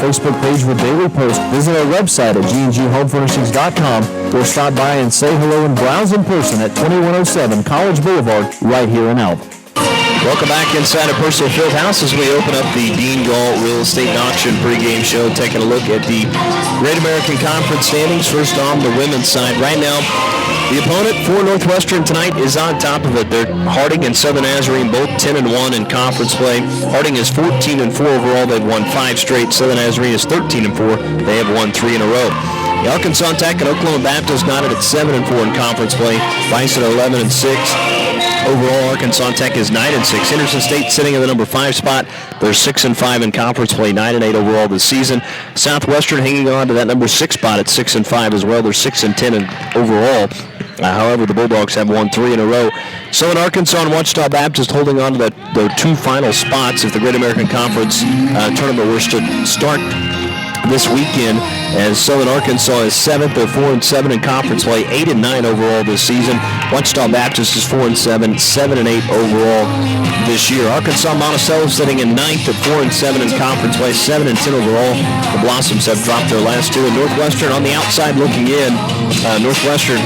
Facebook page with daily posts. Visit our website at gnghomefurnishings.com or stop by and say hello and browse in person at 2107 College Boulevard right here in Alva. Welcome back inside of Purcell Fieldhouse as we open up the Dean Galt Real Estate and Auction pregame show, taking a look at the Great American Conference standings. First on the women's side. Right now, the opponent for Northwestern tonight is on top of it. They're Harding and Southern Nazarene, both 10-1 in conference play. Harding is 14-4 overall. They've won 5 straight. Southern Nazarene is 13-4. They have won 3 in a row. The Arkansas Tech and Oklahoma Baptist knotted at 7-4 in conference play. Bison 11-6. Overall, Arkansas Tech is 9-6. Henderson State sitting in the number 5 spot. They're 6-5 in conference play, 9-8 overall this season. Southwestern hanging on to that number 6 spot at 6-5 as well. They're 6-10 in overall. However, the Bulldogs have won 3 in a row. So in Arkansas and Wichita Baptist holding on to the 2 final spots if the Great American Conference tournament were to start this weekend, as Southern Arkansas is 7th. They're 4-7 in conference play, 8-9 overall this season. Wichita Baptist is 4-7, 7-8 overall this year. Arkansas Monticello sitting in 9th at 4-7 in conference play, 7-10 overall. The Blossoms have dropped their last 2. And Northwestern on the outside looking in. Northwestern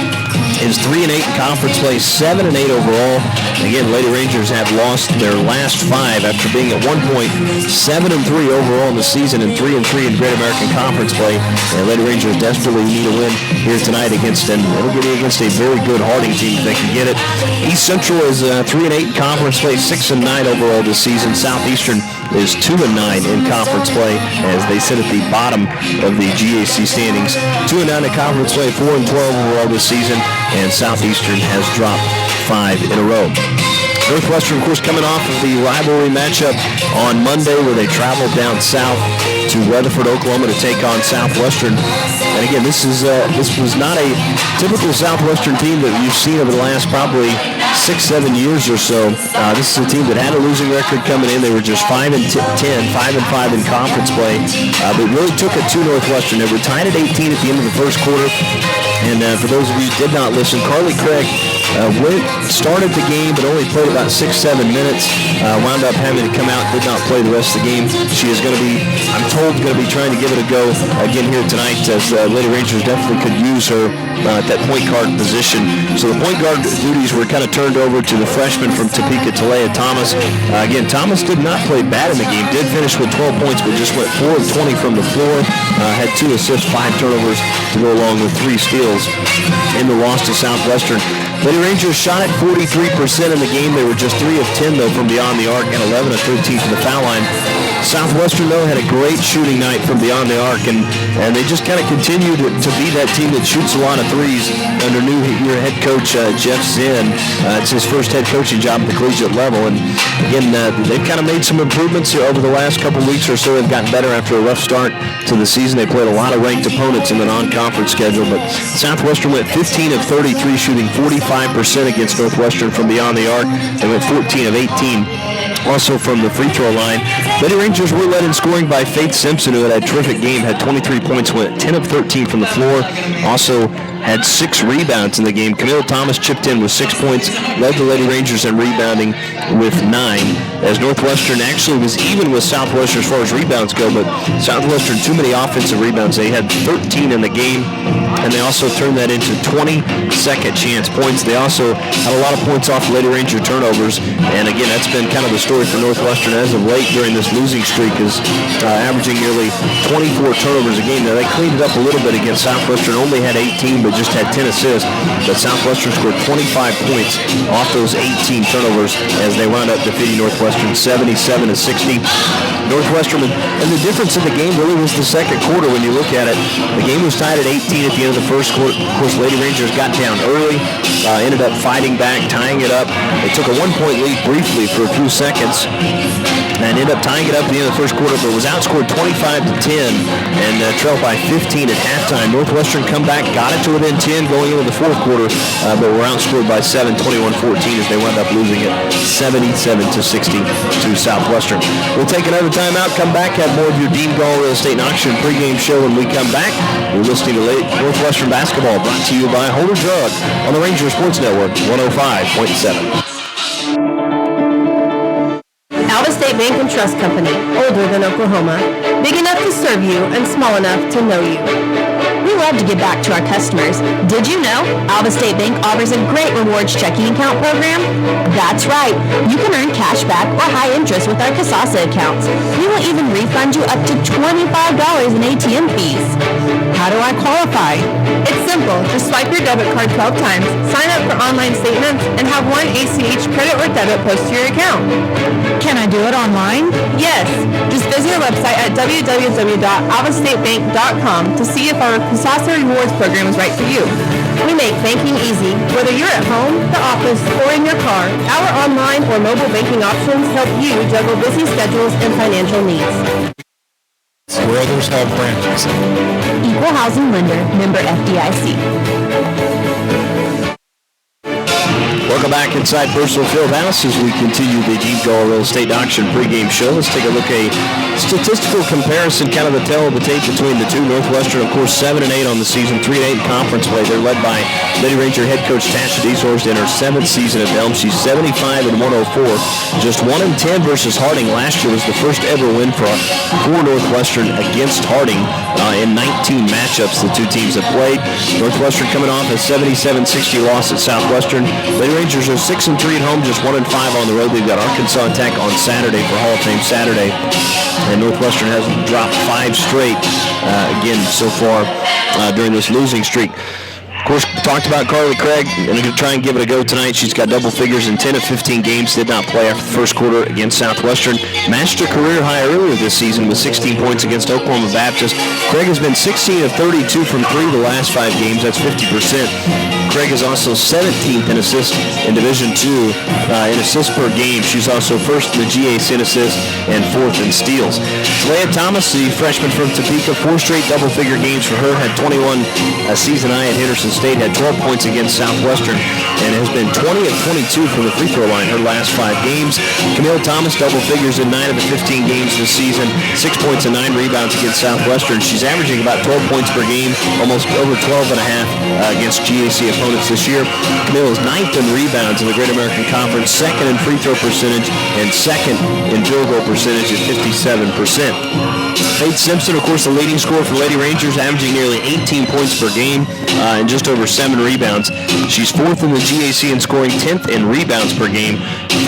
is 3-8 in conference play, 7-8 overall. Again, Lady Rangers have lost their last 5 after being at one point 7-3 overall in the season and 3-3 in Great American Conference play. And Lady Rangers desperately need a win here tonight against a very good Harding team if they can get it. East Central is 3-8 in conference play, 6-9 overall this season. Southeastern is 2-9 in conference play as they sit at the bottom of the GAC standings. 2-9 in conference play, 4-12 overall this season, and Southeastern has dropped 5 in a row. Northwestern, of course, coming off of the rivalry matchup on Monday where they traveled down south to Weatherford, Oklahoma to take on Southwestern. And again, this was not a typical Southwestern team that you've seen over the last probably 6-7 years or so. This is a team that had a losing record coming in. They were just 5-10, 5-5 in conference play. But really took it to Northwestern. They were tied at 18 at the end of the first quarter. And for those of you who did not listen, Carly Craig started the game but only played about 6-7 minutes. Wound up having to come out, did not play the rest of the game. She is going to be, I'm told, going to be trying to give it a go again here tonight as Lady Rangers definitely could use her at that point guard position. So the point guard duties were kind of turned over to the freshman from Topeka, Talea Thomas. Again, Thomas did not play bad in the game, did finish with 12 points but just went 4 of 20 from the floor. Had 2 assists, 5 turnovers to go along with 3 steals in the loss to Southwestern. Lady Rangers shot at 43% in the game. They were just 3 of 10, though, from beyond the arc and 11 of 13 from the foul line. Southwestern, though, had a great shooting night from beyond the arc, and they just kind of continued to be that team that shoots a lot of threes under new head coach Jeff Zinn. It's his first head coaching job at the collegiate level, and again, they've kind of made some improvements here over the last couple weeks or so. They've gotten better after a rough start to the season. They played a lot of ranked opponents in the non-conference schedule, but Southwestern went 15 of 33, shooting 45% against Northwestern from beyond the arc. They went 14 of 18 also from the free throw line. Lady Rangers were led in scoring by Faith Simpson, who had a terrific game, had 23 points, went 10 of 13 from the floor. Also had 6 rebounds in the game. Camille Thomas chipped in with 6 points, led the Lady Rangers in rebounding with 9, as Northwestern actually was even with Southwestern as far as rebounds go, but Southwestern too many offensive rebounds. They had 13 in the game, and they also turned that into 20 second chance points. They also had a lot of points off Lady Ranger turnovers, and again, that's been kind of the story for Northwestern as of late during this losing streak, is averaging nearly 24 turnovers a game. Now, they cleaned it up a little bit against Southwestern, only had 18, but just had 10 assists, but Southwestern scored 25 points off those 18 turnovers as they wound up defeating Northwestern 77-60. Northwestern, and the difference in the game really was the second quarter when you look at it. The game was tied at 18 at the end of the first quarter. Of course, Lady Rangers got down early, ended up fighting back, tying it up. They took a 1-point lead briefly for a few seconds and ended up tying it up at the end of the first quarter, but was outscored 25-10 and trailed by 15 at halftime. Northwestern come back, got it to within 10 going into the fourth quarter, but were outscored by 7, 21-14 as they wound up losing it 77-60 to Southwestern. We'll take another timeout, come back, have more of your Dean Galt Real Estate and Auction pregame show when we come back. We're listening to Northwestern basketball brought to you by Holder Drug on the Ranger Sports Network 105.7. State Bank and Trust Company, older than Oklahoma, big enough to serve you and small enough to know you. We love to give back to our customers. Did you know Alva State Bank offers a great rewards checking account program? That's right. You can earn cash back or high interest with our Kasasa accounts. We will even refund you up to $25 in ATM fees. How do I qualify? It's simple. Just swipe your debit card 12 times, sign up for online statements, and have one ACH credit or debit post to your account. Can I do it online? Yes. Just visit our website at www.alvastatebank.com to see if our Kasasa Rewards program is right for you. We make banking easy. Whether you're at home, the office, or in your car, our online or mobile banking options help you juggle busy schedules and financial needs. Where others have branches. Equal Housing Lender, member FDIC. Welcome back inside Bristol Fieldhouse as we continue the Dean Gall Real Estate Auction pregame show. Let's take a look at a statistical comparison, kind of the tale of the tape between the two. Northwestern, of course, 7-8 on the season, 3-8 in conference play. They're led by Lady Ranger head coach Tasha Deshorst in her 7th season at Elm. She's 75-104, just 1-10 versus Harding. Last year was the first ever win for Northwestern against Harding in 19 matchups the two teams have played. Northwestern coming off a 77-60 loss at Southwestern. Lady Rangers are 6-3 at home, just 1-5 on the road. They've got Arkansas Tech on Saturday for Hall of Fame Saturday. And Northwestern hasn't dropped 5 straight again so far during this losing streak. Of course, we talked about Carly Craig, and I'm going to try and give it a go tonight. She's got double figures in 10 of 15 games. Did not play after the first quarter against Southwestern. Matched her career high earlier this season with 16 points against Oklahoma Baptist. Craig has been 16 of 32 from 3 the last 5 games. That's 50%. Craig is also 17th in assists in Division II in assists per game. She's also first in the GAC in assists and 4th in steals. Leah Thomas, the freshman from Topeka, 4 straight double-figure games for her. Had 21 season high at Henderson State. Had 12 points against Southwestern and has been 20 of 22 from the free throw line her last 5 games. Camille Thomas, double figures in 9 of the 15 games this season. 6 points and 9 rebounds against Southwestern. She's averaging about 12 points per game, almost over 12 and a half against GAC opponents this year. Camille is 9th in rebounds in the Great American Conference, 2nd in free throw percentage, and 2nd in field goal percentage at 57%. Faith Simpson, of course, the leading scorer for Lady Rangers, averaging nearly 18 points per game and just over 7 rebounds. She's 4th in the GAC in scoring, 10th in rebounds per game.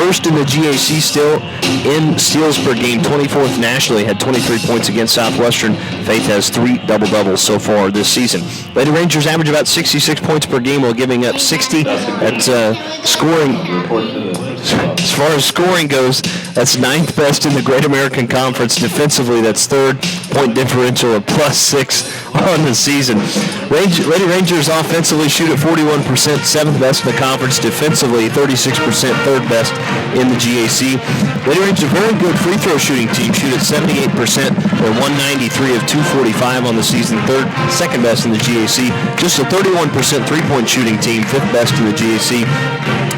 1st in the GAC still in steals per game, 24th nationally, had 23 points against Southwestern. Faith has 3 double-doubles so far this season. Lady Rangers average about 66 points per game while giving up 60. That's scoring. As far as scoring goes, that's 9th best in the Great American Conference. Defensively, that's 3rd. Point differential of +6 on the season. Lady Rangers offensively shoot at 41%, 7th best in the conference. Defensively, 36%, 3rd best in the GAC. Lady Rangers, a very good free throw shooting team, shoot at 78%. They're 193 of 245 on the season, 2nd best in the GAC. Just a 31% three-point shooting team, 5th best in the GAC.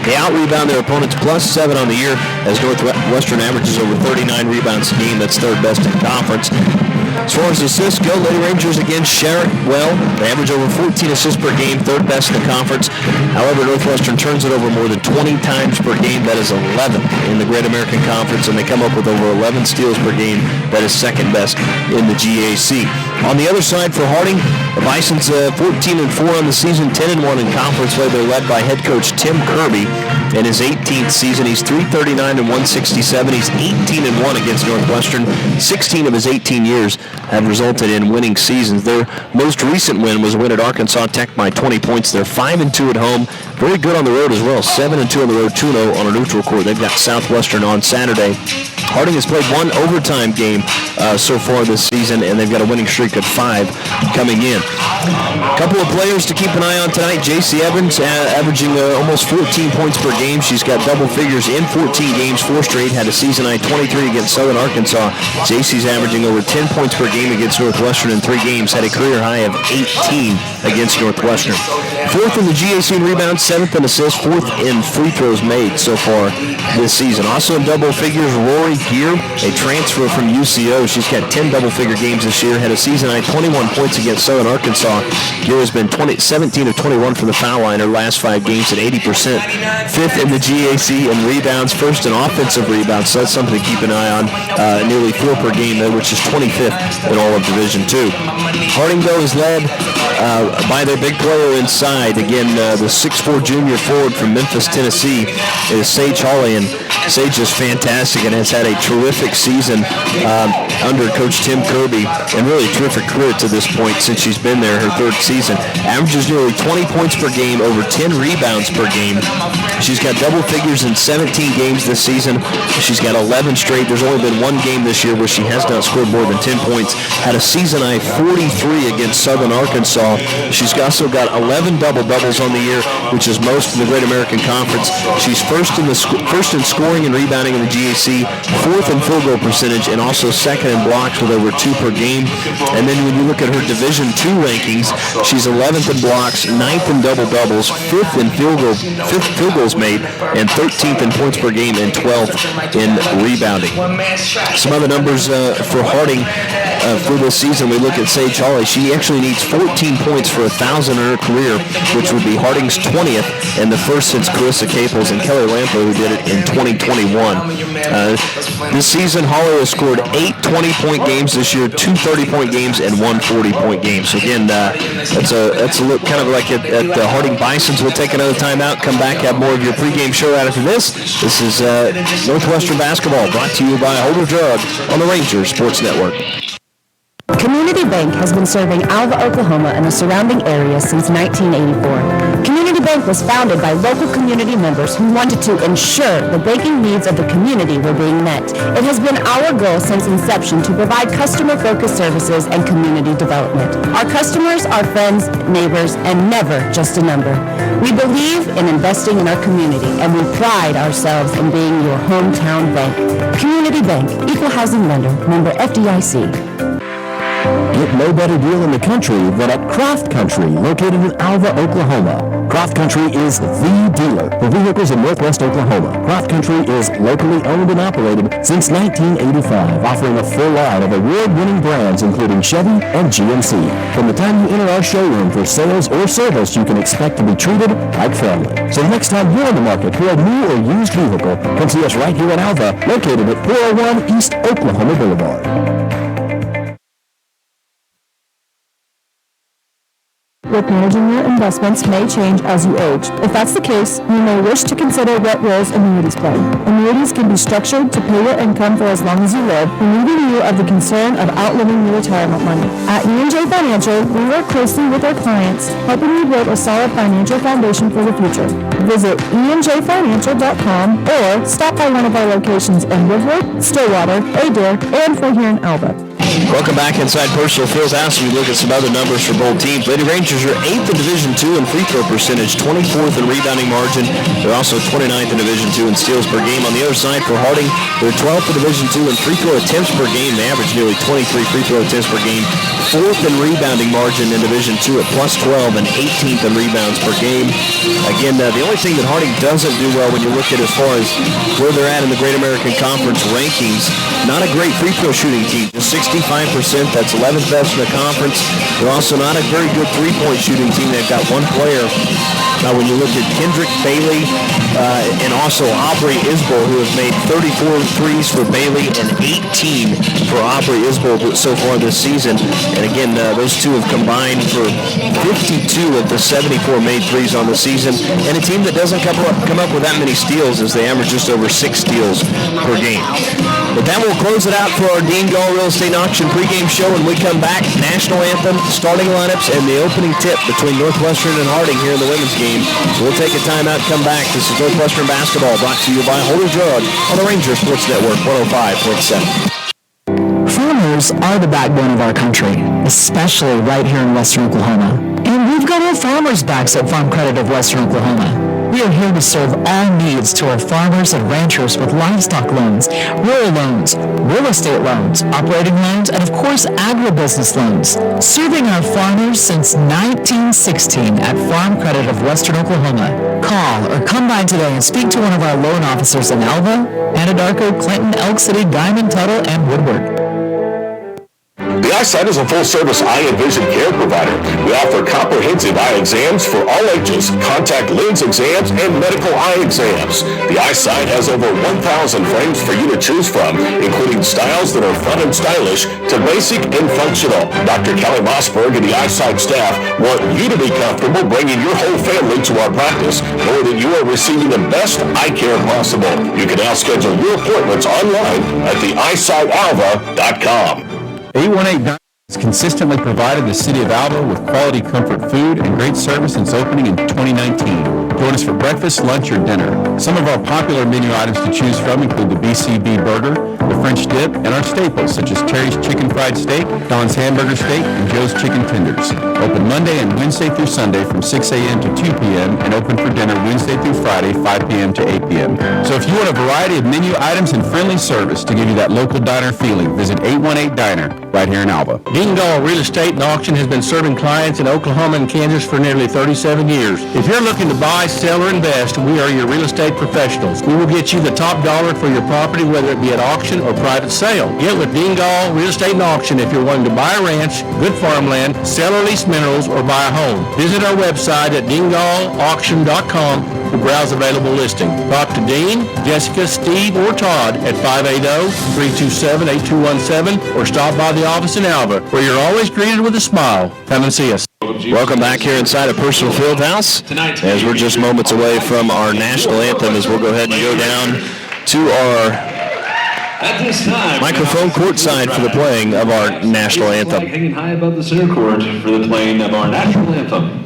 They out-rebound their opponents +7 on the year as Northwestern averages over 39 rebounds a game. That's 3rd best in conference. As far as assists go, Lady Rangers again share it well. They average over 14 assists per game, 3rd best in the conference. However, Northwestern turns it over more than 20 times per game. That is 11th in the Great American Conference, and they come up with over 11 steals per game. That is 2nd best in the GAC. On the other side for Harding, the Bisons 14-4 on the season, 10-1 in conference play. They're led by head coach Tim Kirby. In his 18th season, he's 339-167. He's 18-1 against Northwestern. 16 of his 18 years have resulted in winning seasons. Their most recent win was a win at Arkansas Tech by 20 points. They're 5-2 at home. Very good on the road as well. 7-2 on the road, 2-0 on a neutral court. They've got Southwestern on Saturday. Harding has played 1 overtime game so far this season, and they've got a winning streak of 5 coming in. A couple of players to keep an eye on tonight. J.C. Evans averaging almost 14 points per game. She's got double figures in 14 games, 4 straight. Had a season high 23 against Southern Arkansas. J.C.'s averaging over 10 points per game against Northwestern in 3 games. Had a career high of 18 against Northwestern. 4th in the GAC in rebounds, 7th in assists, 4th in free throws made so far this season. Also in double figures, Rory Gear, a transfer from UCO. She's got 10 double-figure games this year, had a season-high 21 points against Southern Arkansas. Gear has been 17 of 21 from the foul line her last 5 games at 80%. 5th in the GAC in rebounds, 1st in offensive rebounds, so that's something to keep an eye on. Nearly 4 per game there, which is 25th in all of Division II. Harding, though, is led by their big player inside. Again, the 6'4" junior forward from Memphis, Tennessee is Sage Hawley, and Sage is fantastic and has had a terrific season under Coach Tim Kirby, and really a terrific career to this point since she's been there, her 3rd season. Averages nearly 20 points per game, over 10 rebounds per game. She's got double figures in 17 games this season. She's got 11 straight. There's only been 1 game this year where she has not scored more than 10 points. Had a season-high 43 against Southern Arkansas. She's also got 11 double-doubles on the year, which is most in the Great American Conference. She's first in scoring and rebounding in the GAC, 4th in field goal percentage, and also 2nd in blocks with over 2 per game. And then when you look at her Division II rankings, she's 11th in blocks, 9th in double-doubles, 5th in field goals made, and 13th in points per game, and 12th in rebounding. Some other numbers for Harding for this season. We look at Sage Hawley. She actually needs 14 points for 1,000 in her career, which would be Harding's 20th and the first since Carissa Caples and Kelly Lampo, who did it in 2021. This season, Hawley has scored 8 20-point games this year, 2 30-point games, and 1 40-point game. So again, that's a look kind of like at the Harding Bisons. We'll take another timeout, come back, have more of your pregame show out after this. This is Northwestern basketball, brought to you by Holder Drug on the Ranger Sports Network. Community Bank has been serving Alva, Oklahoma and the surrounding area since 1984. Community Bank was founded by local community members who wanted to ensure the banking needs of the community were being met. It has been our goal since inception to provide customer-focused services and community development. Our customers are friends, neighbors, and never just a number. We believe in investing in our community, and we pride ourselves in being your hometown bank. Community Bank, Equal Housing Lender, member FDIC. Get no better deal in the country than at Croft Country, located in Alva, Oklahoma. Croft Country is the dealer for vehicles in Northwest Oklahoma. Croft Country is locally owned and operated since 1985, offering a full line of award-winning brands including Chevy and GMC. From the time you enter our showroom for sales or service, you can expect to be treated like family. So the next time you're in the market for a new or used vehicle, come see us right here in Alva, located at 401 East Oklahoma Boulevard. With managing your investments may change as you age. If that's the case, you may wish to consider what roles annuities play. Annuities can be structured to pay your income for as long as you live, relieving you of the concern of outliving your retirement money. At E&J Financial, we work closely with our clients, helping you build a solid financial foundation for the future. Visit enjfinancial.com or stop by one of our locations in Woodward, Stillwater, Adair, and for here in Alva. Welcome back inside Personal Fieldhouse. We look at some other numbers for both teams. Lady Rangers are 8th in Division II in free throw percentage, 24th in rebounding margin. They're also 29th in Division II in steals per game. On the other side for Harding, they're 12th in Division II in free throw attempts per game. They average nearly 23 free throw attempts per game. 4th in rebounding margin in Division II at plus 12 and 18th in rebounds per game. Again, the only thing that Harding doesn't do well when you look at as far as where they're at in the Great American Conference rankings, not a great free throw shooting team. Just 65%, that's 11th best in the conference. They're also not a very good three-point shooting team. They've got one player. Now, when you look at Kendrick Bailey and also Aubrey Isbell, who has made 34 threes for Bailey and 18 for Aubrey Isbell so far this season. And again, those two have combined for 52 of the 74 made threes on the season. And a team that doesn't come up with that many steals, as they average just over 6 steals per game. But that will close it out for our Dean Gall Real Estate Auction pregame show. When we come back, national anthem, starting lineups, and the opening tip between Northwestern and Harding here in the women's game. We'll take a timeout, come back. This is Northwestern basketball brought to you by Holder Drug on the Ranger Sports Network 105.7. Farmers are the backbone of our country, especially right here in Western Oklahoma. And we've got our farmers' backs at Farm Credit of Western Oklahoma. We are here to serve all needs to our farmers and ranchers with livestock loans, rural loans, real estate loans, operating loans, and of course, agribusiness loans. Serving our farmers since 1916 at Farm Credit of Western Oklahoma. Call or come by today and speak to one of our loan officers in Alva, Anadarko, Clinton, Elk City, Guymon, Tuttle, and Woodward. The Eyesight is a full-service eye and vision care provider. We offer comprehensive eye exams for all ages, contact lens exams, and medical eye exams. The Eyesight has over 1,000 frames for you to choose from, including styles that are fun and stylish to basic and functional. Dr. Kelly Mossberg and the Eyesight staff want you to be comfortable bringing your whole family to our practice, knowing that you are receiving the best eye care possible. You can now schedule your appointments online at theeyesightAlva.com. 818 Dining has consistently provided the city of Alva with quality comfort food and great service since opening in 2019. Join us for breakfast, lunch, or dinner. Some of our popular menu items to choose from include the BCB burger, the French dip, and our staples such as Terry's Chicken Fried Steak, Don's Hamburger Steak, and Joe's Chicken Tenders. Open Monday and Wednesday through Sunday from 6 a.m. to 2 p.m. and open for dinner Wednesday through Friday, 5 p.m. to 8 p.m. So if you want a variety of menu items and friendly service to give you that local diner feeling, visit 818 Diner right here in Alva. Dingall Real Estate and Auction has been serving clients in Oklahoma and Kansas for nearly 37 years. If you're looking to buy, sell, or invest, we are your real estate professionals. We will get you the top dollar for your property, whether it be at auction or private sale. Get with Dingall Real Estate and Auction if you're wanting to buy a ranch, good farmland, sell or lease minerals, or buy a home. Visit our website at dingallauction.com to browse available listings. Talk to Dean, Jessica, Steve, or Todd at 580-327-8217 or stop by the office in Alva, where you're always greeted with a smile. Come and see us. Welcome back here inside of Purcell Fieldhouse, as we're just moments away from our national anthem, as we'll go ahead and go down to our microphone courtside for the playing of our national anthem. Hanging high above the center court for the playing of our national anthem.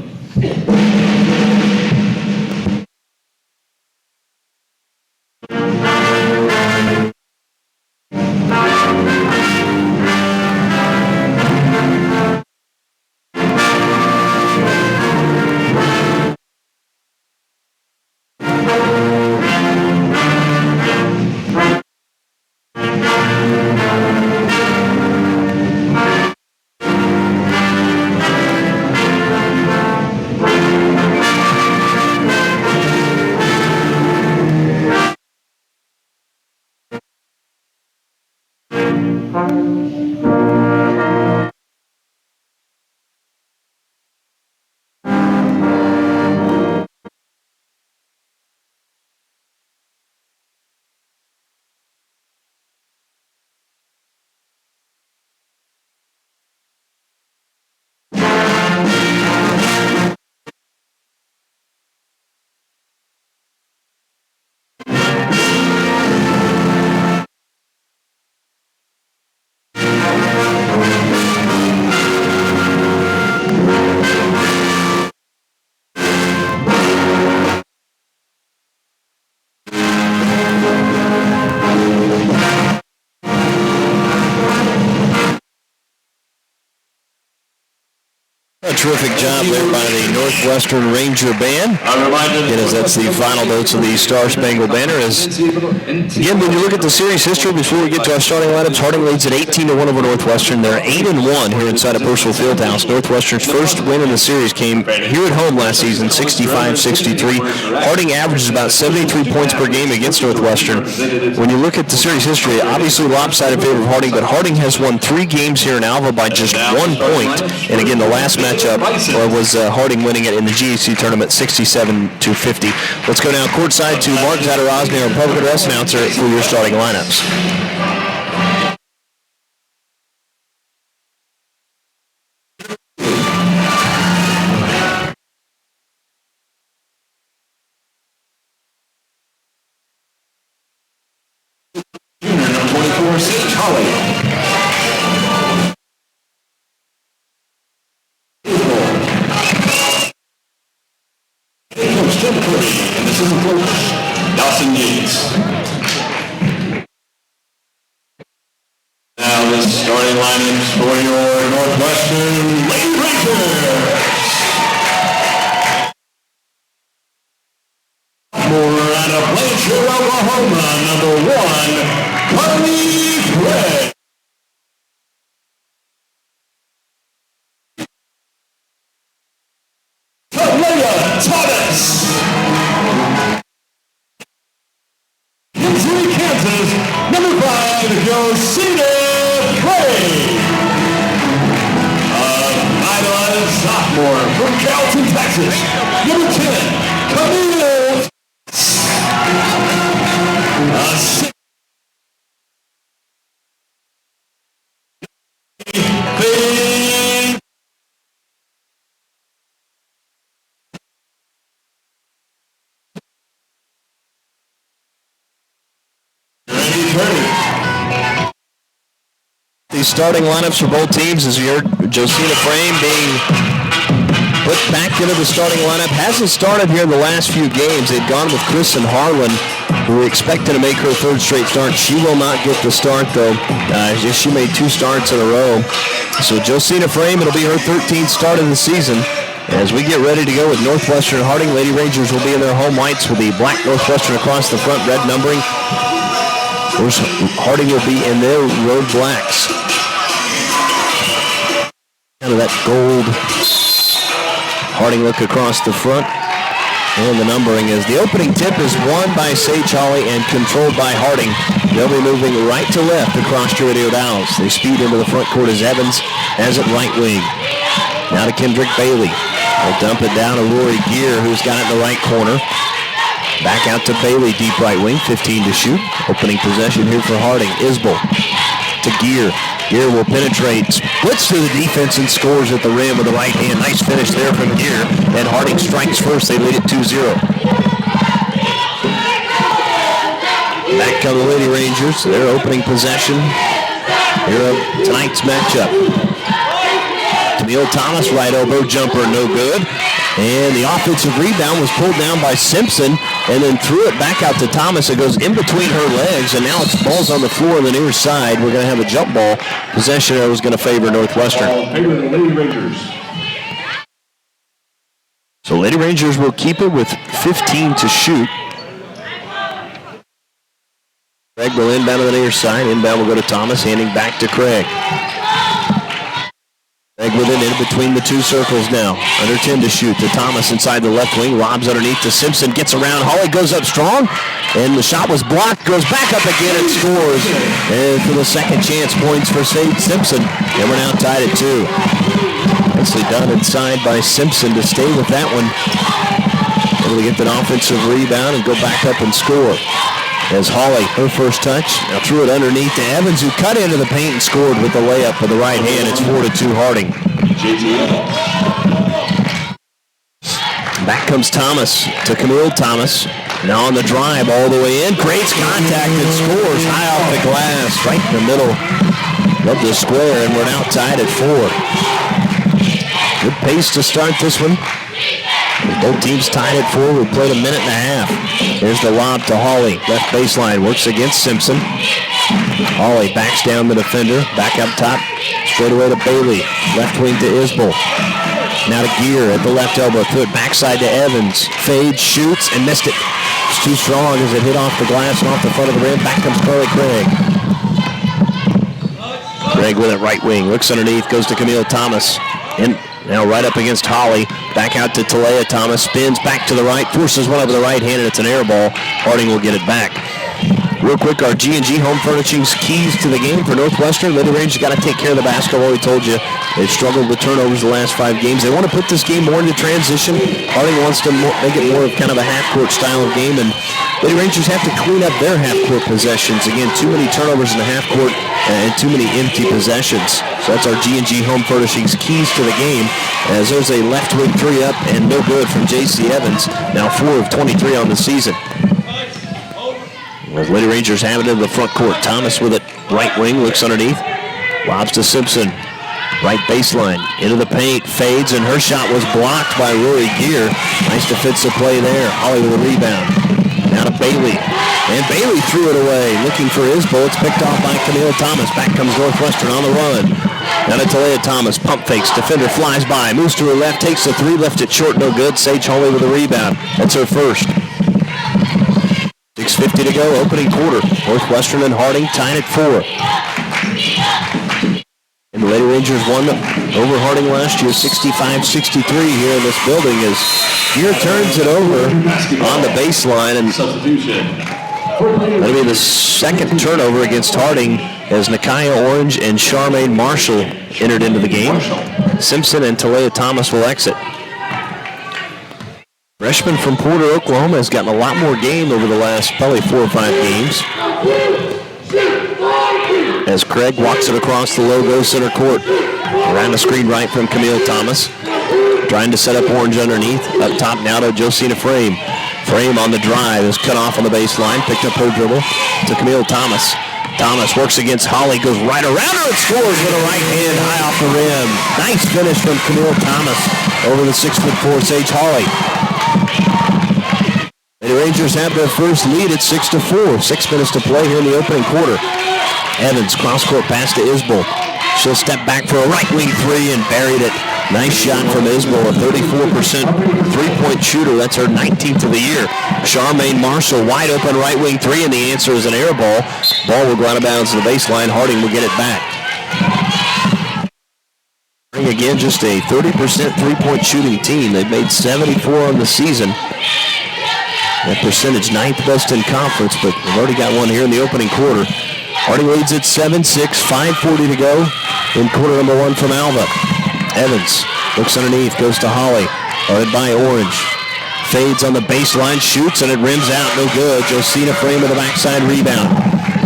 A terrific job there by the Northwestern Ranger Band. Again, as that's the final notes of the Star Spangled Banner. Again, when you look at the series history, before we get to our starting lineups, Harding leads at 18-1 over Northwestern. They're 8-1 here inside of Purcell Fieldhouse. Northwestern's first win in the series came here at home last season, 65-63. Harding averages about 73 points per game against Northwestern. When you look at the series history, obviously lopsided favor of Harding, but Harding has won 3 games here in Alva by just 1 point. And again, the last matchup was Harding winning it in the GAC tournament 67-50. Let's go now courtside to Mark Zadarozny, our public address announcer, for your starting lineups. Number 24, Sage Holly. And this is a coach, Dawson Yates. Now the starting lineups for your Northwestern Lady Rangers. Thomas. Missouri, Kansas, number 5, Josina Craig. A sophomore from Carrollton, Texas, number 10, Camille. The starting lineups for both teams, as you heard, Josina Frame being put back into the starting lineup. Hasn't started here in the last few games. They'd gone with Kristen Harlan, who we expected to make her third straight start. She will not get the start, though. She made 2 starts in a row. So Josina Frame, it'll be her 13th start of the season. As we get ready to go with Northwestern Harding, Lady Rangers will be in their home whites with the black Northwestern across the front, red numbering. Of course, Harding will be in their road blacks. Kind of that gold Harding look across the front. And the numbering is the opening tip is won by Sage Hawley and controlled by Harding. They'll be moving right to left across Druidio Dallas. They speed into the front court as Evans has it right wing. Now to Kendrick Bailey. They'll dump it down to Rory Gear, who's got it in the right corner. Back out to Bailey, deep right wing, 15 to shoot. Opening possession here for Harding. Isbell to Gear. Gear will penetrate, splits through the defense and scores at the rim with the right hand. Nice finish there from Gear. And Harding strikes first. They lead it 2-0. Back come the Lady Rangers. Their opening possession here of tonight's matchup. Camille Thomas, right elbow jumper, no good. And the offensive rebound was pulled down by Simpson and then threw it back out to Thomas. It goes in between her legs, and now it's balls on the floor on the near side. We're going to have a jump ball. Possession that was going to favor Northwestern. Favor the Lady Rangers. So Lady Rangers will keep it with 15 to shoot. Craig will inbound on the near side. Inbound will go to Thomas, handing back to Craig. Craig with it in between the 2 circles now. Under 10 to shoot to Thomas inside the left wing. Lobs underneath to Simpson. Gets around. Hawley goes up strong. And the shot was blocked. Goes back up again and scores. And for the second chance points for Sage Simpson. And we're now tied at 2. Nicely done inside by Simpson to stay with that one. Able to get that offensive rebound and go back up and score. As Hawley, her first touch, now threw it underneath to Evans, who cut into the paint and scored with the layup with the right hand. It's 4-2 Harding. Back comes Thomas to Camille Thomas. Now on the drive all the way in. Creates contact and scores high off the glass, right in the middle of the square, and we're now tied at 4. Good pace to start this one. Both teams tied at 4. We played a minute and a half. Here's the lob to Hawley. Left baseline. Works against Simpson. Hawley backs down the defender. Back up top. Straight away to Bailey. Left wing to Isbell. Now to Gear at the left elbow. Threw it backside to Evans. Fades, shoots, and missed it. It's too strong as it hit off the glass and off the front of the rim. Back comes Carly Craig. Craig with it right wing. Looks underneath. Goes to Camille Thomas. And now right up against Hawley. Back out to Talea Thomas. Spins back to the right. Forces one over the right hand, and it's an air ball. Harding will get it back. Real quick, our G&G Home Furnishings keys to the game for Northwestern. Lady Rangers got to take care of the basketball. We told you they've struggled with turnovers the last 5 games. They want to put this game more into transition. Harding wants to make it more of kind of a half-court style of game, and Lady Rangers have to clean up their half-court possessions. Again, too many turnovers in the half-court and too many empty possessions. So that's our G&G Home Furnishings keys to the game, as there's a left wing 3 up and no good from J.C. Evans. Now 4 of 23 on the season. As Lady Rangers have it in the front court. Thomas with it right wing, looks underneath. Lobs to Simpson. Right baseline, into the paint, fades, and her shot was blocked by Rory Gear. Nice defensive play there. Hawley with a rebound. Now to Bailey. And Bailey threw it away, looking for Isbell. It's picked off by Camille Thomas. Back comes Northwestern on the run. Now to Talea Thomas. Pump fakes. Defender flies by. Moves to her left. Takes the 3. Left it short. No good. Sage Hawley with a rebound. That's her first. 6:50 to go. Opening quarter. Northwestern and Harding tied at 4. In The Lady Rangers won over Harding last year, 65-63 here in this building as Gear turns it over on the baseline. And that'll be the second turnover against Harding as Nakaya Orange and Charmaine Marshall entered into the game. Simpson and Talea Thomas will exit. Freshman from Porter, Oklahoma has gotten a lot more game over the last probably 4 or 5 games. As Craig walks it across the logo center court. Around the screen right from Camille Thomas. Trying to set up Orange underneath. Up top now to Josina Frame. Frame on the drive is cut off on the baseline. Picked up her dribble to Camille Thomas. Thomas works against Holly, goes right around her and scores with a right hand high off the rim. Nice finish from Camille Thomas over the 6'4" Sage Holly. The Rangers have their first lead at 6-4. 6 minutes to play here in the opening quarter. Evans, cross-court pass to Isbell. She'll step back for a right wing three and buried it. Nice shot from Isbell, a 34% three-point shooter. That's her 19th of the year. Charmaine Marshall, wide open right wing three, and the answer is an air ball. Ball will go out of bounds to the baseline. Harding will get it back. Again, just a 30% three-point shooting team. They've made 74 on the season. That percentage 9th best in conference, but they've already got one here in the opening quarter. Harding leads at 7-6, 5:40 to go in quarter number 1 from Alva. Evans looks underneath, goes to Holly, guarded by Orange. Fades on the baseline, shoots, and it rims out, no good. Josina Frame with a backside rebound.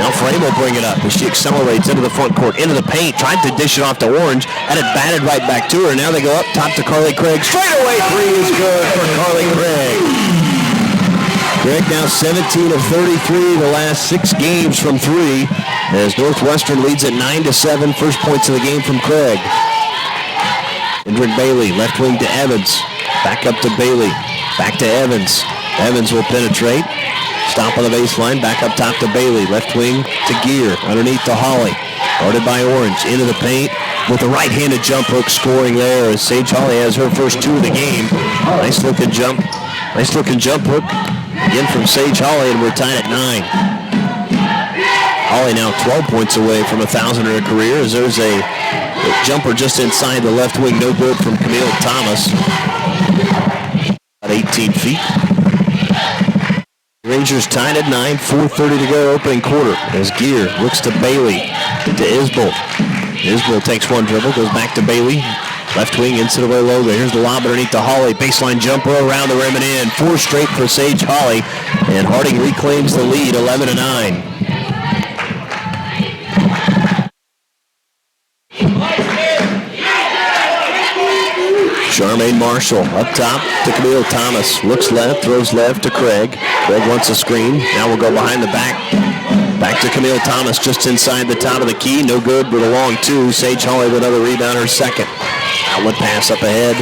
Now Frame will bring it up as she accelerates into the front court, into the paint, tried to dish it off to Orange, and it batted right back to her. Now they go up top to Carly Craig. Straight away three is good for Carly Craig. Craig now 17 of 33 the last 6 games from 3 as Northwestern leads at 9-7. First points of the game from Craig. Indrid Bailey, left wing to Evans. Back up to Bailey. Back to Evans. Evans will penetrate. Stop on the baseline. Back up top to Bailey. Left wing to Gear. Underneath to Holly. Guarded by Orange. Into the paint with a right-handed jump hook scoring there as Sage Holly has her first 2 of the game. Nice looking jump hook. Again from Sage Holly, and we're tied at 9. Holly now 12 points away from 1,000 in her career as there's a jumper just inside the left wing, no good from Camille Thomas. About 18 feet. Rangers tied at 9, 4:30 to go, opening quarter. As Gear looks to Bailey, to Isbell. Isbell takes one dribble, goes back to Bailey. Left wing into the logo. Here's the lob underneath to Holly. Baseline jumper around the rim and in. 4 straight for Sage Holly. And Harding reclaims the lead, 11-9. Charmaine Marshall up top to Camille Thomas. Looks left, throws left to Craig. Craig wants a screen. Now we'll go behind the back. Back to Camille Thomas just inside the top of the key. No good, but a long 2. Sage Holly with another rebound, her second. Outlet pass up ahead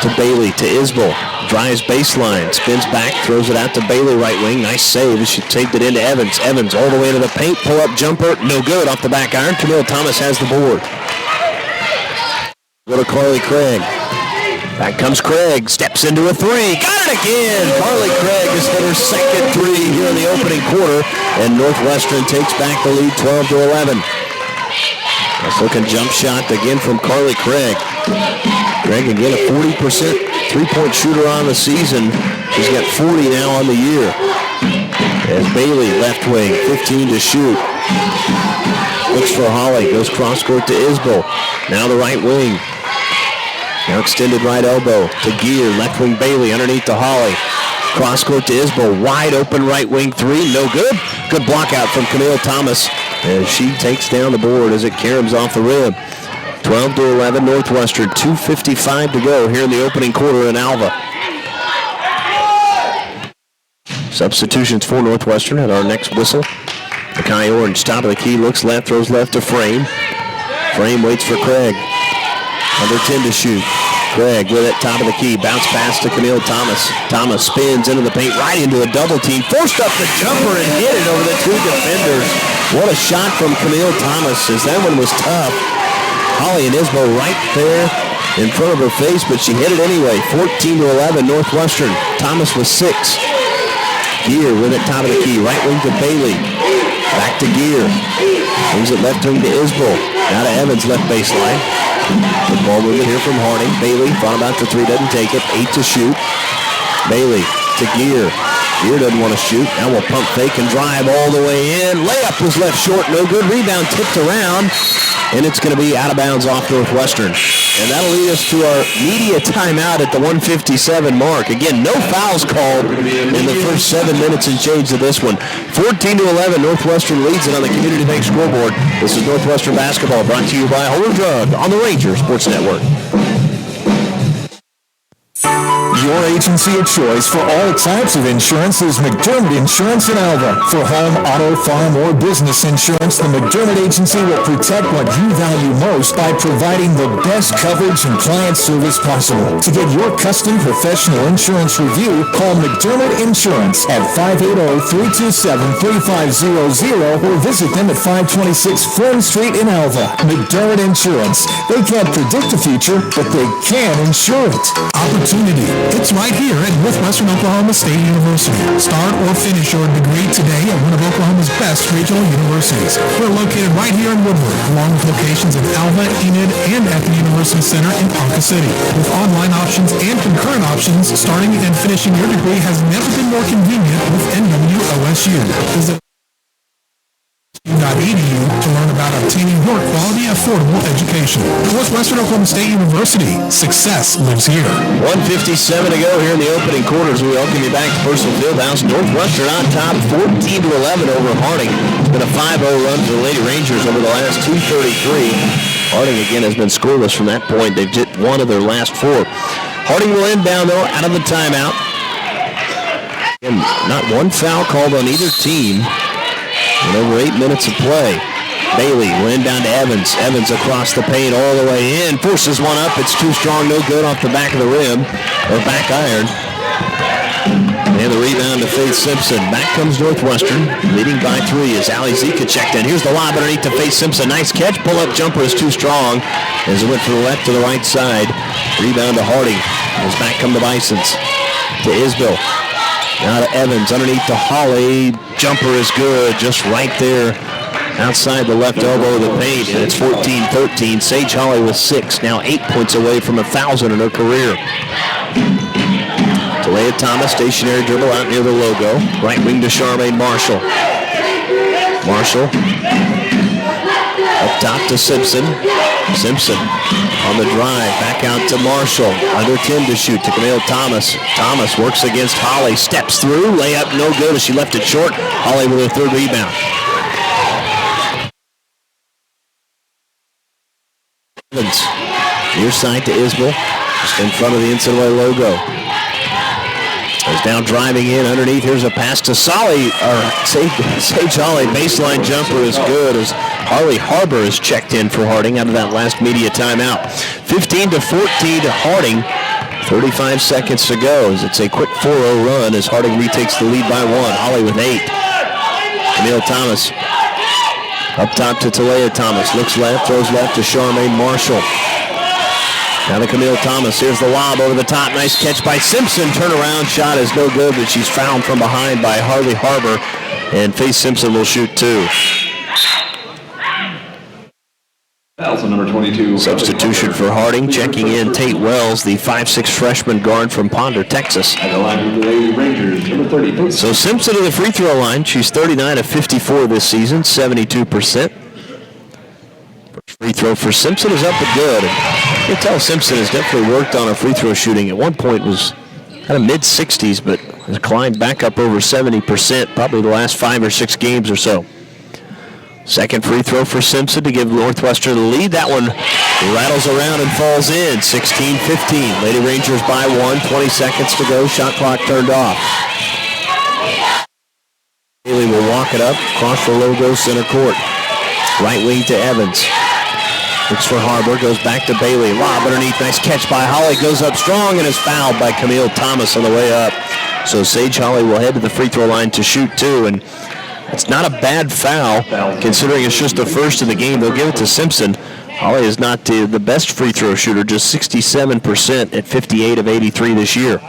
to Bailey, to Isbell. Drives baseline, spins back, throws it out to Bailey, right wing. Nice save. She taped it into Evans. Evans all the way to the paint. Pull up jumper. No good off the back iron. Camille Thomas has the board. Go to Carly Craig. Back comes Craig. Steps into a 3. Got it again. Carly Craig has hit her second 3 here in the opening quarter. And Northwestern takes back the lead 12-11. Nice looking jump shot again from Carly Craig. Craig again a 40% three-point shooter on the season. She's got 40 now on the year. As Bailey, left wing, 15 to shoot. Looks for Holly, goes cross-court to Isbell. Now the right wing. Now extended right elbow to Gear, left wing Bailey, underneath to Holly. Cross-court to Isbell, wide open right wing 3, no good. Good block out from Camille Thomas. As she takes down the board as it caroms off the rim. 12-11 Northwestern, 2:55 to go here in the opening quarter in Alva. Substitutions for Northwestern at our next whistle. Nakai Orange, top of the key, looks left, throws left to Frame. Frame waits for Craig. Under 10 to shoot. Craig with it, top of the key, bounce pass to Camille Thomas. Thomas spins into the paint, right into a double team. Forced up the jumper and hit it over the 2 defenders. What a shot from Camille Thomas, as that one was tough. Holly and Isbell right there in front of her face, but she hit it anyway. 14-11 Northwestern. Thomas was 6. Gear with it, top of the key, right wing to Bailey. Back to Gear. Moves it left wing to Isbell. Now to Evans, left baseline. The ball movement here from Harding. Bailey thought about the three, doesn't take it. 8 to shoot. Bailey to Gear. Gear doesn't want to shoot. Now we'll pump fake and drive all the way in. Layup was left short. No good. Rebound tipped around. And it's going to be out of bounds off Northwestern. And that'll lead us to our media timeout at the 1:57 mark. Again, no fouls called in the first 7 minutes and change of this one. 14-11, Northwestern leads it on the Community Bank scoreboard. This is Northwestern basketball brought to you by Holler Drug on the Ranger Sports Network. Your agency of choice for all types of insurance is McDermott Insurance in Alva. For home, auto, farm, or business insurance, the McDermott Agency will protect what you value most by providing the best coverage and client service possible. To get your custom professional insurance review, call McDermott Insurance at 580-327-3500 or visit them at 526 Flynn Street in Alva. McDermott Insurance. They can't predict the future, but they can insure it. Opportunity. It's right here at Northwestern Oklahoma State University. Start or finish your degree today at one of Oklahoma's best regional universities. We're located right here in Woodward, along with locations in Alva, Enid, and at the University Center in Ponca City. With online options and concurrent options, starting and finishing your degree has never been more convenient with NWOSU. Visit .edu to learn about obtaining your quality, affordable education. Northwestern Oklahoma State University. Success lives here. 1:57 to go here in the opening quarters. We welcome you back to Personal Fieldhouse. Northwestern on top, 14-11 over Harding. It's been a 5-0 run for the Lady Rangers over the last 2:33. Harding again has been scoreless from that point. They've hit one of their last 4. Harding will inbound though out of the timeout. And not one foul called on either team. In over 8 minutes of play. Bailey will inbound to Evans. Evans across the paint all the way in. Forces one up. It's too strong. No good off the back of the rim. Or back iron. And the rebound to Faith Simpson. Back comes Northwestern. Leading by 3 as Ali Zika checked in. Here's the lob underneath to Faith Simpson. Nice catch. Pull-up jumper is too strong. As it went from the left to the right side. Rebound to Harding. As back come the Bisons. To Isbell. Now to Evans, underneath to Holly. Jumper is good, just right there outside the left elbow of the paint. And it's 14-13. Sage Holly with 6, now 8 points away from 1,000 in her career. Talia Thomas, stationary dribble out near the logo. Right wing to Charmaine Marshall. Marshall up top to Simpson. Simpson on the drive, back out to Marshall. Under 10 to shoot to Camille Thomas. Thomas works against Holly, steps through, layup no good as she left it short. Holly with a 3rd rebound. Evans, near side to Isbell, just in front of the NCAA logo. Is now driving in underneath. Here's a pass to Sage Holly. Baseline jumper is good as Harley Harbor is checked in for Harding out of that last media timeout. 15-14 to Harding. 35 seconds to go as it's a quick 4-0 run as Harding retakes the lead by 1. Holly with 8. Camille Thomas up top to Talia Thomas. Looks left, throws left to Charmaine Marshall. Now to Camille Thomas. Here's the lob over the top. Nice catch by Simpson. Turnaround shot is no good, but she's fouled from behind by Harley Harbor. And Faith Simpson will shoot 2. Also number 22. Substitution for Harding. Checking in Tate Wells, the 5'6 freshman guard from Ponder, Texas. At the line of the Lady Rangers, number 30. So Simpson to the free throw line. She's 39 of 54 this season, 72%. Free throw for Simpson is up and good. You can tell Simpson has definitely worked on her free throw shooting. At one point was kind of mid-60s, but has climbed back up over 70% probably the last 5 or 6 games or so. Second free throw for Simpson to give Northwestern the lead. That one rattles around and falls in. 16-15. Lady Rangers by 1. 20 seconds to go. Shot clock turned off. Bailey will walk it up across the logo center court. Right wing to Evans. Looks for Harbor, goes back to Bailey. Lob underneath, nice catch by Holly. Goes up strong and is fouled by Camille Thomas on the way up. So Sage Holly will head to the free throw line to shoot 2. And it's not a bad foul, considering it's just the first of the game. They'll give it to Simpson. Holly is not the best free throw shooter, just 67% at 58 of 83 this year.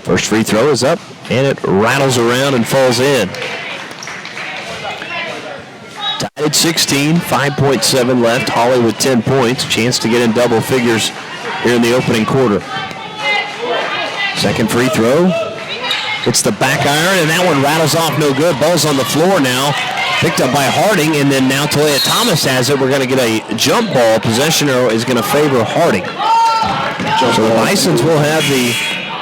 First free throw is up, and it rattles around and falls in. Tied at 16, 5.7 left. Holly with 10 points. Chance to get in double figures here in the opening quarter. Second free throw. It's the back iron, and that one rattles off no good. Ball's on the floor now. Picked up by Harding, and then now Talia Thomas has it. We're going to get a jump ball. Possession arrow is going to favor Harding. So the Bisons will have the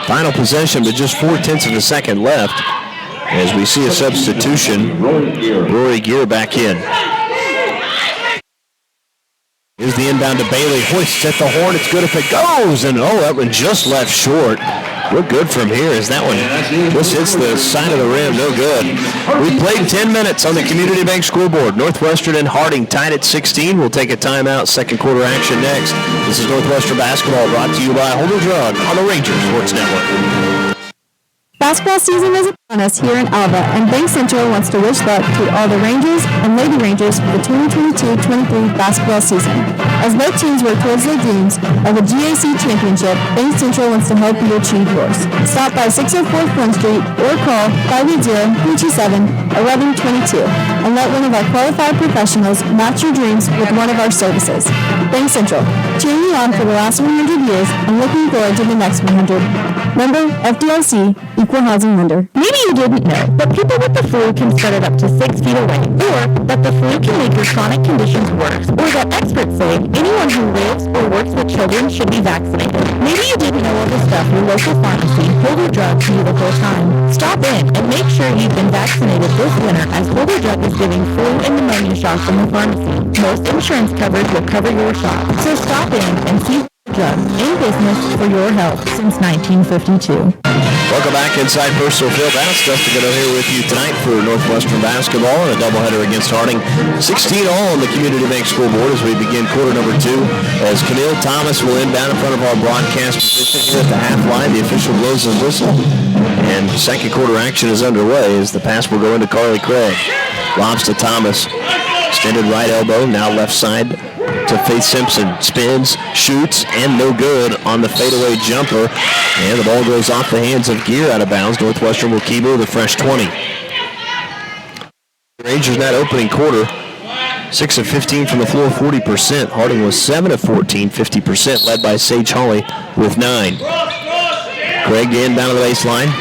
final possession, but just 0.4 of a second left. As we see a substitution, Rory Gear back in. Here's the inbound to Bailey. Hoists at the horn. It's good if it goes. And that one just left short. We're good from here as that one just hits the side of the rim. No good. We played 10 minutes on the Community Bank scoreboard. Northwestern and Harding tied at 16. We'll take a timeout. Second quarter action next. This is Northwestern basketball brought to you by Holder Drug on the Ranger Sports Network. Basketball season is upon us here in Alva, and Bank Central wants to wish luck to all the Rangers and Lady Rangers for the 2022-23 basketball season. As both teams work towards their dreams of a GAC championship, Bank Central wants to help you achieve yours. Stop by 604 Front Street or call 580-327-1122 and let one of our qualified professionals match your dreams with one of our services. Bank Central, cheering you on for the last 100 years and looking forward to the next 100. Member FDIC, Equal Housing Lender. Maybe you didn't know, but people with the flu can spread it up to 6 feet away, or that the flu can make your chronic conditions worse, or that experts say anyone who lives or works with children should be vaccinated. Maybe you didn't know all the stuff your local pharmacy, Holder Drug, can do the whole time. Stop in and make sure you've been vaccinated this winter, as Holder Drug is giving flu and pneumonia shots in the pharmacy. Most insurance coverage will cover your shot, so stop in and see Drug in business for your health since 1952. Welcome back inside Purcell Fieldhouse. Dustin Gano here with you tonight for Northwestern basketball and a doubleheader against Harding. 16 all on the Community Bank scoreboard as we begin quarter number 2. As Camille Thomas will inbound in front of our broadcast position here at the half line. The official blows his whistle. And second quarter action is underway as the pass will go into Carly Craig. Lobs to Thomas. Extended right elbow, now left side to Faith Simpson. Spins, shoots, and no good on the fadeaway jumper. And the ball goes off the hands of Gear out of bounds. Northwestern will keep it with a fresh 20. Rangers in that opening quarter, 6 of 15 from the floor, 40%. Harding was 7 of 14, 50%, led by Sage Hawley with 9. Craig the inbound of the baseline.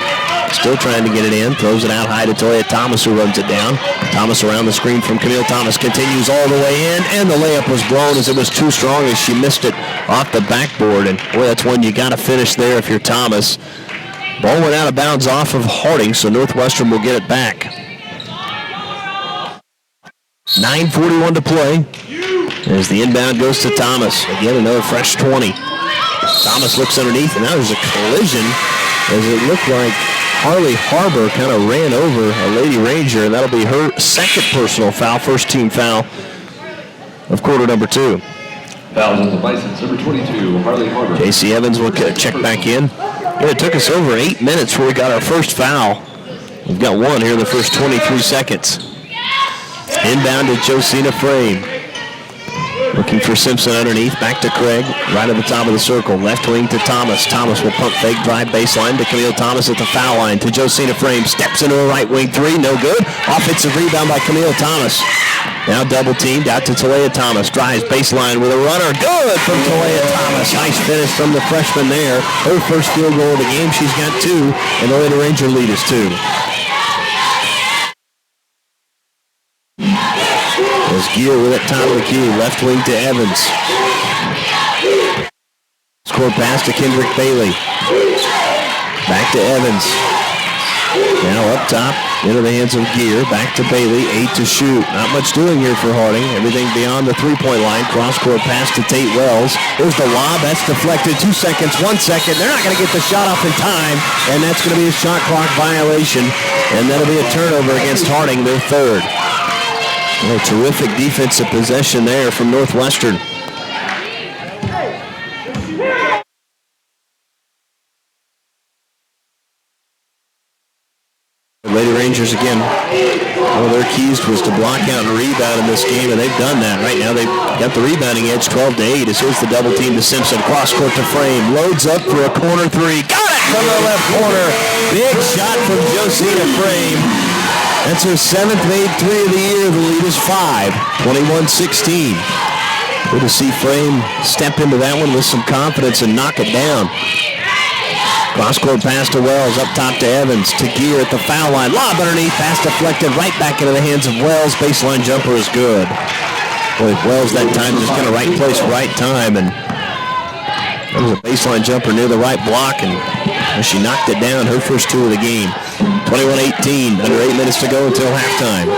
Still trying to get it in. Throws it out high to Talia Thomas, who runs it down. Thomas around the screen from Camille Thomas. Continues all the way in, and the layup was blown as it was too strong as she missed it off the backboard. And, boy, that's one you got to finish there if you're Thomas. Ball went out of bounds off of Harding, so Northwestern will get it back. 9:41 to play as the inbound goes to Thomas. Again, another fresh 20. Thomas looks underneath, and now there's a collision as it looked like Harley Harbor kind of ran over a Lady Ranger, and that'll be her second personal foul, first team foul of quarter number 2. Fouls on the Bisons, number 22, Harley Harbor. J.C. Evans will check back in. And it took us over 8 minutes before we got our first foul. We've got one here in the first 23 seconds. Inbound to Josina Frame. Looking for Simpson underneath. Back to Craig. Right at the top of the circle. Left wing to Thomas. Thomas will pump fake drive baseline to Camille Thomas at the foul line. To Josina Frame. Steps into a right wing three. No good. Offensive rebound by Camille Thomas. Now double teamed out to Talia Thomas. Drives baseline with a runner. Good from Talia Thomas. Nice finish from the freshman there. Her first field goal of the game. She's got 2. And the Lady Ranger lead is 2. As Gear with it top of the key. Left wing to Evans. Score pass to Kendrick Bailey. Back to Evans. Now up top into the hands of Gear. Back to Bailey. 8 to shoot. Not much doing here for Harding. Everything beyond the three-point line. Cross-court pass to Tate Wells. There's the lob. That's deflected. 2 seconds. 1 second. They're not going to get the shot off in time. And that's going to be a shot clock violation. And that'll be a turnover against Harding, their third. A terrific defensive possession there from Northwestern. Lady Rangers again. One of their keys was to block out and rebound in this game, and they've done that. Right now they've got the rebounding edge 12-8. As here's the double team to Simpson. Cross court to Frame. Loads up for a corner three. Got it from the left corner. Big shot from Josina Frame. That's her 7th made three of the year. The lead is 5, 21-16. Good to see Frame step into that one with some confidence and knock it down. Cross-court pass to Wells, up top to Evans, to Gear at the foul line. Lob underneath, pass deflected right back into the hands of Wells. Baseline jumper is good. Boy, Wells that time just kind of right place, right time, and that was a baseline jumper near the right block, and she knocked it down, her first two of the game. 21-18, under 8 minutes to go until halftime.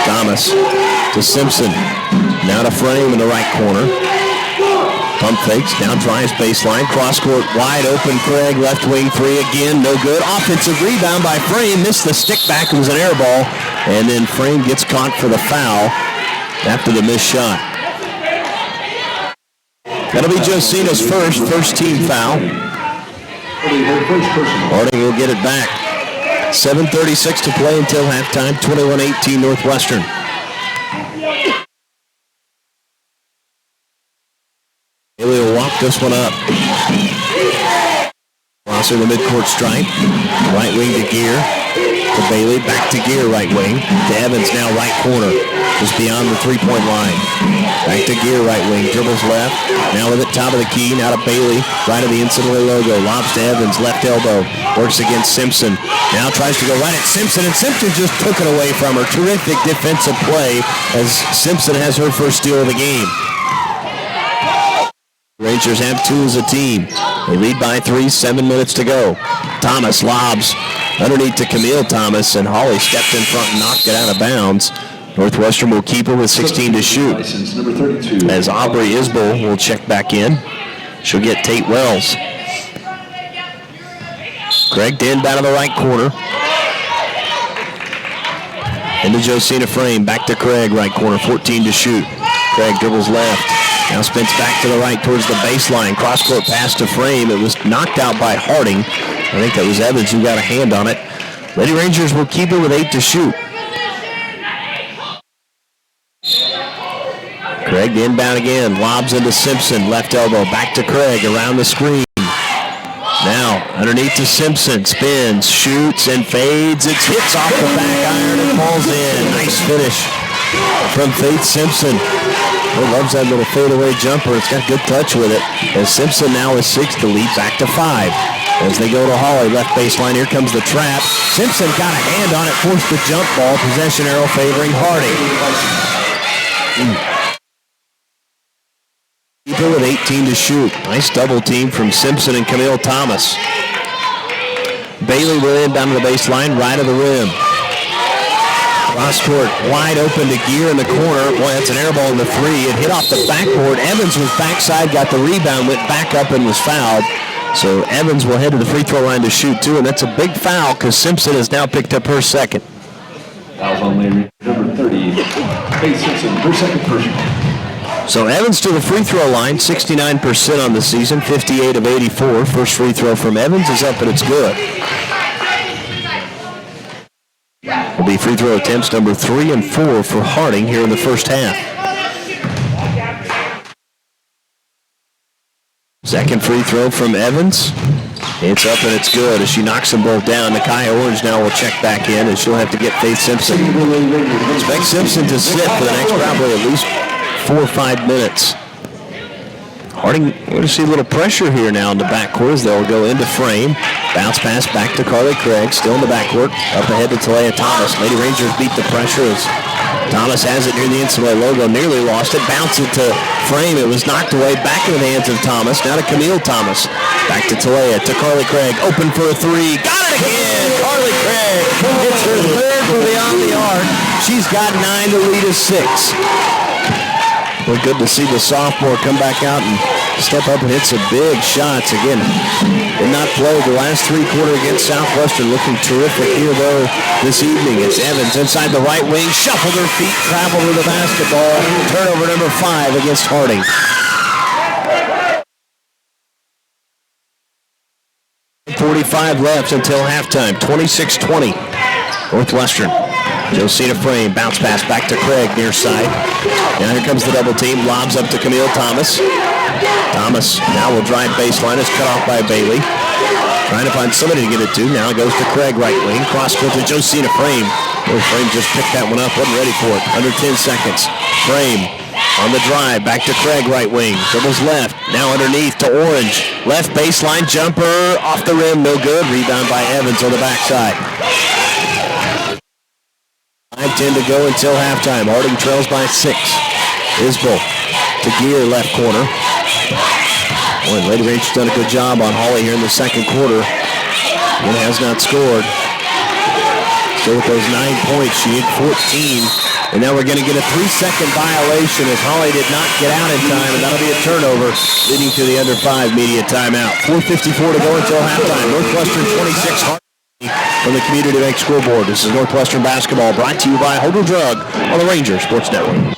Thomas to Simpson, now to Frame in the right corner. Pump fakes, now drives baseline, cross-court, wide open, Craig, left wing three again, no good. Offensive rebound by Frame, missed the stick back, it was an air ball, and then Frame gets caught for the foul after the missed shot. That'll be Josina's first team foul. Harding will get it back. 7:36 to play until halftime, 21-18 Northwestern. Bailey will walk this one up. Crosser the midcourt stripe. Right wing to Gear. To Bailey. Back to Gear, right wing. To Evans, now right corner. Just beyond the three-point line. Back to Gear, right wing. Dribbles left. Now with it, top of the key. Now to Bailey. Right of the NCAA logo. Lobs to Evans. Left elbow. Works against Simpson. Now tries to go right at Simpson, and Simpson just took it away from her. Terrific defensive play as Simpson has her first steal of the game. Rangers have two as a team. They lead by 3, 7 minutes to go. Thomas lobs underneath to Camille Thomas, and Hawley stepped in front and knocked it out of bounds. Northwestern will keep her with 16 to shoot. As Aubrey Isbell will check back in. She'll get Tate Wells. Craig to inbound in the right corner. Into Josina Frame, back to Craig, right corner, 14 to shoot. Craig dribbles left. Now spins back to the right towards the baseline. Cross-court pass to Frame. It was knocked out by Harding. I think that was Evans who got a hand on it. Lady Rangers will keep it with 8 to shoot. Craig the inbound again. Lobs into Simpson. Left elbow. Back to Craig around the screen. Now underneath to Simpson. Spins, shoots, and fades. It hits off the back iron and falls in. Nice finish from Faith Simpson. He loves that little fadeaway jumper. It's got good touch with it. As Simpson now is 6, the lead back to 5. As they go to Hawley, left baseline, here comes the trap. Simpson got a hand on it, forced the jump ball. Possession arrow favoring Harding. Keeper with 18 to shoot. Nice double team from Simpson and Camille Thomas. Bailey will inbound to the baseline, right of the rim. Cross-court, wide open to Gear in the corner. Boy, that's an air ball in the 3. It hit off the backboard. Evans was backside, got the rebound, went back up and was fouled. So Evans will head to the free throw line to shoot, too, and that's a big foul because Simpson has now picked up her second. Fouls on Larry, number 30, Faith Simpson, her second personal. So Evans to the free throw line, 69% on the season, 58 of 84. First free throw from Evans is up and it's good. Will be free throw attempts number 3 and 4 for Harding here in the first half. Second free throw from Evans. It's up and it's good as she knocks them both down. Nakia Orange now will check back in and she'll have to get Faith Simpson. Expect Simpson to sit for the next probably at least 4 or 5 minutes. Harding, we're going to see a little pressure here now in the backcourt as they'll go into Frame. Bounce pass back to Carly Craig, still in the backcourt. Up ahead to Talia Thomas. Lady Rangers beat the pressure as Thomas has it near the NCAA logo, nearly lost it. Bounce it to Frame. It was knocked away back in the hands of Thomas. Now to Camille Thomas. Back to Talia, to Carly Craig. Open for a 3. Got it again! Carly Craig. It's her third from beyond the arc. She's got 9. The lead is 6. Well, good to see the sophomore come back out and step up and hit some big shots. Again, did not play the last 3 quarters against Southwestern. Looking terrific here, though, this evening. It's Evans inside the right wing. Shuffled her feet, traveled with the basketball. Turnover number 5 against Harding. .45 left until halftime. 26-20. Northwestern. Josina Frame, bounce pass back to Craig, near side. Now here comes the double team, lobs up to Camille Thomas. Thomas now will drive baseline, is cut off by Bailey. Trying to find somebody to get it to. Now it goes to Craig, right wing. Cross court to Josina Frame. Frame just picked that one up. Wasn't ready for it. Under 10 seconds. Frame on the drive. Back to Craig, right wing. Dribbles left. Now underneath to Orange. Left baseline jumper. Off the rim. No good. Rebound by Evans on the backside. 5:10 to go until halftime. Harding trails by 6. Isbell to Gear, left corner. Boy, Lady Ranger's done a good job on Hawley here in the second quarter. One has not scored. Still with those 9 points, she hit 14. And now we're going to get a 3-second violation as Hawley did not get out in time, and that'll be a turnover, leading to the under 5 media timeout. 4:54 to go until halftime. Northwestern 26, Harding from the Community Bank Scoreboard. This is Northwestern basketball, brought to you by Hodel Drug on the Ranger Sports Network.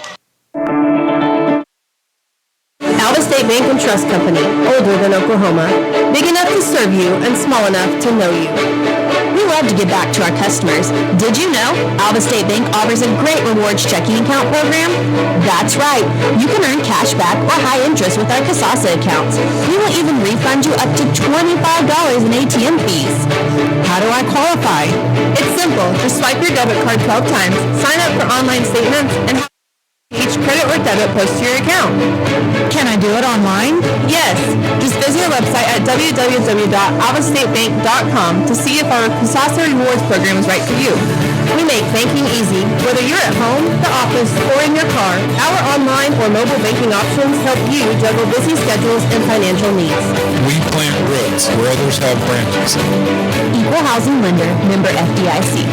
Alva State Bank and Trust Company, older than Oklahoma, big enough to serve you and small enough to know you. We love to give back to our customers. Did you know Alva State Bank offers a great rewards checking account program? That's right. You can earn cash back or high interest with our Casasa accounts. We will even refund you up to $25 in ATM fees. How do I qualify? It's simple. Just swipe your debit card 12 times, sign up for online statements, and have each credit or debit post to your account. Can I do it online? Yes. Just visit our website at www.alvastatebank.com to see if our Casasa Rewards program is right for you. We make banking easy. Whether you're at home, the office, or in your car, our online or mobile banking options help you juggle busy schedules and financial needs. We plant roots where others have branches. Equal Housing Lender, member FDIC.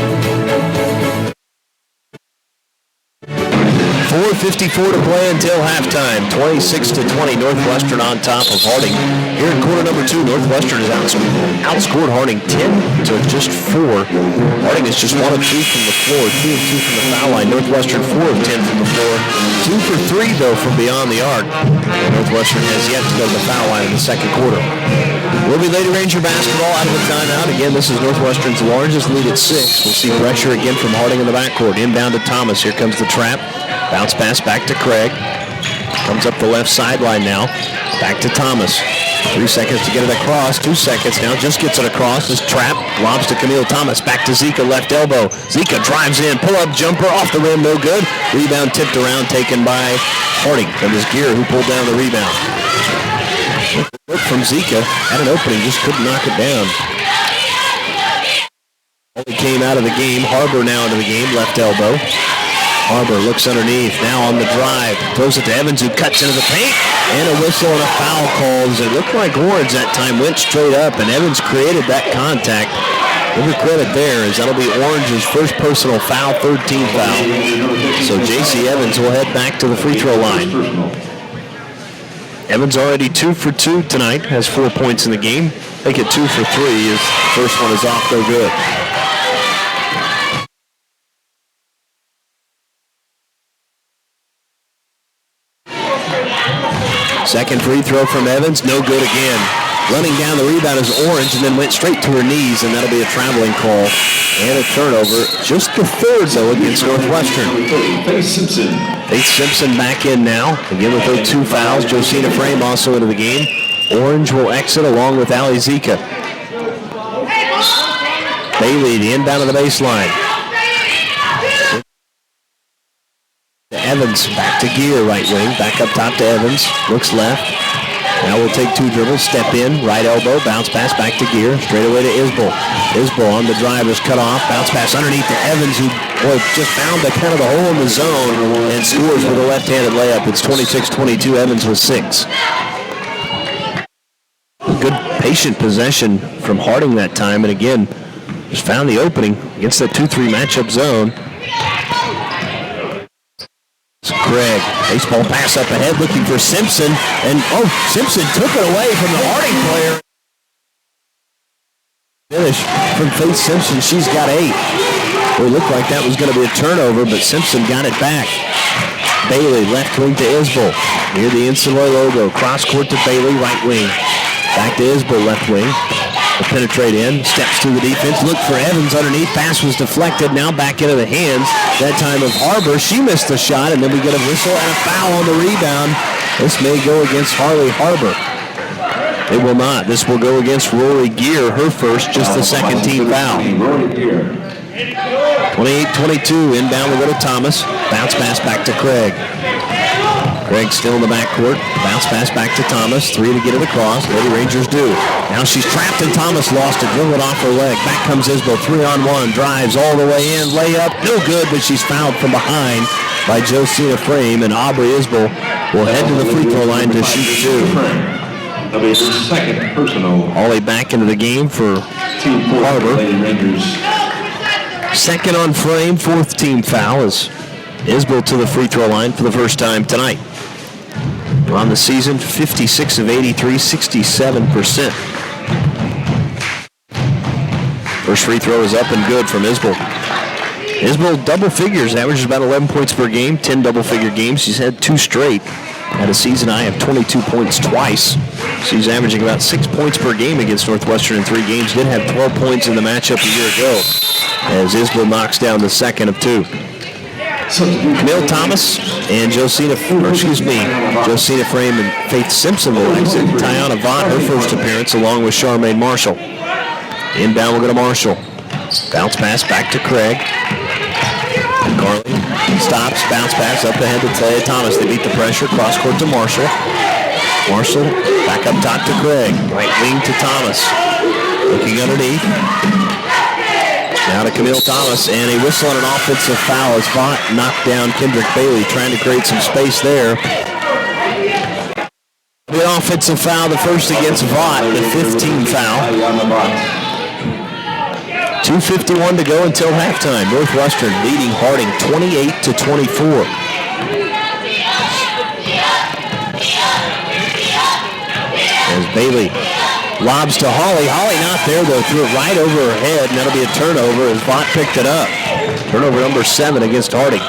4:54 to play until halftime. 26-20, Northwestern on top of Harding. Here in quarter number 2, Northwestern has outscored Harding 10 to just 4. Harding is just 1 of 2 from the floor, 2 of 2 from the foul line. Northwestern 4 of 10 from the floor, 2 for 3 though from beyond the arc. Northwestern has yet to go to the foul line in the second quarter. Will be Lady Ranger basketball out of the timeout. Again, this is Northwestern's largest lead at 6. We'll see pressure again from Harding in the backcourt. Inbound to Thomas. Here comes the trap. Bounce pass back to Craig. Comes up the left sideline now. Back to Thomas. 3 seconds to get it across. 2 seconds now. Just gets it across. This trap lobs to Camille Thomas. Back to Zika, left elbow. Zika drives in. Pull-up jumper off the rim. No good. Rebound tipped around, taken by Harding. That was Gear who pulled down the rebound. Look from Zika. Had an opening. Just couldn't knock it down. Only came out of the game. Harbor now into the game. Left elbow. Harbor looks underneath, now on the drive. Throws it to Evans, who cuts into the paint. And a whistle and a foul calls. It looked like Orange that time went straight up, and Evans created that contact. Give her credit there, as that'll be Orange's first personal foul, 13th foul. So J.C. Evans will head back to the free throw line. Evans already 2 for 2 tonight, has 4 points in the game. Make it 2 for 3. His first one is off, no good. Second free throw from Evans, no good again. Running down the rebound is Orange and then went straight to her knees, and that'll be a traveling call and a turnover. Just the third, though, against Northwestern. Faith Simpson back in now. Again with those 2 fouls. Josina Frame also into the game. Orange will exit along with Ali Zika. Bailey, the inbound of the baseline. Evans back to Gear, right wing. Back up top to Evans. Looks left. Now we'll take 2 dribbles. Step in. Right elbow. Bounce pass back to Gear. Straight away to Isbell. Isbell on the drive is cut off. Bounce pass underneath to Evans, who just found the kind of the hole in the zone and scores with a left-handed layup. It's 26-22. Evans with 6. Good patient possession from Harding that time. And again, just found the opening against that 2-3 matchup zone. Craig, baseball pass up ahead, looking for Simpson, and Simpson took it away from the Harding player. Finish from Faith Simpson, she's got 8. It looked like that was going to be a turnover, but Simpson got it back. Bailey, left wing to Isbell, near the Insuloy logo, cross court to Bailey, right wing. Back to Isbell, left wing. To penetrate in, steps to the defense, look for Evans underneath, pass was deflected, now back into the hands, that time of Harbor. She missed the shot, and then we get a whistle and a foul on the rebound. This may go against Harley Harbor. It will not. This will go against Rory Gear, her first, just the second team foul. 28-22, inbound will go to Thomas. Bounce pass back to Craig. Craig still in the backcourt. Bounce pass back to Thomas. 3 to get it across. Lady Rangers do. Now she's trapped and Thomas lost it. Dribbled off her leg. Back comes Isbell. 3-on-1. Drives all the way in. Layup. No good, but she's fouled from behind by Josina Frame. And Aubrey Isbell will head to the free throw line to shoot 2. Second personal. Ollie back into the game for Harbor. Second on Frame. 4th team foul is Isbell to the free throw line for the first time tonight. On the season, 56 of 83, 67%. First free throw is up and good from Isbell. Isbell double figures, averages about 11 points per game, 10 double-figure games. She's had 2 straight. Had a season high of 22 points twice. She's averaging about 6 points per game against Northwestern in 3 games. Did have 12 points in the matchup a year ago as Isbell knocks down the second of 2. Camille Thomas and Josina Frame and Faith Simpson will exit. Tiana Vaught, her first appearance, along with Charmaine Marshall. Inbound will go to Marshall. Bounce pass back to Craig. Carly stops, bounce pass up ahead to Talia Thomas. They beat the pressure, cross court to Marshall. Marshall back up top to Craig. Right wing to Thomas. Looking underneath. Now to Camille Thomas, and a whistle on an offensive foul as Vaught knocked down Kendrick Bailey, trying to create some space there. The offensive foul, the first against Vaught, the 5th team foul. 2:51 to go until halftime. Northwestern leading Harding 28-24. As Bailey lobs to Holly. Holly not there, though. Threw it right over her head, and that'll be a turnover as Vaught picked it up. Turnover number 7 against Harding.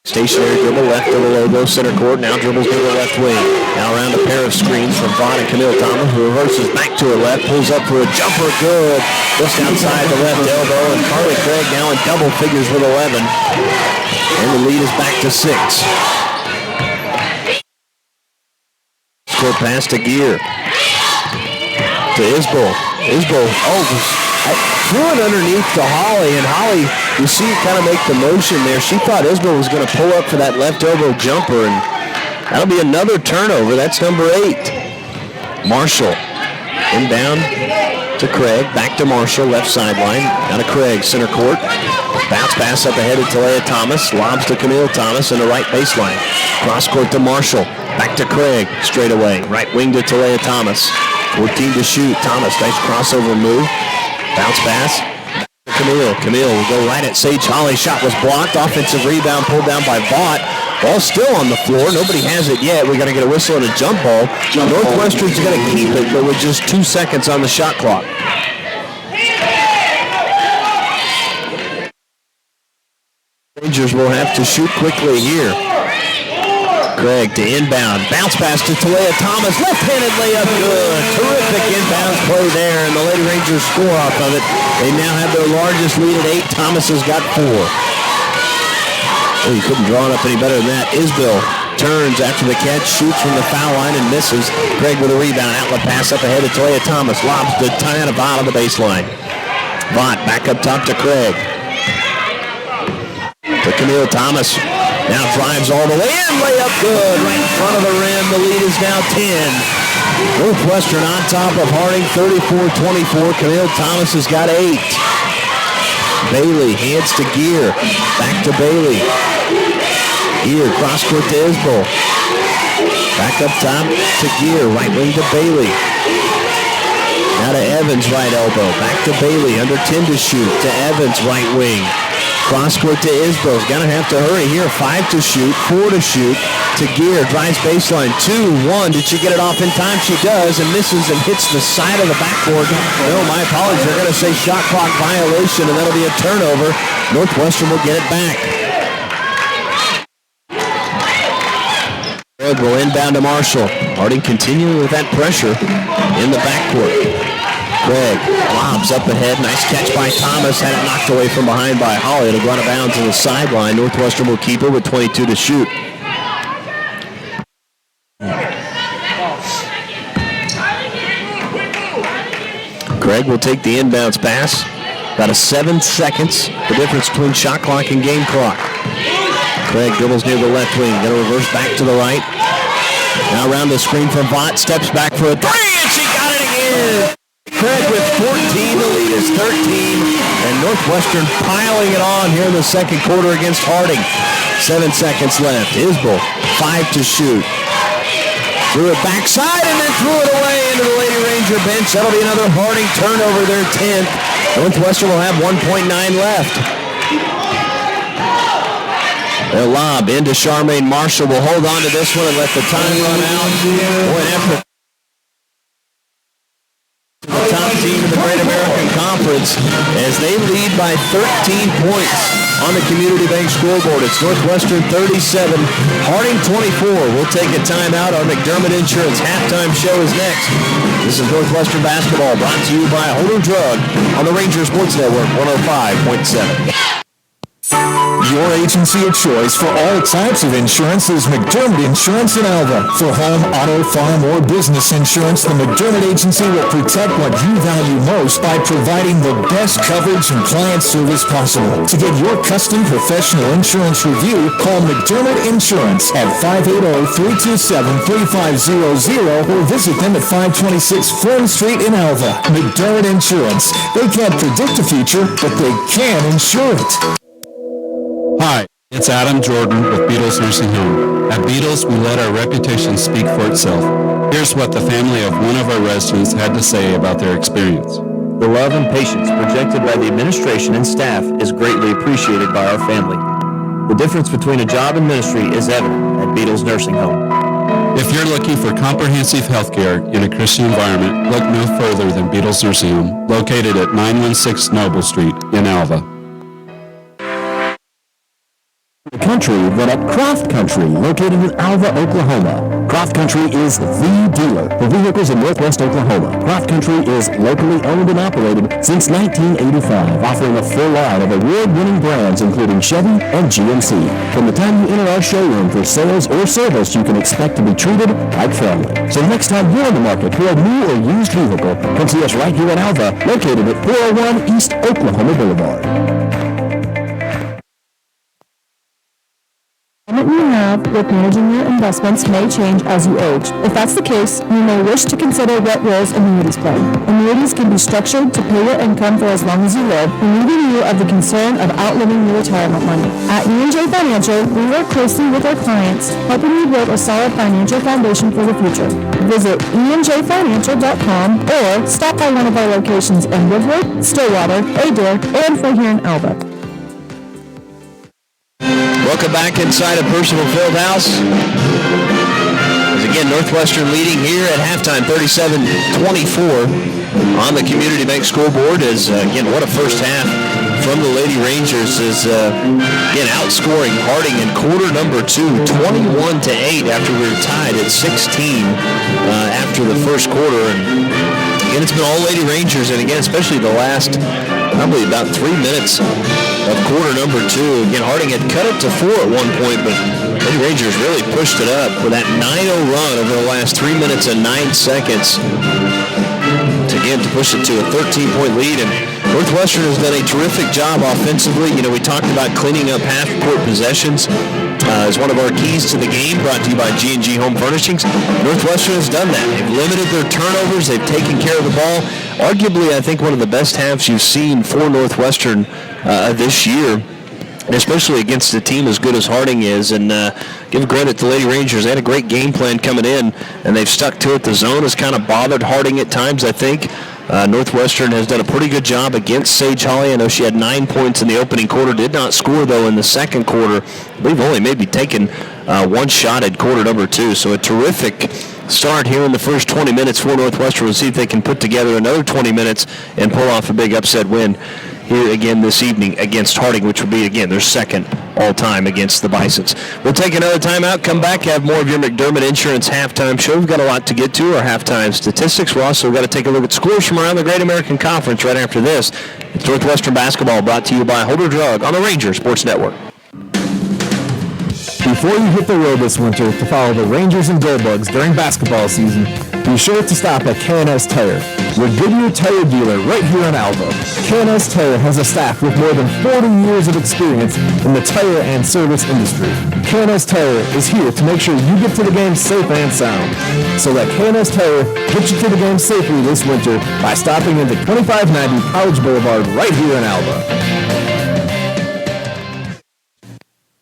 Stationary dribble left to the logo, center court. Now dribbles to the left wing. Now around a pair of screens from Vaught and Camille Thomas, who reverses back to her left, pulls up for a jumper. Good. Just outside the left elbow, and Carly Craig now in double figures with 11. And the lead is back to 6. Court pass to Gear. To Isbell. Isbell, threw it underneath to Holly, and Holly, you see kind of make the motion there. She thought Isbell was going to pull up for that left elbow jumper, and that'll be another turnover. That's number 8. Marshall. Inbound to Craig. Back to Marshall, left sideline. Now to Craig, center court. Bounce pass up ahead to Talia Thomas. Lobs to Camille Thomas in the right baseline. Cross court to Marshall. Back to Craig, straight away. Right wing to Talia Thomas. 14 to shoot. Thomas, nice crossover move. Bounce pass. Camille. Camille will go right at Sage Holly. Shot was blocked. Offensive rebound pulled down by Vaught. Ball still on the floor. Nobody has it yet. We're going to get a whistle and a jump ball. Northwestern's going to keep it, but with just 2 seconds on the shot clock. Rangers will have to shoot quickly here. Craig to inbound. Bounce pass to Talia Thomas. Left-handed layup good. Terrific inbounds play there, and the Lady Rangers score off of it. They now have their largest lead at 8. Thomas has got 4. Oh, you couldn't draw it up any better than that. Isbell turns after the catch, shoots from the foul line and misses. Craig with a rebound. Outlet pass up ahead to Talia Thomas. Lobs to Tiana Vaught on the baseline. Vaught back up top to Craig. To Camille Thomas. Now drives all the way in. Layup good. Right in front of the rim. The lead is now 10. Northwestern on top of Harding, 34-24. Camille Thomas has got 8. Bailey hands to Gear. Back to Bailey. Gear cross court to Isbell. Back up top to Gear. Right wing to Bailey. Now to Evans, right elbow. Back to Bailey. Under 10 to shoot. To Evans, right wing. Cross court to Isbell. Going to have to hurry here. 5 to shoot. 4 to shoot. To Gear. Drives baseline. 2-1. Did she get it off in time? She does, and misses and hits the side of the backboard. No, my apologies. They're going to say shot clock violation, and that'll be a turnover. Northwestern will get it back. Craig will inbound to Marshall. Harding continuing with that pressure in the backcourt. Craig lobs up ahead. Nice catch by Thomas. Had it knocked away from behind by Holly. It'll go out of bounds on the sideline. Northwestern will keep it with 22 to shoot. Craig will take the inbounds pass. About 7 seconds, the difference between shot clock and game clock. Craig dribbles near the left wing. Going to reverse back to the right. Now around the screen from Vaught. Steps back for a three, and she got it again. Craig with 14. The lead is 13. And Northwestern piling it on here in the second quarter against Harding. 7 seconds left. Isbell, 5 to shoot. Threw it backside and then threw it away into the Lady Ranger bench. That'll be another Harding turnover, their 10th. Northwestern will have 1.9 left. The lob into Charmaine Marshall. Will hold on to this one and let the time run out. Boy, an effort. The top team in the Great American Conference as they lead by 13 points on the Community Bank scoreboard. It's Northwestern 37, Harding 24. We'll take a timeout. Our McDermott Insurance halftime show is next. This is Northwestern basketball brought to you by Holder Drug on the Ranger Sports Network 105.7. Your agency of choice for all types of insurance is McDermott Insurance in Alva. For home, auto, farm, or business insurance, the McDermott Agency will protect what you value most by providing the best coverage and client service possible. To get your custom professional insurance review, call McDermott Insurance at 580-327-3500 or visit them at 526 Fern Street in Alva. McDermott Insurance. They can't predict the future, but they can insure it. Hi, it's Adam Jordan with Beatles Nursing Home. At Beatles, we let our reputation speak for itself. Here's what the family of one of our residents had to say about their experience. The love and patience projected by the administration and staff is greatly appreciated by our family. The difference between a job and ministry is evident at Beatles Nursing Home. If you're looking for comprehensive health care in a Christian environment, look no further than Beatles Nursing Home, located at 916 Noble Street in Alva. The country than at Croft Country, located in Alva, Oklahoma. Croft Country is the dealer for vehicles in Northwest Oklahoma. Croft Country is locally owned and operated since 1985, offering a full line of award-winning brands including Chevy and GMC. From the time you enter our showroom for sales or service, you can expect to be treated like family. So the next time you're in the market for a new or used vehicle, come see us right here in Alva, located at 401 East Oklahoma Boulevard. The commitment you have with managing your investments may change as you age. If that's the case, you may wish to consider what roles annuities play. Annuities can be structured to pay your income for as long as you live, relieving you of the concern of outliving your retirement money. At E&J Financial, we work closely with our clients, helping you build a solid financial foundation for the future. Visit enjfinancial.com or stop by one of our locations in Woodward, Stillwater, Adair, and for here in Alva. Welcome back inside of Percival Fieldhouse. As again, Northwestern leading here at halftime, 37-24 on the Community Bank scoreboard. As again, what a first half from the Lady Rangers is again outscoring Harding in quarter number 2, 21-8 after we were tied at 16 after the first quarter. And again, it's been all Lady Rangers, and again, especially the last probably about 3 minutes of quarter number 2. Again, Harding had cut it to 4 at one point, but Lady Rangers really pushed it up with that 9-0 run over the last 3 minutes and 9 seconds to push it to a 13-point lead. And Northwestern has done a terrific job offensively. You know, we talked about cleaning up half-court possessions as one of our keys to the game, brought to you by G&G Home Furnishings. Northwestern has done that. They've limited their turnovers. They've taken care of the ball. Arguably, I think one of the best halves you've seen for Northwestern this year, especially against a team as good as Harding is. And give credit to Lady Rangers. They had a great game plan coming in, and they've stuck to it. The zone has kind of bothered Harding at times, I think. Northwestern has done a pretty good job against Sage Holly. I know she had 9 points in the opening quarter, did not score, though, in the second quarter. I believe only maybe taken one shot at quarter number 2. So a terrific start here in the first 20 minutes for Northwestern. We'll see if they can put together another 20 minutes and pull off a big upset win here again this evening against Harding, which will be, again, their second all-time against the Bisons. We'll take another timeout, come back, have more of your McDermott Insurance halftime show. We've got a lot to get to, our halftime statistics. We're also got to take a look at scores from around the Great American Conference right after this. It's Northwestern basketball brought to you by Holder Drug on the Ranger Sports Network. Before you hit the road this winter to follow the Rangers and Goldbugs during basketball season, be sure to stop at K&S Tire. We're Goodyear Tire dealer right here in Alva. K&S Tire has a staff with more than 40 years of experience in the tire and service industry. K&S Tire is here to make sure you get to the game safe and sound. So let K&S Tire get you to the game safely this winter by stopping into 2590 College Boulevard right here in Alva.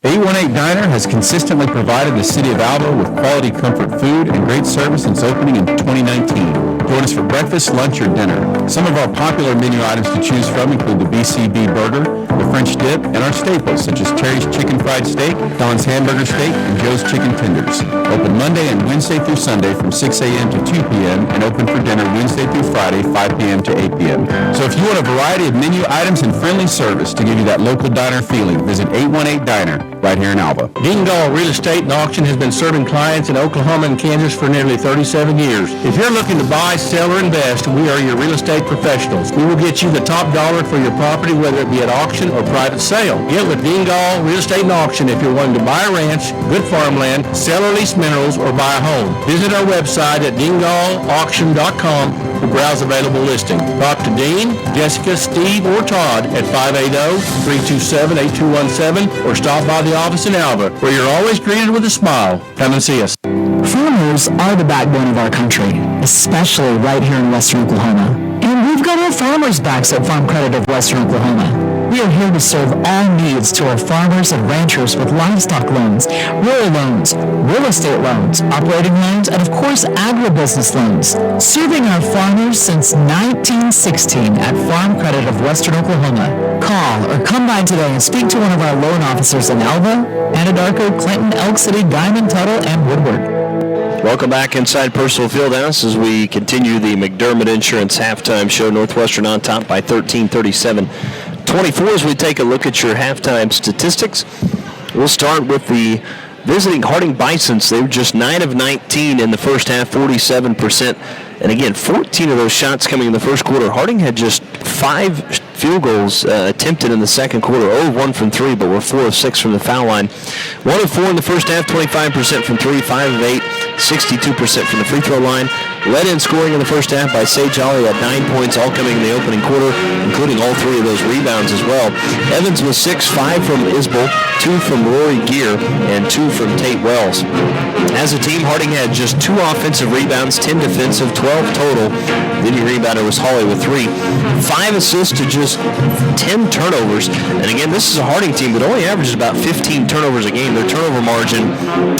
818 Diner has consistently provided the city of Alva with quality comfort food and great service since opening in 2019. Join us for breakfast, lunch, or dinner. Some of our popular menu items to choose from include the BCB burger, the French dip, and our staples such as Terry's chicken fried steak, Don's hamburger steak, and Joe's chicken tenders. Open Monday and Wednesday through Sunday from 6 a.m. to 2 p.m. and open for dinner Wednesday through Friday, 5 p.m. to 8 p.m. So if you want a variety of menu items and friendly service to give you that local diner feeling, visit 818 Diner right here in Alva. Dingall Real Estate and Auction has been serving clients in Oklahoma and Kansas for nearly 37 years. If you're looking to buy, sell, or invest, we are your real estate professionals. We will get you the top dollar for your property, whether it be at auction or private sale. Get with Dingall Real Estate and Auction if you're wanting to buy a ranch, good farmland, sell or lease minerals, or buy a home. Visit our website at dingallauction.com to browse available listings. Talk to Dean, Jessica, Steve, or Todd at 580-327-8217 or stop by the office in Alva, where you're always greeted with a smile. Come and see us. Farmers are the backbone of our country, especially right here in Western Oklahoma. And we've got our farmers' backs at Farm Credit of Western Oklahoma. We are here to serve all needs to our farmers and ranchers with livestock loans, rural loans, real estate loans, operating loans, and of course, agribusiness loans. Serving our farmers since 1916 at Farm Credit of Western Oklahoma. Call or come by today and speak to one of our loan officers in Alva, Anadarko, Clinton, Elk City, Diamond, Tuttle, and Woodward. Welcome back inside Purcell Fieldhouse as we continue the McDermott Insurance halftime show. Northwestern on top by 13, 37-24 as we take a look at your halftime statistics. We'll start with the visiting Harding Bisons. They were just 9 of 19 in the first half, 47%. And again, 14 of those shots coming in the first quarter. Harding had just 5 field goals attempted in the second quarter. 0 of 1 from 3, but were 4 of 6 from the foul line. 1 of 4 in the first half, 25% from 3, 5 of 8, 62% from the free throw line. Led in scoring in the first half by Sage Holly at 9 points, all coming in the opening quarter, including all 3 of those rebounds as well. Evans was 6, 5 from Isbell, 2 from Rory Gear, and 2 from Tate Wells. As a team, Harding had just 2 offensive rebounds, 10 defensive, 12 total. Leading rebounder was Holly with 3. 5 assists to just 10 turnovers. And again, this is a Harding team that only averages about 15 turnovers a game. Their turnover margin,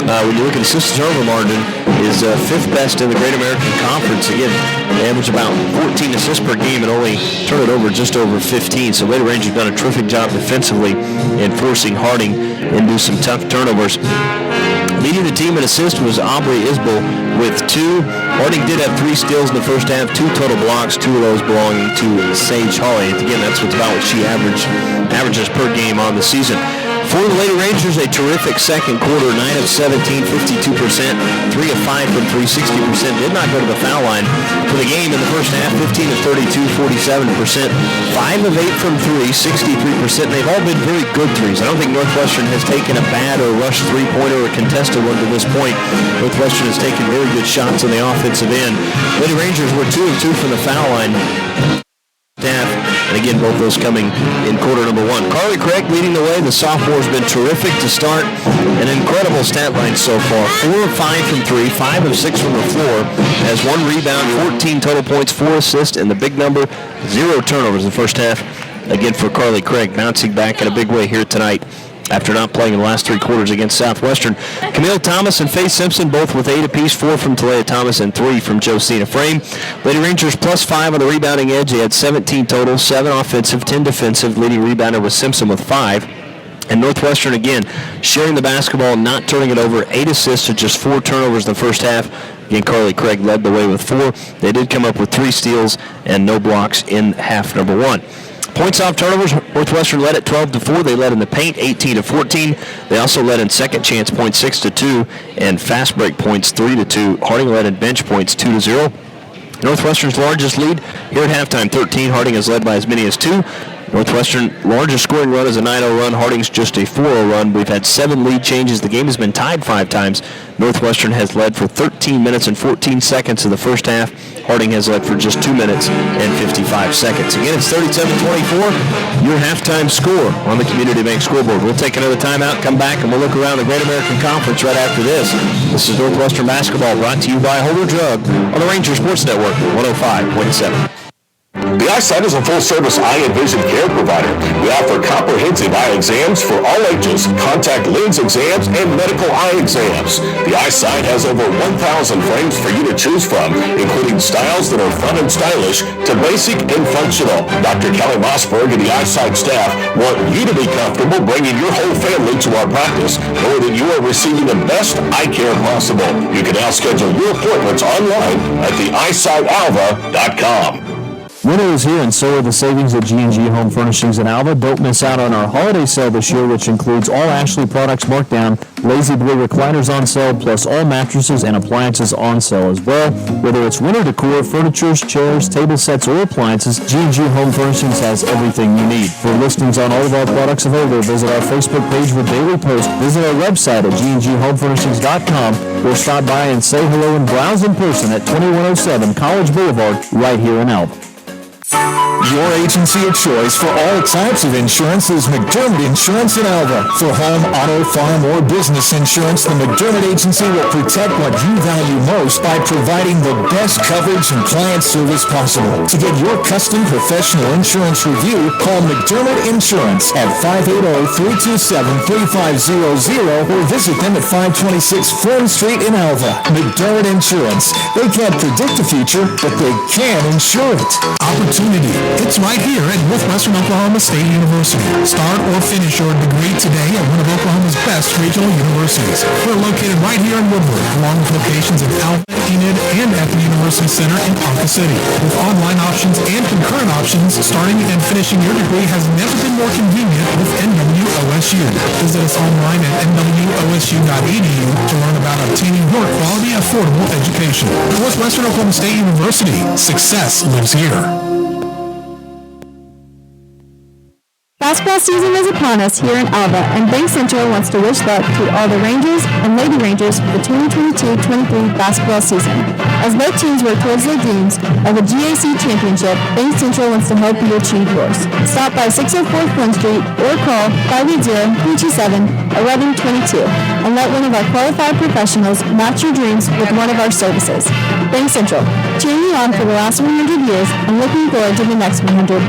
when you look at assist to turnover margin, is 5th best in the Great American Conference. Again, they average about 14 assists per game and only turn it over just over 15. So Lady Rangers have done a terrific job defensively in forcing Harding into some tough turnovers. Leading the team in assists was Aubrey Isbell with 2. Harding did have 3 steals in the first half, 2 total blocks, 2 of those belonging to Sage Holly. Again, that's about what she averages per game on the season. For the Lady Rangers, a terrific second quarter, 9 of 17, 52%, 3 of 5 from 3, 60%. Did not go to the foul line for the game in the first half, 15 of 32, 47%, 5 of 8 from 3, 63%. They've all been very good threes. I don't think Northwestern has taken a bad or rushed three-pointer or contested one to this point. Northwestern has taken very good shots on the offensive end. Lady Rangers were 2 of 2 from the foul line. And again, both those coming in quarter number 1. Carly Craig leading the way. The sophomore's been terrific to start. An incredible stat line so far. 4 of 5 from 3, 5 of 6 from the floor. Has 1 rebound, 14 total points, 4 assists, and the big number, 0 turnovers in the first half. Again for Carly Craig, bouncing back in a big way here tonight after not playing in the last 3 quarters against Southwestern. Camille Thomas and Faye Simpson both with 8 apiece, 4 from Talia Thomas and 3 from Josina Frame. Lady Rangers plus 5 on the rebounding edge. They had 17 total, 7 offensive, 10 defensive. Leading rebounder was Simpson with 5. And Northwestern, again, sharing the basketball, not turning it over. 8 assists to just 4 turnovers in the first half. Again, Carly Craig led the way with 4. They did come up with 3 steals and no blocks in half number 1. Points off turnovers, Northwestern led at 12-4. They led in the paint, 18-14. They also led in second chance points, 6-2, and fast break points, 3-2. Harding led in bench points, 2-0. Northwestern's largest lead here at halftime, 13. Harding has led by as many as 2. Northwestern, largest scoring run is a 9-0 run. Harding's just a 4-0 run. We've had 7 lead changes. The game has been tied 5 times. Northwestern has led for 13 minutes and 14 seconds in the first half. Harding has led for just 2 minutes and 55 seconds. Again, it's 37-24, your halftime score on the Community Bank scoreboard. We'll take another timeout, come back, and we'll look around the Great American Conference right after this. This is Northwestern basketball brought to you by Holder Drug on the Ranger Sports Network, 105.7. The Eyesight is a full-service eye and vision care provider. We offer comprehensive eye exams for all ages, contact lens exams, and medical eye exams. The Eyesight has over 1,000 frames for you to choose from, including styles that are fun and stylish to basic and functional. Dr. Kelly Mossberg and the Eyesight staff want you to be comfortable bringing your whole family to our practice, knowing that you are receiving the best eye care possible. You can now schedule your appointments online at theeyesightAlva.com. Winter is here, and so are the savings at G&G Home Furnishings in Alva. Don't miss out on our holiday sale this year, which includes all Ashley products marked down, Lazy Boy recliners on sale, plus all mattresses and appliances on sale as well. Whether it's winter decor, furniture, chairs, table sets, or appliances, G&G Home Furnishings has everything you need. For listings on all of our products available, visit our Facebook page with daily posts, visit our website at gnghomefurnishings.com, or stop by and say hello and browse in person at 2107 College Boulevard right here in Alva. Your agency of choice for all types of insurance is McDermott Insurance in Alva. For home, auto, farm, or business insurance, the McDermott Agency will protect what you value most by providing the best coverage and client service possible. To get your custom professional insurance review, call McDermott Insurance at 580-327-3500 or visit them at 526 Fern Street in Alva. McDermott Insurance. They can't predict the future, but they can insure it. Opportunity. It's right here at Northwestern Oklahoma State University. Start or finish your degree today at one of Oklahoma's best regional universities. We're located right here in Woodward, along with locations in Alva, Enid, and at the University Center in Ponca City. With online options and concurrent options, starting and finishing your degree has never been more convenient with NWOSU. Visit us online at nwosu.edu to learn about obtaining your quality, affordable education. Northwestern Oklahoma State University. Success lives here. Basketball season is upon us here in Alva, and Bank Central wants to wish luck to all the Rangers and Lady Rangers for the 2022-23 basketball season. As both teams work towards their dreams of a GAC championship, Bank Central wants to help you achieve yours. Stop by 604 Flint Street or call 580-327-1122 and let one of our qualified professionals match your dreams with one of our services. Bank Central, cheering you on for the last 100 years and looking forward to the next 100.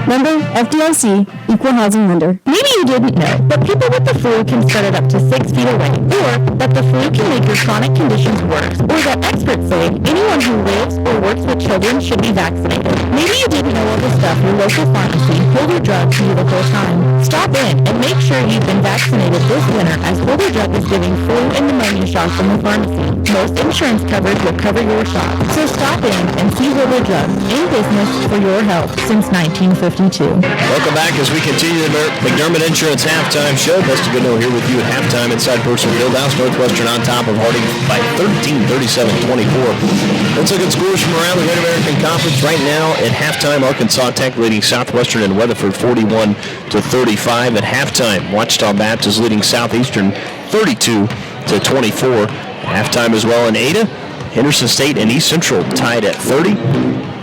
Member FDIC, Equal Housing Lender. Maybe you didn't know, but people with the flu can spread it up to 6 feet away, or that the flu can make your chronic conditions worse, or that experts say anyone who lives or works with children should be vaccinated. Maybe you didn't know all the stuff your local pharmacy, Holder Drug, can do the whole time. Stop in and make sure you've been vaccinated this winter, as Holder Drug is giving flu and pneumonia shots in the pharmacy. Most insurance coverage will cover your shot, so stop in and see Holder Drug, in business for your health since 1952. Welcome back as we continue the McDermott Insurance Halftime Show. Best of good know here with you at halftime inside Purcell Fieldhouse. Northwestern on top of Harding by 13, 37-24. Let's look at scores from around the Great American Conference. Right now at halftime, Arkansas Tech leading Southwestern and Weatherford 41-35. At halftime, Ouachita Baptist leading Southeastern 32-24. Halftime as well in Ada, Henderson State and East Central tied at 30.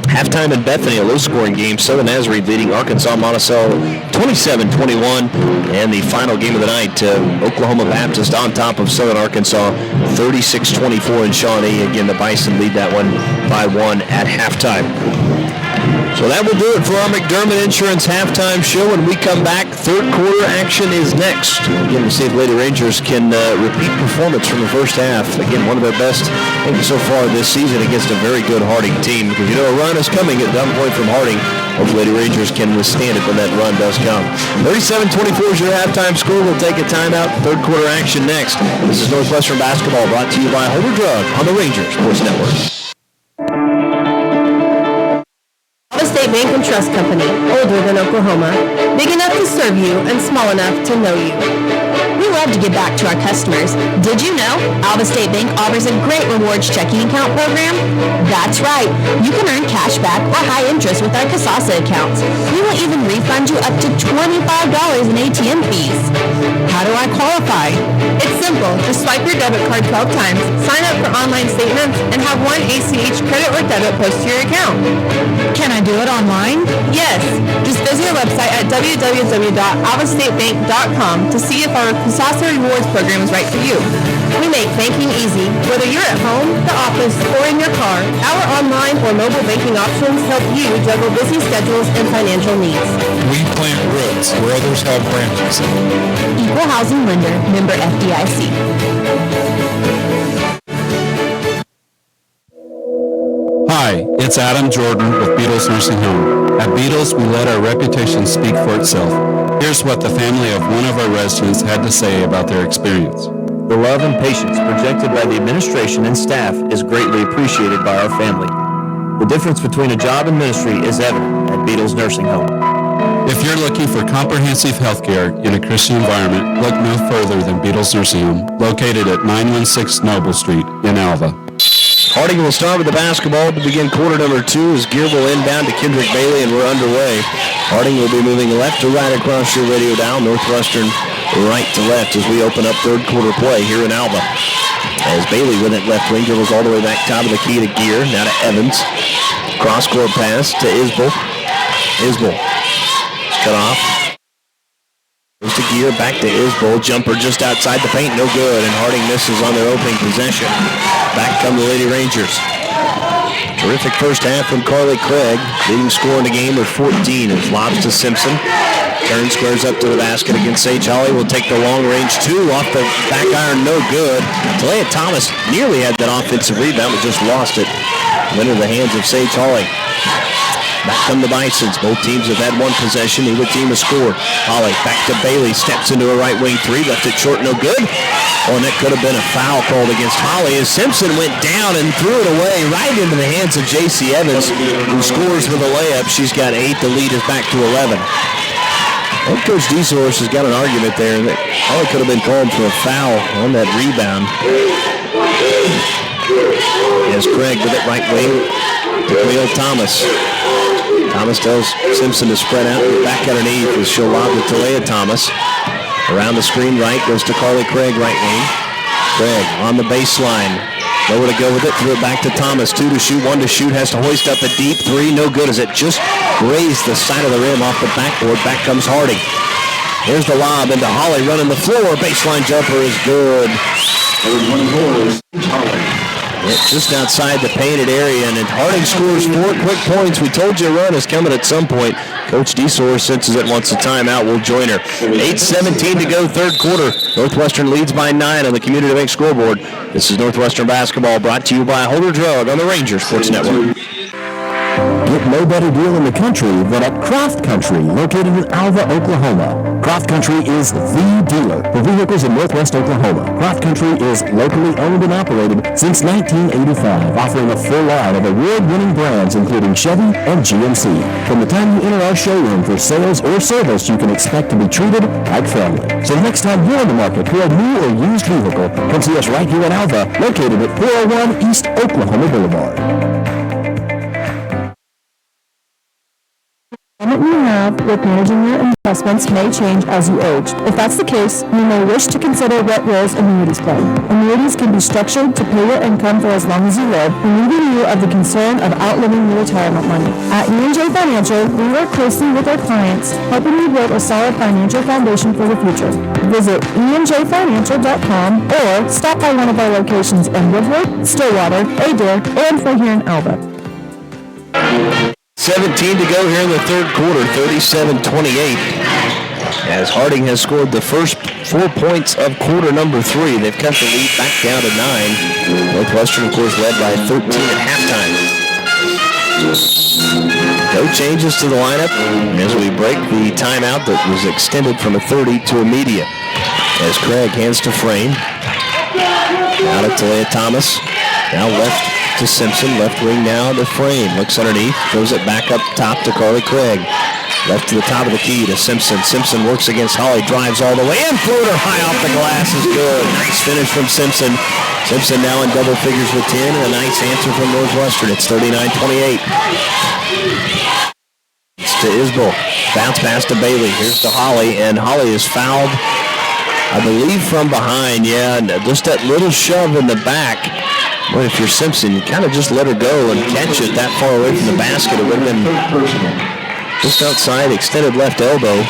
Halftime in Bethany, a low-scoring game. Southern Nazarene leading Arkansas Monticello 27-21. And the final game of the night, Oklahoma Baptist on top of Southern Arkansas 36-24 in Shawnee. Again, the Bison lead that one by 1 at halftime. So that will do it for our McDermott Insurance Halftime Show. When we come back, third quarter action is next. Again, to see if Lady Rangers can repeat performance from the first half. Again, one of their best, I think, so far this season against a very good Harding team. Because you know a run is coming at some point from Harding. Hopefully Lady Rangers can withstand it when that run does come. 37-24 is your halftime score. We'll take a timeout. Third quarter action next. This is Northwestern Basketball brought to you by Holder Drug on the Ranger Sports Network. State Bank and Trust Company, older than Oklahoma, big enough to serve you and small enough to know you. We love to give back to our customers. Did you know Alva State Bank offers a great rewards checking account program? That's right. You can earn cash back or high interest with our Kasasa accounts. We will even refund you up to $25 in ATM fees. How do I qualify? It's simple. Just swipe your debit card 12 times, sign up for online statements, and have one ACH credit or debit post to your account. Can I do it online? Yes. Just visit our website at www.alvastatebank.com to see if our Kasasa Rewards program is right for you. We make banking easy. Whether you're at home, the office, or in your car, our online or mobile banking options help you juggle busy schedules and financial needs. We plant roots where others have branches. Equal Housing Lender, member FDIC. Hi, it's Adam Jordan with Beatles Nursing Home. At Beatles, we let our reputation speak for itself. Here's what the family of one of our residents had to say about their experience. The love and patience projected by the administration and staff is greatly appreciated by our family. The difference between a job and ministry is evident at Beatles Nursing Home. If you're looking for comprehensive health care in a Christian environment, look no further than Beatles Nursing Home, located at 916 Noble Street in Alva. Harding will start with the basketball to begin quarter number 2 as Gear will inbound to Kendrick Bailey, and we're underway. Harding will be moving left to right across your radio dial, Northwestern right to left as we open up third quarter play here in Alva. As Bailey with it left wing dribbles all the way back top of the key to Gear, now to Evans. Cross-court pass to Isbell. Isbell cut off. Goes to Gear, back to Isbell. Jumper just outside the paint, no good, and Harding misses on their opening possession. Back come the Lady Rangers. Terrific first half from Carly Craig. Leading scorer in the game with 14 as lobs to Simpson. Turn squares up to the basket against Sage Holly. Will take the long range two off the back iron, no good. Talia Thomas nearly had that offensive rebound, but just lost it. Went into the hands of Sage Holly. Back come the Bisons. Both teams have had one possession. Neither team has scored. Holly back to Bailey. Steps into a right wing three. Left it short, no good. Oh, and that could have been a foul called against Holly as Simpson went down and threw it away right into the hands of J.C. Evans, who scores with a layup. She's got 8. The lead is back to 11. And Coach DeSource has got an argument there that Holly could have been called for a foul on that rebound. As Craig with it right wing to Camille Thomas. Thomas tells Simpson to spread out, get back underneath as she'll lob to Talia Thomas. Around the screen right, goes to Carly Craig, right wing. Craig on the baseline. Nowhere to go with it, threw it back to Thomas. 2 to shoot, 1 to shoot, has to hoist up a deep 3, no good as it just grazed the side of the rim off the backboard. Back comes Harding. Here's the lob into Holly running the floor. Baseline jumper is good. Just outside the painted area, and Harding scores 4 quick points. We told you a run is coming at some point. Coach DeSource senses it, wants a timeout. We'll join her. 8:17 to go, third quarter. Northwestern leads by 9 on the Community Bank scoreboard. This is Northwestern basketball brought to you by Holder Drug on the Ranger Sports Network. Get no better deal in the country than at Croft Country, located in Alva, Oklahoma. Croft Country is the dealer for vehicles in Northwest Oklahoma. Croft Country is locally owned and operated since 1985, offering a full line of award-winning brands including Chevy and GMC. From the time you enter our showroom for sales or service, you can expect to be treated like family. So the next time you're in the market for a new or used vehicle, come see us right here in Alva, located at 401 East Oklahoma Boulevard. The limit you have with managing your investments may change as you age. If that's the case, you may wish to consider what roles annuities play. Annuities can be structured to pay your income for as long as you live, relieving you of the concern of outliving your retirement money. At E&J Financial, we work closely with our clients, helping you build a solid financial foundation for the future. Visit enjfinancial.com or stop by one of our locations in Woodward, Stillwater, Adair, and right here in Alva. 17 to go here in the third quarter, 37-28. As Harding has scored the first 4 points of quarter number 3. They've cut the lead back down to 9. Northwestern, of course, led by 13 at halftime. No changes to the lineup as we break the timeout that was extended from a 30 to a media. As Craig hands to Frame. Now to Talia Thomas. Now left to Simpson. Left wing now to Frame. Looks underneath. Throws it back up top to Carly Craig. Left to the top of the key to Simpson. Simpson works against Holly. Drives all the way in. Floater high off the glass is good. Nice finish from Simpson. Simpson now in double figures with 10. And a nice answer from Northwestern. It's 39-28. It's to Isbell. Bounce pass to Bailey. Here's to Holly. And Holly is fouled, I believe, from behind. Yeah, and just that little shove in the back. Boy, if you're Simpson, you kind of just let her go and catch it that far away from the basket. It would have been just outside, extended left elbow.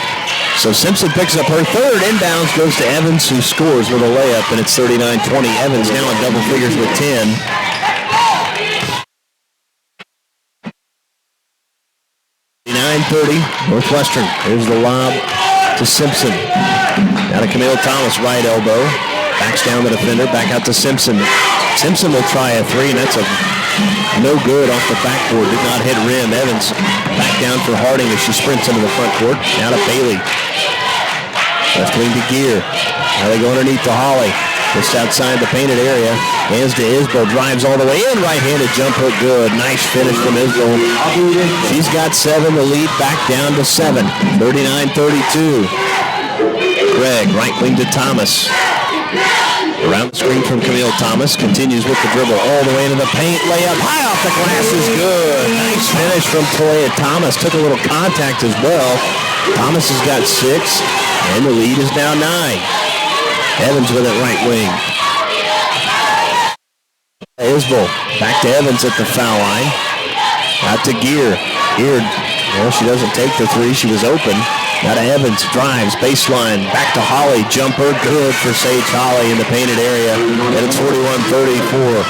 So Simpson picks up her third. Inbounds goes to Evans, who scores with a layup, and it's 39-20. Evans now in double figures with 10. 9:30, Northwestern. Here's the lob to Simpson. Now to Camille Thomas, right elbow. Backs down the defender, back out to Simpson. Simpson will try a three, and that's a no good off the backboard. Did not hit rim. Evans back down for Harding as she sprints into the front court. Now to Bailey. Left wing to Gear. Now they go underneath to Holly. Just outside the painted area. Hands to Isbell. Drives all the way in. Right-handed jump hook good. Nice finish from Isbell. She's got 7. The lead back down to 7. 39-32. Craig, right wing to Thomas. Around the screen from Camille Thomas. Continues with the dribble all the way into the paint. Layup high off the glass is good. Nice finish from Talia Thomas. Took a little contact as well. Thomas has got 6, and the lead is now 9. Evans with it right wing. Isbell back to Evans at the foul line. Out to Gear. Gear, well, she doesn't take the three. She was open. Now to Evans, drives, baseline, back to Holly, jumper, good for Sage Holly in the painted area, and it's 41-34.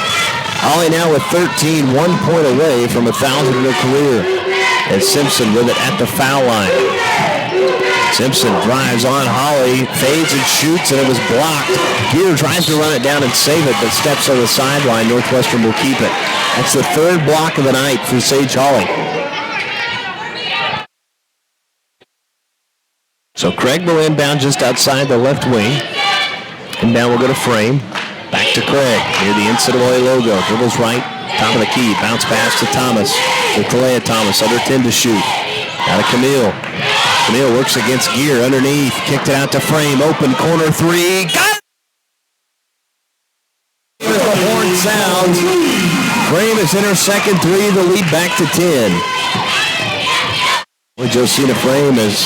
Holly now with 13, 1 point away from 1,000 in her career, and Simpson with it at the foul line. Simpson drives on Holly, fades and shoots, and it was blocked. Gear tries to run it down and save it, but steps on the sideline. Northwestern will keep it. That's the third block of the night for Sage Holly. So Craig will inbound just outside the left wing. Inbound will go to Frame. Back to Craig near the NCAA logo. Dribbles right, top of the key. Bounce pass to Thomas. To Talia Thomas, under 10 to shoot. Out of Camille. Camille works against Gear underneath. Kicked it out to Frame. Open corner three. Got it! The horn sounds. Frame is in her second three. The lead back to 10. Boy, Josina Frame is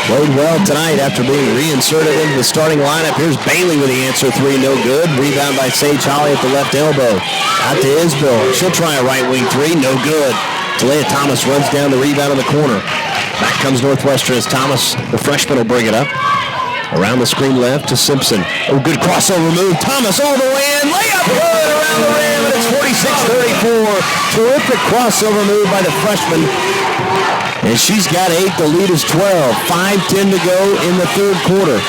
played well tonight after being reinserted into the starting lineup. Here's Bailey with the answer three, no good. Rebound by Sage Holly at the left elbow. Out to Isbell. She'll try a right wing three, no good. Talia Thomas runs down the rebound in the corner. Back comes Northwestern as Thomas, the freshman, will bring it up. Around the screen left to Simpson. Oh, good crossover move. Thomas all the way in. Layup good around the rim, and it's 46-34. Terrific crossover move by the freshman. And she's got 8. The lead is 12. 5:10 to go in the third quarter.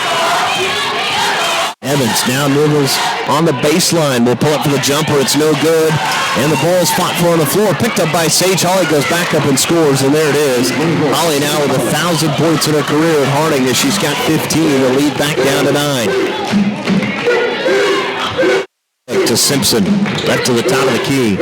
Evans now nibbles on the baseline. Will pull up for the jumper. It's no good. And the ball is fought for on the floor. Picked up by Sage Holly. Goes back up and scores. And there it is. Holly now with 1,000 points in her career at Harding as she's got 15. The lead back down to 9. To Simpson. Left to the top of the key.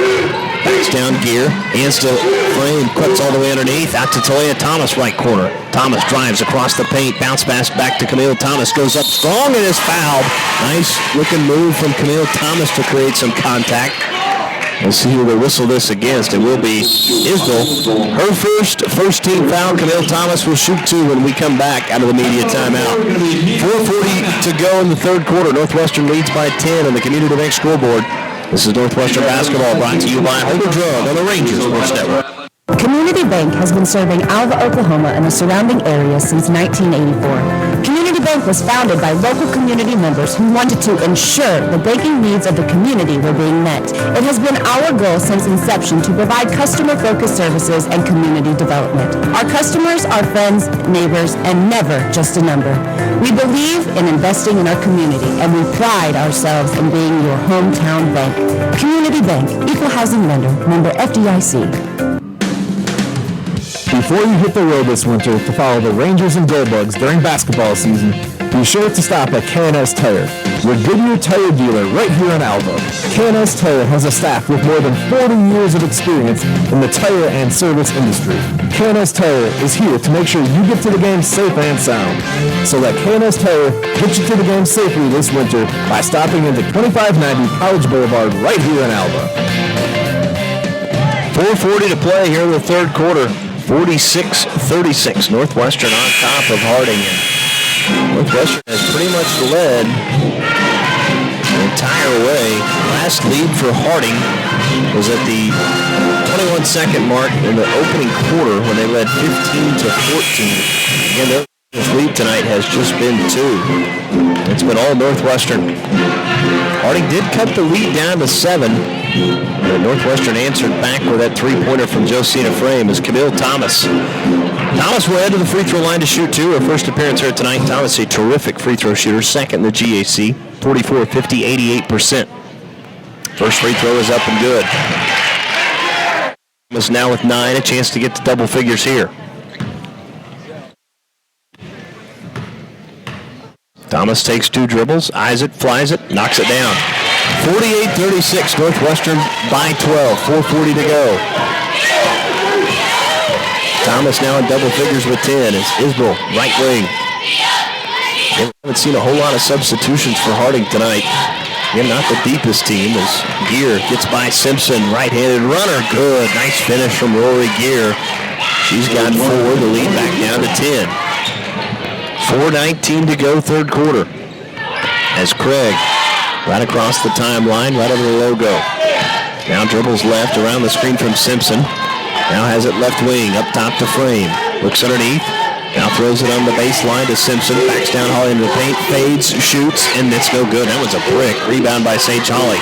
Backs down Gear. Hands to Frame. Cuts all the way underneath. Out to Talia Thomas, right corner. Thomas drives across the paint. Bounce pass back to Camille Thomas. Goes up strong and is fouled. Nice looking move from Camille Thomas to create some contact. We'll see who they whistle this against. It will be Isbell. Her first team foul. Camille Thomas will shoot 2 when we come back out of the media timeout. 4:40 to go in the third quarter. Northwestern leads by 10 on the Community Bank scoreboard. This is Northwestern basketball brought to you by Holder Drug on the Rangers Sports Network. Community Bank has been serving Alva, Oklahoma and the surrounding area since 1984. Community Bank was founded by local community members who wanted to ensure the banking needs of the community were being met. It has been our goal since inception to provide customer-focused services and community development. Our customers are friends, neighbors, and never just a number. We believe in investing in our community, and we pride ourselves in being your hometown bank. Community Bank, Equal Housing Lender, member FDIC. Before you hit the road this winter to follow the Rangers and Goldbugs during basketball season, be sure to stop at K&S Tire. your Goodyear tire dealer right here in Alva. K&S Tire has a staff with more than 40 years of experience in the tire and service industry. K&S Tire is here to make sure you get to the game safe and sound. So let K&S Tire get you to the game safely this winter by stopping into 2590 College Boulevard right here in Alva. 4:40 to play here in the third quarter. 46-36. Northwestern on top of Harding. And Northwestern has pretty much led the entire way. Last lead for Harding was at the 21-second mark in the opening quarter when they led 15-14. Again, their lead tonight has just been 2. It's been all Northwestern. Harding did cut the lead down to 7. Northwestern answered back with that three-pointer from Josina Frame as Camille Thomas. Thomas will head to the free throw line to shoot 2. Her first appearance here tonight. Thomas, a terrific free throw shooter, second in the GAC, 44, 50, 88%. First free throw is up and good. Thomas now with 9, a chance to get to double figures here. Thomas takes 2 dribbles, eyes it, flies it, knocks it down. 48-36, Northwestern by 12, 4:40 to go. Thomas now in double figures with 10 as Isbell, right wing. We haven't seen a whole lot of substitutions for Harding tonight. Again, not the deepest team as Gear gets by Simpson, right-handed runner, good. Nice finish from Rory Gear. She's got 4, the lead back down to 10. 4:19 to go, third quarter. As Craig, right across the timeline, right over the logo. Now dribbles left around the screen from Simpson. Now has it left wing, up top to Frame. Looks underneath. Now throws it on the baseline to Simpson. Backs down Holly into the paint, fades, shoots, and it's no good. That was a brick. Rebound by Sage Holly.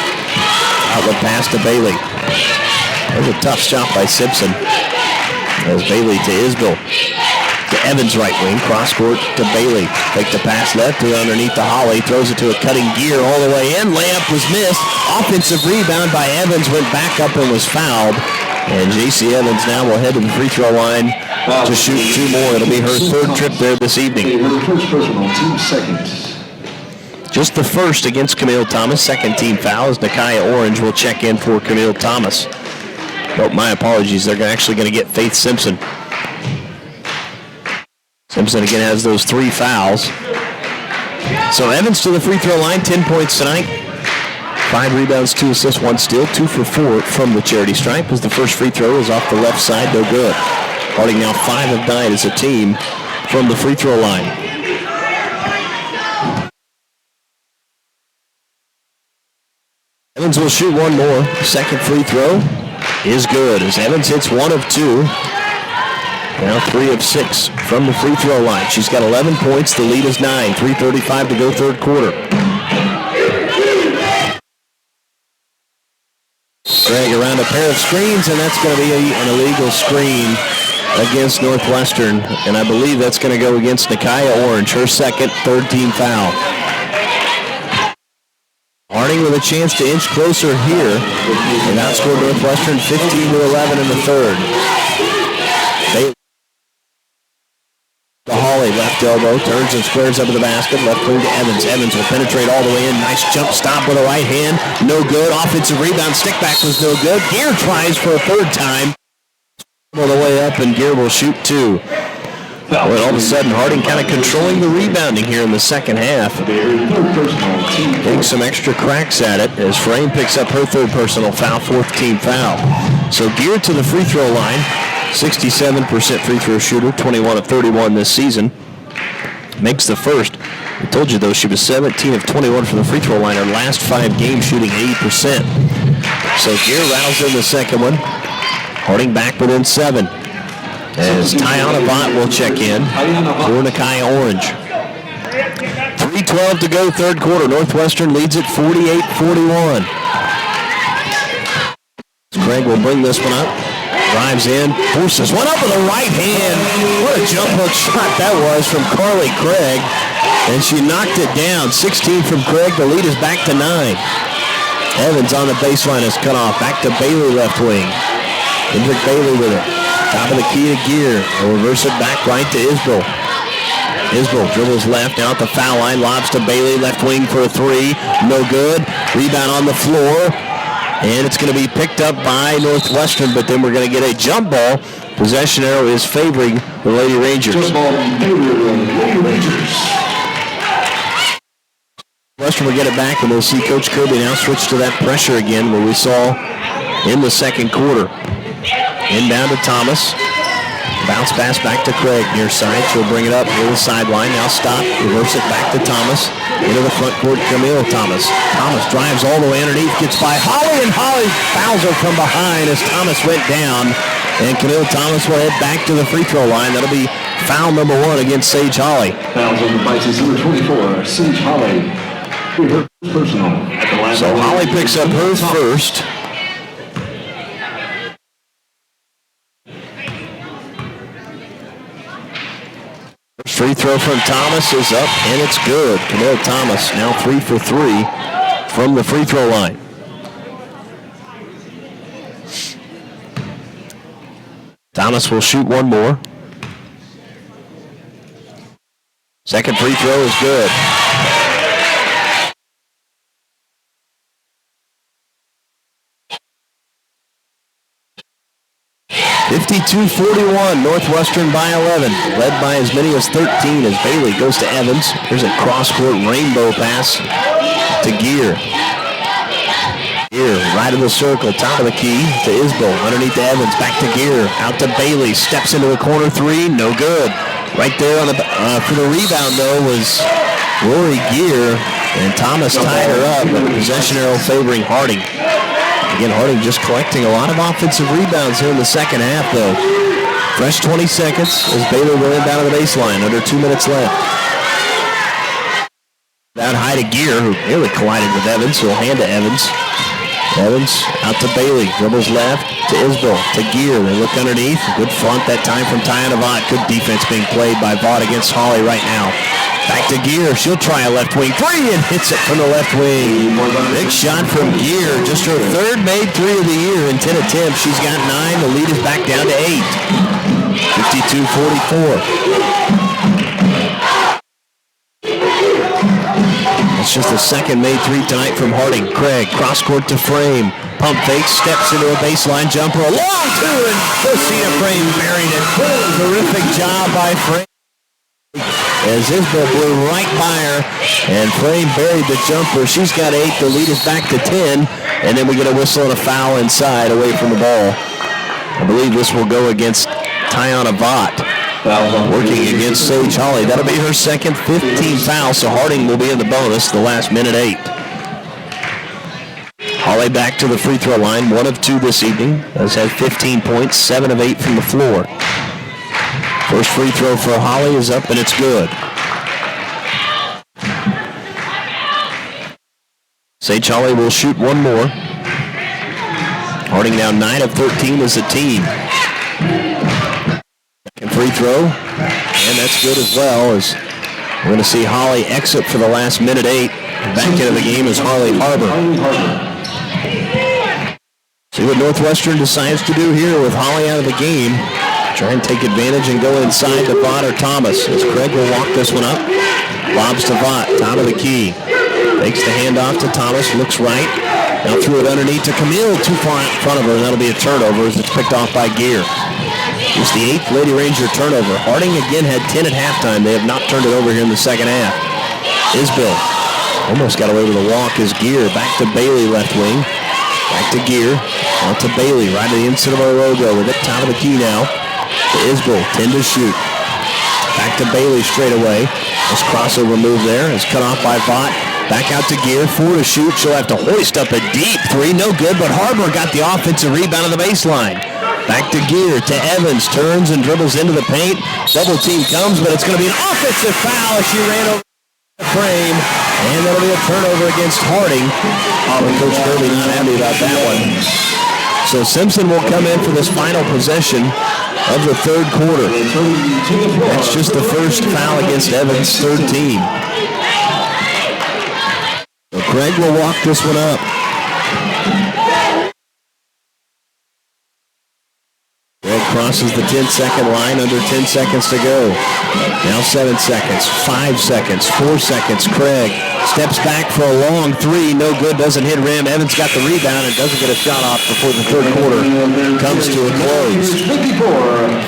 Outlet pass to Bailey. That was a tough shot by Simpson. As Bailey to Isbell. To Evans right wing, cross court to Bailey. Take the pass left to underneath to Holly. Throws it to a cutting Gear all the way in. Layup was missed. Offensive rebound by Evans. Went back up and was fouled. And J.C. Evans now will head to the free throw line to shoot 2 more. It'll be her third trip there this evening. Just the first against Camille Thomas. Second team foul as Nakia Orange will check in for Camille Thomas. Oh, my apologies. They're actually going to get Faith Simpson. Simpson again has those 3 fouls. So Evans to the free throw line, 10 points tonight. 5 rebounds, 2 assists, 1 steal, 2 for 4 from the charity stripe as the first free throw is off the left side, no good. Harding now 5 of 9 as a team from the free throw line. Evans will shoot 1 more. Second free throw is good as Evans hits 1 of 2. Now 3 of 6 from the free throw line. She's got 11 points. The lead is 9. 3:35 to go third quarter. Greg around a pair of screens, and that's going to be an illegal screen against Northwestern. And I believe that's going to go against Nakia Orange, her second, third team foul. Harding with a chance to inch closer here and outscored Northwestern 15-11 in the third. The Holly left elbow, turns and squares up to the basket, left wing to Evans. Evans will penetrate all the way in. Nice jump stop with a right hand. No good. Offensive rebound. Stick back was no good. Gear tries for a third time. All the way up, and Gear will shoot 2. Well, all of a sudden, Harding kind of controlling the rebounding here in the second half. Getting some extra cracks at it as Frame picks up her third personal foul, 4th team foul. So Gear to the free throw line. 67% free throw shooter, 21 of 31 this season. Makes the first. I told you, though, she was 17 of 21 from the free throw line. Her last 5 games shooting 80%. So Gear rattles in the second one. Harding back within 7. As Tiana Vaught will check in for Nakia Orange. 3:12 to go third quarter. Northwestern leads it 48-41. Craig will bring this one up. Drives in, forces one up with a right hand. What a jump hook shot that was from Carly Craig. And she knocked it down. 16 from Craig. The lead is back to 9. Evans on the baseline is cut off. Back to Bailey left wing. Kendrick Bailey with it. Top of the key to Gear. They'll reverse it back right to Isbell. Isbell dribbles left, now at the foul line, lobs to Bailey, left wing for a three, no good. Rebound on the floor, and it's going to be picked up by Northwestern, but then we're going to get a jump ball. Possession arrow is favoring the Lady Rangers. Jump ball favoring the Lady Rangers. Northwestern will get it back, and we'll see Coach Kirby now switch to that pressure again where we saw in the second quarter. Inbound to Thomas. Bounce pass back to Craig near side. She'll bring it up near the sideline. Now stop. Reverse it back to Thomas. Into the front court, Camille Thomas. Thomas drives all the way underneath. Gets by Holly, and Holly fouls her from behind as Thomas went down. And Camille Thomas will head back to the free throw line. That'll be foul number 1 against Sage Holly. Fouls on the Vikings, number 24, Sage Holly. Her personal. So Holly picks up her first. Free throw from Thomas is up, and it's good. Camille Thomas now 3 for 3 from the free throw line. Thomas will shoot one more. Second free throw is good. (52-41), Northwestern by 11, led by as many as 13 as Bailey goes to Evans. Here's a cross-court rainbow pass to Gear. Gear, right of the circle, top of the key to Isbell, underneath to Evans, back to Gear, out to Bailey, steps into the corner three, no good. Right there on the for the rebound though was Rory Gear, and Thomas tied her up, but the possession arrow favoring Harding. Again, Harding just collecting a lot of offensive rebounds here in the second half, though. Fresh 20 seconds as Baylor will inbound to the baseline. Under 2 minutes left. Down high to Gear, who nearly collided with Evans. He'll hand to Evans. Evans out to Bailey. Dribbles left to Isbell. To Gear. They look underneath. Good front that time from Tiana Vaught. Good defense being played by Vaught against Holly right now. Back to Gear. She'll try a left wing three and hits it from the left wing. Big shot from Gear. Just her third made three of the year in 10 attempts. She's got 9. The lead is back down to 8. 52-44. It's just the second made three tonight from Harding. Craig, cross court to Frame. Pump fake, steps into a baseline jumper. A long two, and Christina Frame buried it. Terrific job by Frame. As Isbell blew right by her, and Frame buried the jumper. She's got 8. The lead is back to 10, and then we get a whistle and a foul inside away from the ball. I believe this will go against Tiana Vaught, working against Sage Holly. That'll be her second 15 foul, so Harding will be in the bonus the last minute 8. Holly back to the free throw line, 1 of 2 this evening. Has had 15 points, 7 of 8 from the floor. First free throw for Holly is up, and it's good. Sage Holly will shoot one more. Harding now 9 of 13 as a team. Second free throw, and that's good as well, as we're going to see Holly exit for the last minute 8. Back into the game is Harley Harbor. See what Northwestern decides to do here with Holly out of the game. Try and take advantage and go inside to Vaught or Thomas, as Craig will walk this one up. Lobs to Vaught, top of the key. Takes the handoff to Thomas, looks right. Now threw it underneath to Camille, too far in front of her, and that'll be a turnover as it's picked off by Gear. It's the 8th Lady Ranger turnover. Harding again had 10 at halftime. They have not turned it over here in the second half. Isbell almost got away with a walk as Gear back to Bailey left wing. Back to Gear, out to Bailey, right at the inside of our logo with it, top of the key now. To Isbell, 10 to shoot. Back to Bailey straight away. This crossover move there is cut off by Vaught. Back out to Gear, 4 to shoot. She'll have to hoist up a deep 3, no good, but Harbor got the offensive rebound on the baseline. Back to Gear, to Evans, turns and dribbles into the paint. Double team comes, but it's going to be an offensive foul as she ran over the frame, and that'll be a turnover against Harding. Coach Kirby not happy about that one. So Simpson will come in for this final possession of the third quarter. That's just the first foul against Evans' third team. So Craig will walk this one up. Craig crosses the 10-second line, under 10 seconds to go. Now 7 seconds, 5 seconds, 4 seconds. Craig steps back for a long three. No good, doesn't hit rim. Evans got the rebound and doesn't get a shot off before the third quarter comes to a close.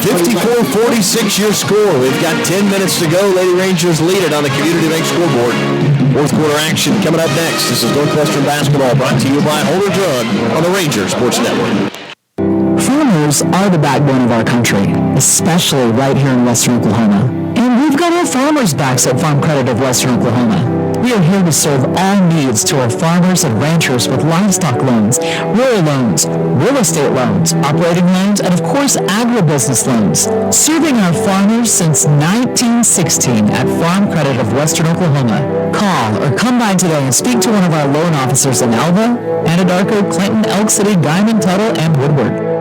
54-46 your score. We've got 10 minutes to go. Lady Rangers lead it on the Community Bank scoreboard. Fourth quarter action coming up next. This is Northwestern basketball brought to you by Holder Drug on the Ranger Sports Network. Farmers are the backbone of our country, especially right here in Western Oklahoma. And we've got our farmers' backs at Farm Credit of Western Oklahoma. We are here to serve all needs to our farmers and ranchers with livestock loans, rural loans, real estate loans, operating loans, and of course, agribusiness loans. Serving our farmers since 1916 at Farm Credit of Western Oklahoma. Call or come by today and speak to one of our loan officers in Alva, Anadarko, Clinton, Elk City, Diamond, Tuttle, and Woodward.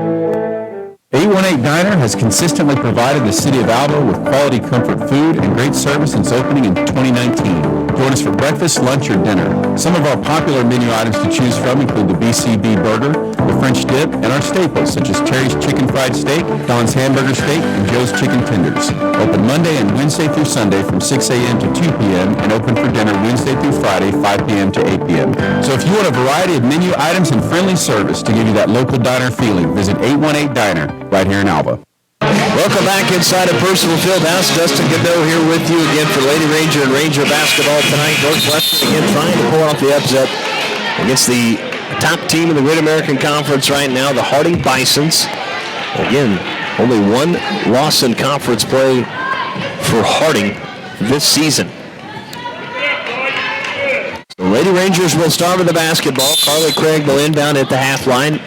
818 Diner has consistently provided the city of Alva with quality comfort food and great service since opening in 2019. Join us for breakfast, lunch, or dinner. Some of our popular menu items to choose from include the BCB burger, the French dip, and our staples such as Terry's chicken fried steak, Don's hamburger steak, and Joe's chicken tenders. Open Monday and Wednesday through Sunday from 6 a.m. to 2 p.m. and open for dinner Wednesday through Friday, 5 p.m. to 8 p.m. So if you want a variety of menu items and friendly service to give you that local diner feeling, visit 818 Diner right here in Alva. Welcome back inside of Percival Fieldhouse. Justin Godot here with you again for Lady Ranger and Ranger basketball tonight. Northwestern again trying to pull off the upset against the top team in the Great American Conference right now, the Harding Bisons. Again, only one loss in conference play for Harding this season. The Lady Rangers will start with the basketball. Carly Craig will inbound at the half line.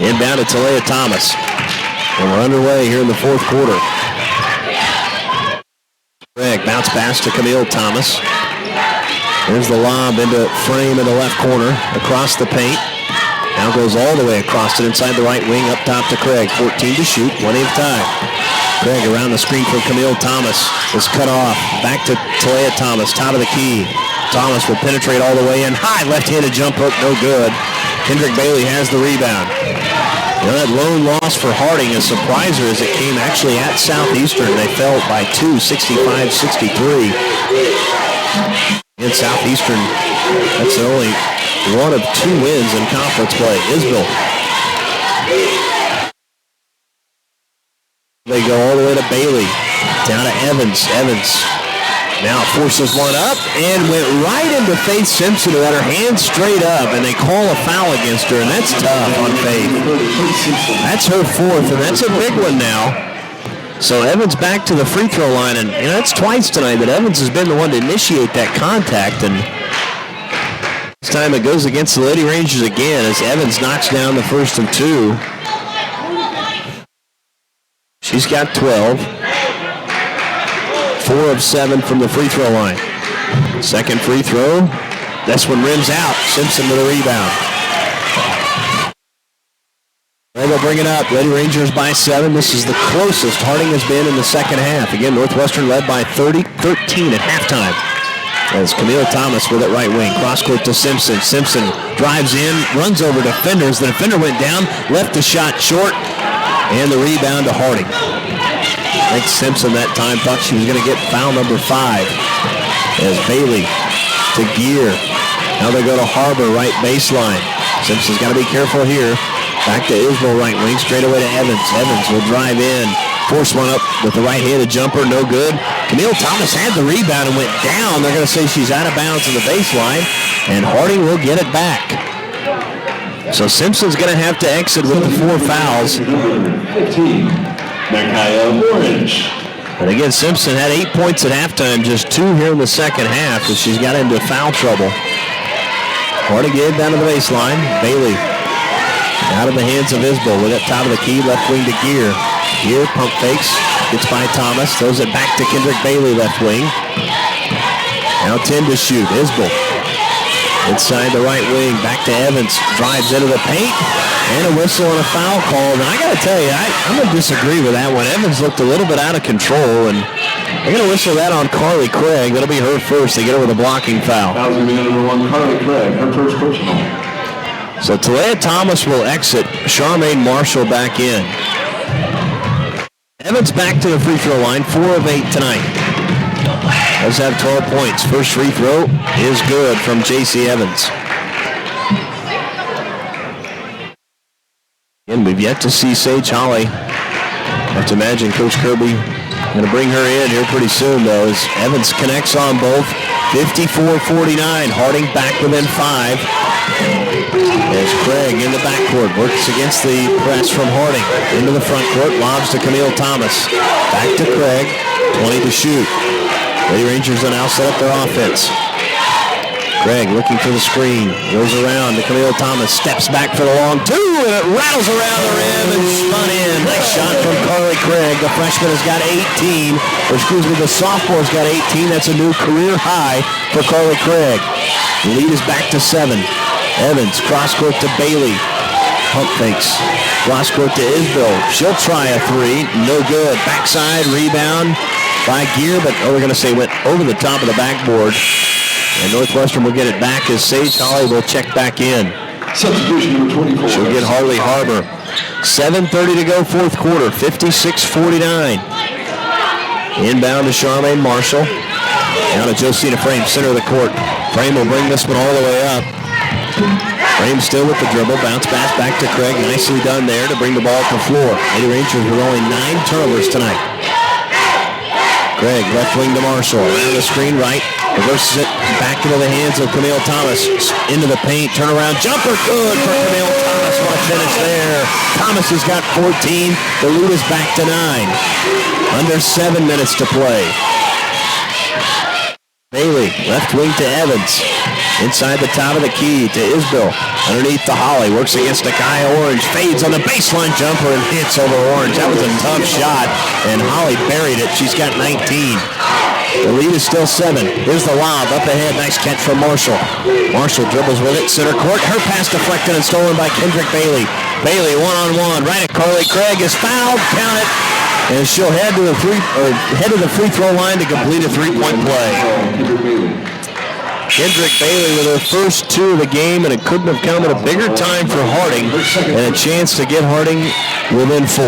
Inbound to Talia Thomas. And we're underway here in the fourth quarter. Craig bounce pass to Camille Thomas. There's the lob into frame in the left corner across the paint. Now goes all the way across it inside the right wing up top to Craig. 14 to shoot, plenty of time. Craig around the screen for Camille Thomas is cut off. Back to Talia Thomas, top of the key. Thomas will penetrate all the way in. High left-handed jump hook, no good. Kendrick Bailey has the rebound. You know, that lone loss for Harding, a surpriser as it came actually at Southeastern. They fell by 2, 65-63. In Southeastern, that's only one of 2 wins in conference play. Isbell. They go all the way to Bailey. Down to Evans. Evans now forces one up and went right into Faith Simpson, who had her hands straight up, and they call a foul against her, and that's tough on Faith. That's her 4th, and that's a big one now. So Evans back to the free throw line, and you know, that's twice tonight that Evans has been the one to initiate that contact, and this time it goes against the Lady Rangers again as Evans knocks down the first of 2. She's got 12. 4 of 7 from the free throw line. Second free throw. This one rims out. Simpson with a rebound. They will bring it up. Lady Rangers by 7. This is the closest Harding has been in the second half. Again, Northwestern led by 13 at halftime. As Camille Thomas with it right wing. Cross court to Simpson. Simpson drives in, runs over defenders. The defender went down, left the shot short, and the rebound to Harding. I think Simpson that time thought she was going to get foul number 5 as Bailey to Gear. Now they go to Harbor, right baseline. Simpson's got to be careful here. Back to Isbell, right wing, straight away to Evans. Evans will drive in, force one up with the right-handed jumper, no good. Camille Thomas had the rebound and went down. They're going to say she's out of bounds in the baseline, and Harding will get it back. So Simpson's going to have to exit with the 4 fouls. 15. Micaiah Orange. And again, Simpson had 8 points at halftime, just 2 here in the second half, as she's got into foul trouble. Harding gave down to the baseline. Bailey out of the hands of Isbell with it top of the key, left wing to Gear. Gear pump fakes, gets by Thomas, throws it back to Kendrick Bailey, left wing. Now 10 to shoot. Isbell inside the right wing, back to Evans, drives into the paint, and a whistle and a foul call. And I got to tell you, I'm going to disagree with that one. Evans looked a little bit out of control, and they're going to whistle that on Carly Craig. That'll be her first. They get her with a blocking foul. That was going to be number 1, Carly Craig, her first personal. So Talia Thomas will exit. Charmaine Marshall back in. Evans back to the free throw line, 4 of 8 tonight. Does have 12 points. First free throw is good from J.C. Evans. And we've yet to see Sage Holly. I have to imagine Coach Kirby going to bring her in here pretty soon, though, as Evans connects on both. 54-49. Harding back within 5. As Craig in the backcourt works against the press from Harding. Into the front court, lobs to Camille Thomas. Back to Craig, 20 to shoot. Lady Rangers will now set up their offense. Craig looking for the screen, goes around to Camille Thomas, steps back for the long 2, and it rattles around the rim and spun in. Nice shot from Carly Craig. The freshman has got 18, the sophomore's got 18. That's a new career high for Carly Craig. The lead is back to 7. Evans, cross-court to Bailey. Pump fakes. Cross-court to Isbell. She'll try a 3. No good. Backside rebound by Gear, but we're going to say went over the top of the backboard. And Northwestern will get it back as Sage Holly will check back in. Substitution number 24. She'll get Harley Harbor. 7:30 to go, fourth quarter. 56-49. Inbound to Charmaine Marshall. Down to Josina Frame, center of the court. Frame will bring this one all the way up. Frame still with the dribble. Bounce pass back to Craig. Nicely done there to bring the ball to the floor. Lady Rangers with only 9 turnovers tonight. Craig, left wing to Marshall. Around the screen right. Reverses it back into the hands of Camille Thomas. Into the paint. Turnaround jumper. Good for Camille Thomas. What a finish there. Thomas has got 14. The lead is back to 9. Under 7 minutes to play. Bailey, left wing to Evans. Inside the top of the key to Isbell. Underneath to Holly. Works against Nakia Orange. Fades on the baseline jumper and hits over Orange. That was a tough shot. And Holly buried it. She's got 19. The lead is still 7. Here's the lob. Up ahead. Nice catch from Marshall. Marshall dribbles with it. Center court. Her pass deflected and stolen by Kendrick Bailey. Bailey one-on-one. Right at Carly Craig is fouled. Count it. And she'll head to the free throw line to complete a 3-point play. Kendrick Bailey with her first 2 of the game, and it couldn't have come at a bigger time for Harding, and a chance to get Harding within 4.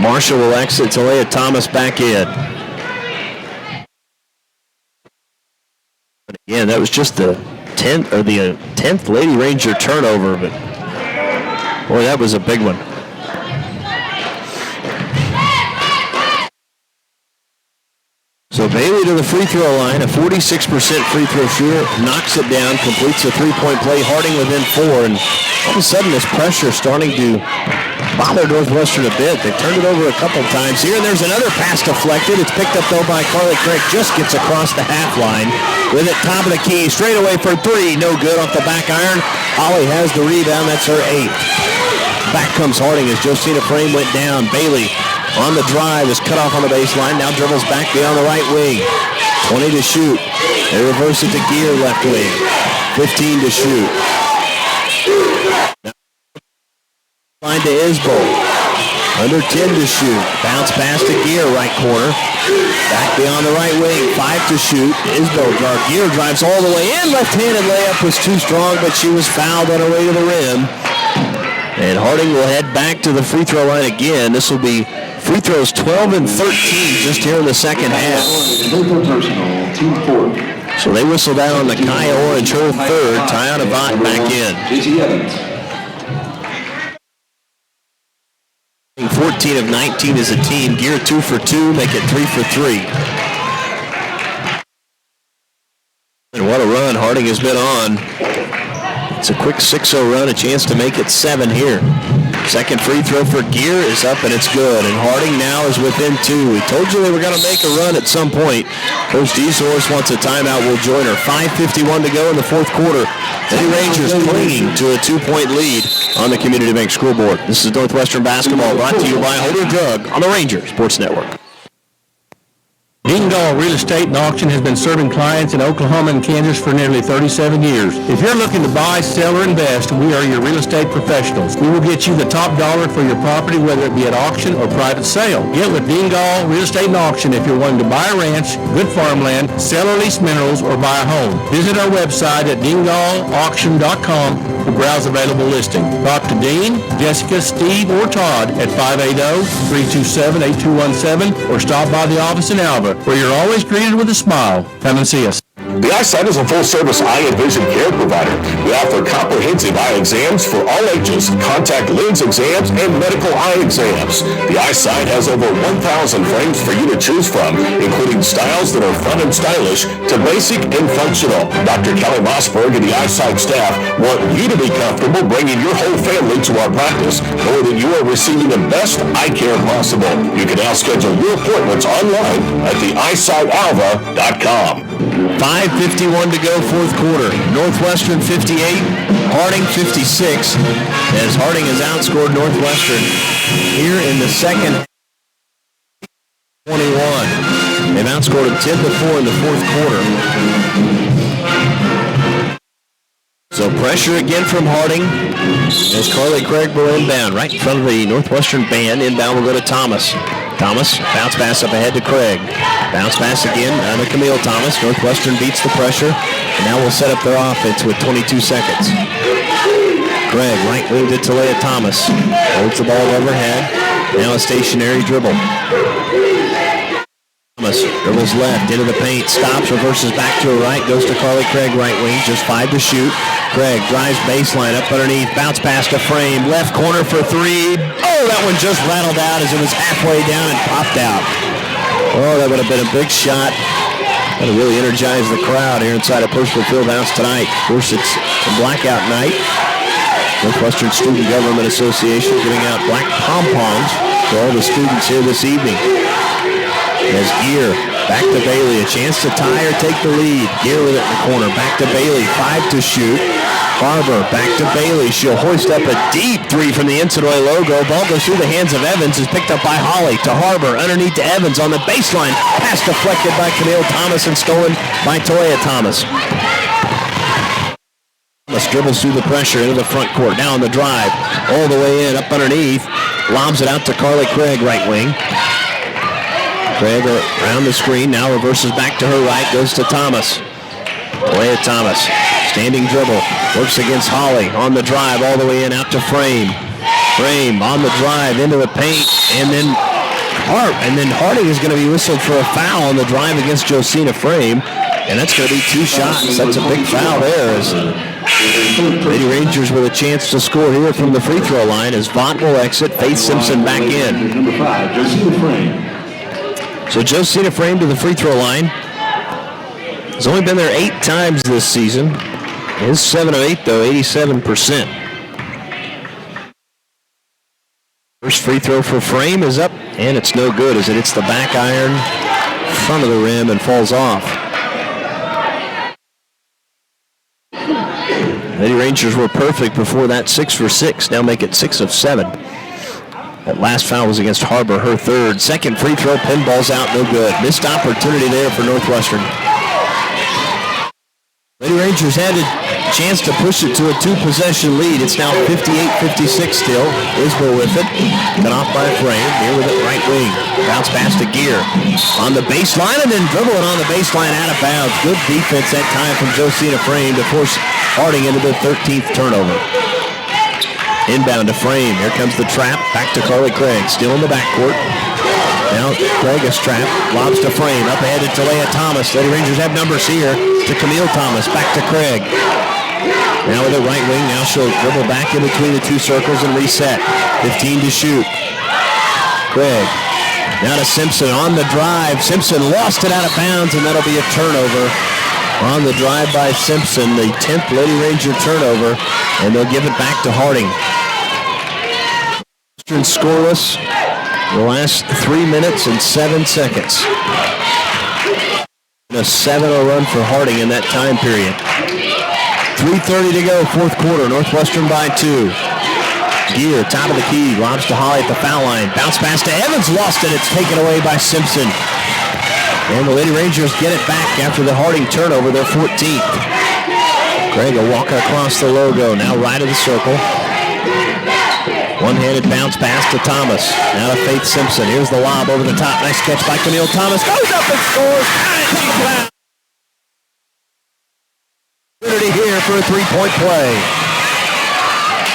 Marshall will exit to lay Thomas back in. But again, that was just the 10th Lady Ranger turnover, but boy, that was a big one. So Bailey to the free throw line, a 46% free throw shooter, knocks it down, completes a 3-point play. Harding within 4, and all of a sudden this pressure starting to bother Northwestern a bit. They've turned it over a couple times here, and there's another pass deflected. It's picked up though by Carly Craig, just gets across the half line. With it, top of the key, straight away for 3, no good off the back iron. Holly has the rebound, that's her 8th. Back comes Harding as Josina Frame went down. Bailey on the drive is cut off on the baseline. Now dribbles back beyond the right wing. 20 to shoot. They reverse it to Gear left wing. 15 to shoot. Now, line to Isbell. Under 10 to shoot. Bounce pass to Gear right corner. Back beyond the right wing. 5 to shoot. Isbell Gear drives all the way in. Left-handed layup was too strong, but she was fouled on her way to the rim. And Harding will head back to the free throw line again. This will be free throws 12 and 13 just here in the second half. So they whistle down on Nakia Orange, her 3rd. Tiana Vaught back in. 14 of 19 as a team. Gear 2 for 2, make it 3 for 3. And what a run Harding has been on. It's a quick 6-0 run, a chance to make it 7 here. Second free throw for Gear is up, and it's good. And Harding now is within 2. We told you they were going to make a run at some point. Coach DeSource wants a timeout. We'll join her. 5:51 to go in the fourth quarter. Lady Rangers clinging to a 2-point lead on the Community Bank Scoreboard. This is Northwestern basketball brought to you by Holder Drug on the Ranger Sports Network. Dingall Real Estate and Auction has been serving clients in Oklahoma and Kansas for nearly 37 years. If you're looking to buy, sell, or invest, we are your real estate professionals. We will get you the top dollar for your property, whether it be at auction or private sale. Get with Dingall Real Estate and Auction if you're wanting to buy a ranch, good farmland, sell or lease minerals, or buy a home. Visit our website at dingallauction.com or browse available listing. Talk to Dean, Jessica, Steve, or Todd at 580-327-8217 or stop by the office in Alva, where you're always greeted with a smile. Come and see us. The Eyesight is a full-service eye and vision care provider. We offer comprehensive eye exams for all ages, contact lens exams, and medical eye exams. The Eyesight has over 1,000 frames for you to choose from, including styles that are fun and stylish to basic and functional. Dr. Kelly Mossberg and the Eyesight staff want you to be comfortable bringing your whole family to our practice, knowing that you are receiving the best eye care possible. You can now schedule your appointments online at theeyesightAlva.com. 5:51 to go, fourth quarter. Northwestern 58, Harding 56, as Harding has outscored Northwestern here in the second 21. They've outscored them 10-4 in the fourth quarter. So pressure again from Harding as Carly Craig will inbound right in front of the Northwestern band. Inbound will go to Thomas. Thomas, bounce pass up ahead to Craig. Bounce pass again to Camille Thomas. Northwestern beats the pressure, and now we'll set up their offense with 22 seconds. Craig, right wing to Talia Thomas. Holds the ball overhead. Now a stationary dribble. Thomas dribbles left into the paint, stops, reverses back to her right, goes to Carly Craig, right wing, just 5 to shoot. Craig drives baseline up underneath, bounce pass to Frame, left corner for 3. Oh, that one just rattled out as it was halfway down and popped out. Oh, that would have been a big shot. That would really energize the crowd here inside of Percival Fieldhouse tonight. Of course, it's a blackout night. Northwestern Student Government Association giving out black pom-poms to all the students here this evening. As Gear back to Bailey, a chance to tie or take the lead. Gear with it in the corner, back to Bailey, 5 to shoot. Harbor back to Bailey. She'll hoist up a deep 3 from the Insidoy logo. Ball goes through the hands of Evans, is picked up by Holly to Harbor, underneath to Evans on the baseline. Pass deflected by Camille Thomas and stolen by Toya Thomas. Thomas dribbles through the pressure into the front court. Now on the drive, all the way in, up underneath. Lobs it out to Carly Craig, right wing. Craig around the screen, now reverses back to her right, goes to Thomas. Toya Thomas, standing dribble, works against Holly on the drive, all the way in, out to Frame. Frame on the drive into the paint, and then Harding is going to be whistled for a foul on the drive against Josina Frame, and that's going to be 2 shots. That's a big foul there. As Lady Rangers with a chance to score here from the free throw line as Vaught will exit, Faith Simpson back in. Number 5, Josina Frame. So Josina Frame to the free throw line. He's only been there 8 times this season. His 7 of 8, though, 87%. First free throw for Frame is up, and it's no good as it hits the back iron, front of the rim, and falls off. Lady Rangers were perfect before that, 6 for 6. Now make it 6 of 7. That last foul was against Harbor, her 3rd. Second free throw, pinball's out, no good. Missed opportunity there for Northwestern. Lady Rangers had a chance to push it to a 2-possession lead. It's now 58-56 still. Isbell with it. Cut off by Frame. Here with it, right wing. Bounce pass to Gear. On the baseline and then dribble it on the baseline out of bounds. Good defense that time from Josina Frame to force Harding into the 13th turnover. Inbound to Frame. Here comes the trap. Back to Carly Craig. Still in the backcourt. Now Craig is trapped. Lobs to Frame. Up ahead to Talia Thomas. Lady Rangers have numbers here to Camille Thomas. Back to Craig. Now with the right wing. Now she'll dribble back in between the 2 circles and reset. 15 to shoot. Craig. Now to Simpson on the drive. Simpson lost it out of bounds, and that'll be a turnover. On the drive by Simpson, the 10th Lady Ranger turnover, and they'll give it back to Harding. Scoreless the last 3 minutes and 7 seconds. A 7-0 run for Harding in that time period. 3:30 to go, fourth quarter. Northwestern by 2. Gear, top of the key, lobs to Holly at the foul line. Bounce pass to Evans, lost it. It's taken away by Simpson. And the Lady Rangers get it back after the Harding turnover, their 14th. Craig will walk across the logo, now right of the circle. One-handed bounce pass to Thomas. Now to Faith Simpson. Here's the lob over the top. Nice catch by Camille Thomas. Goes up and scores. Opportunity here for a 3-point play.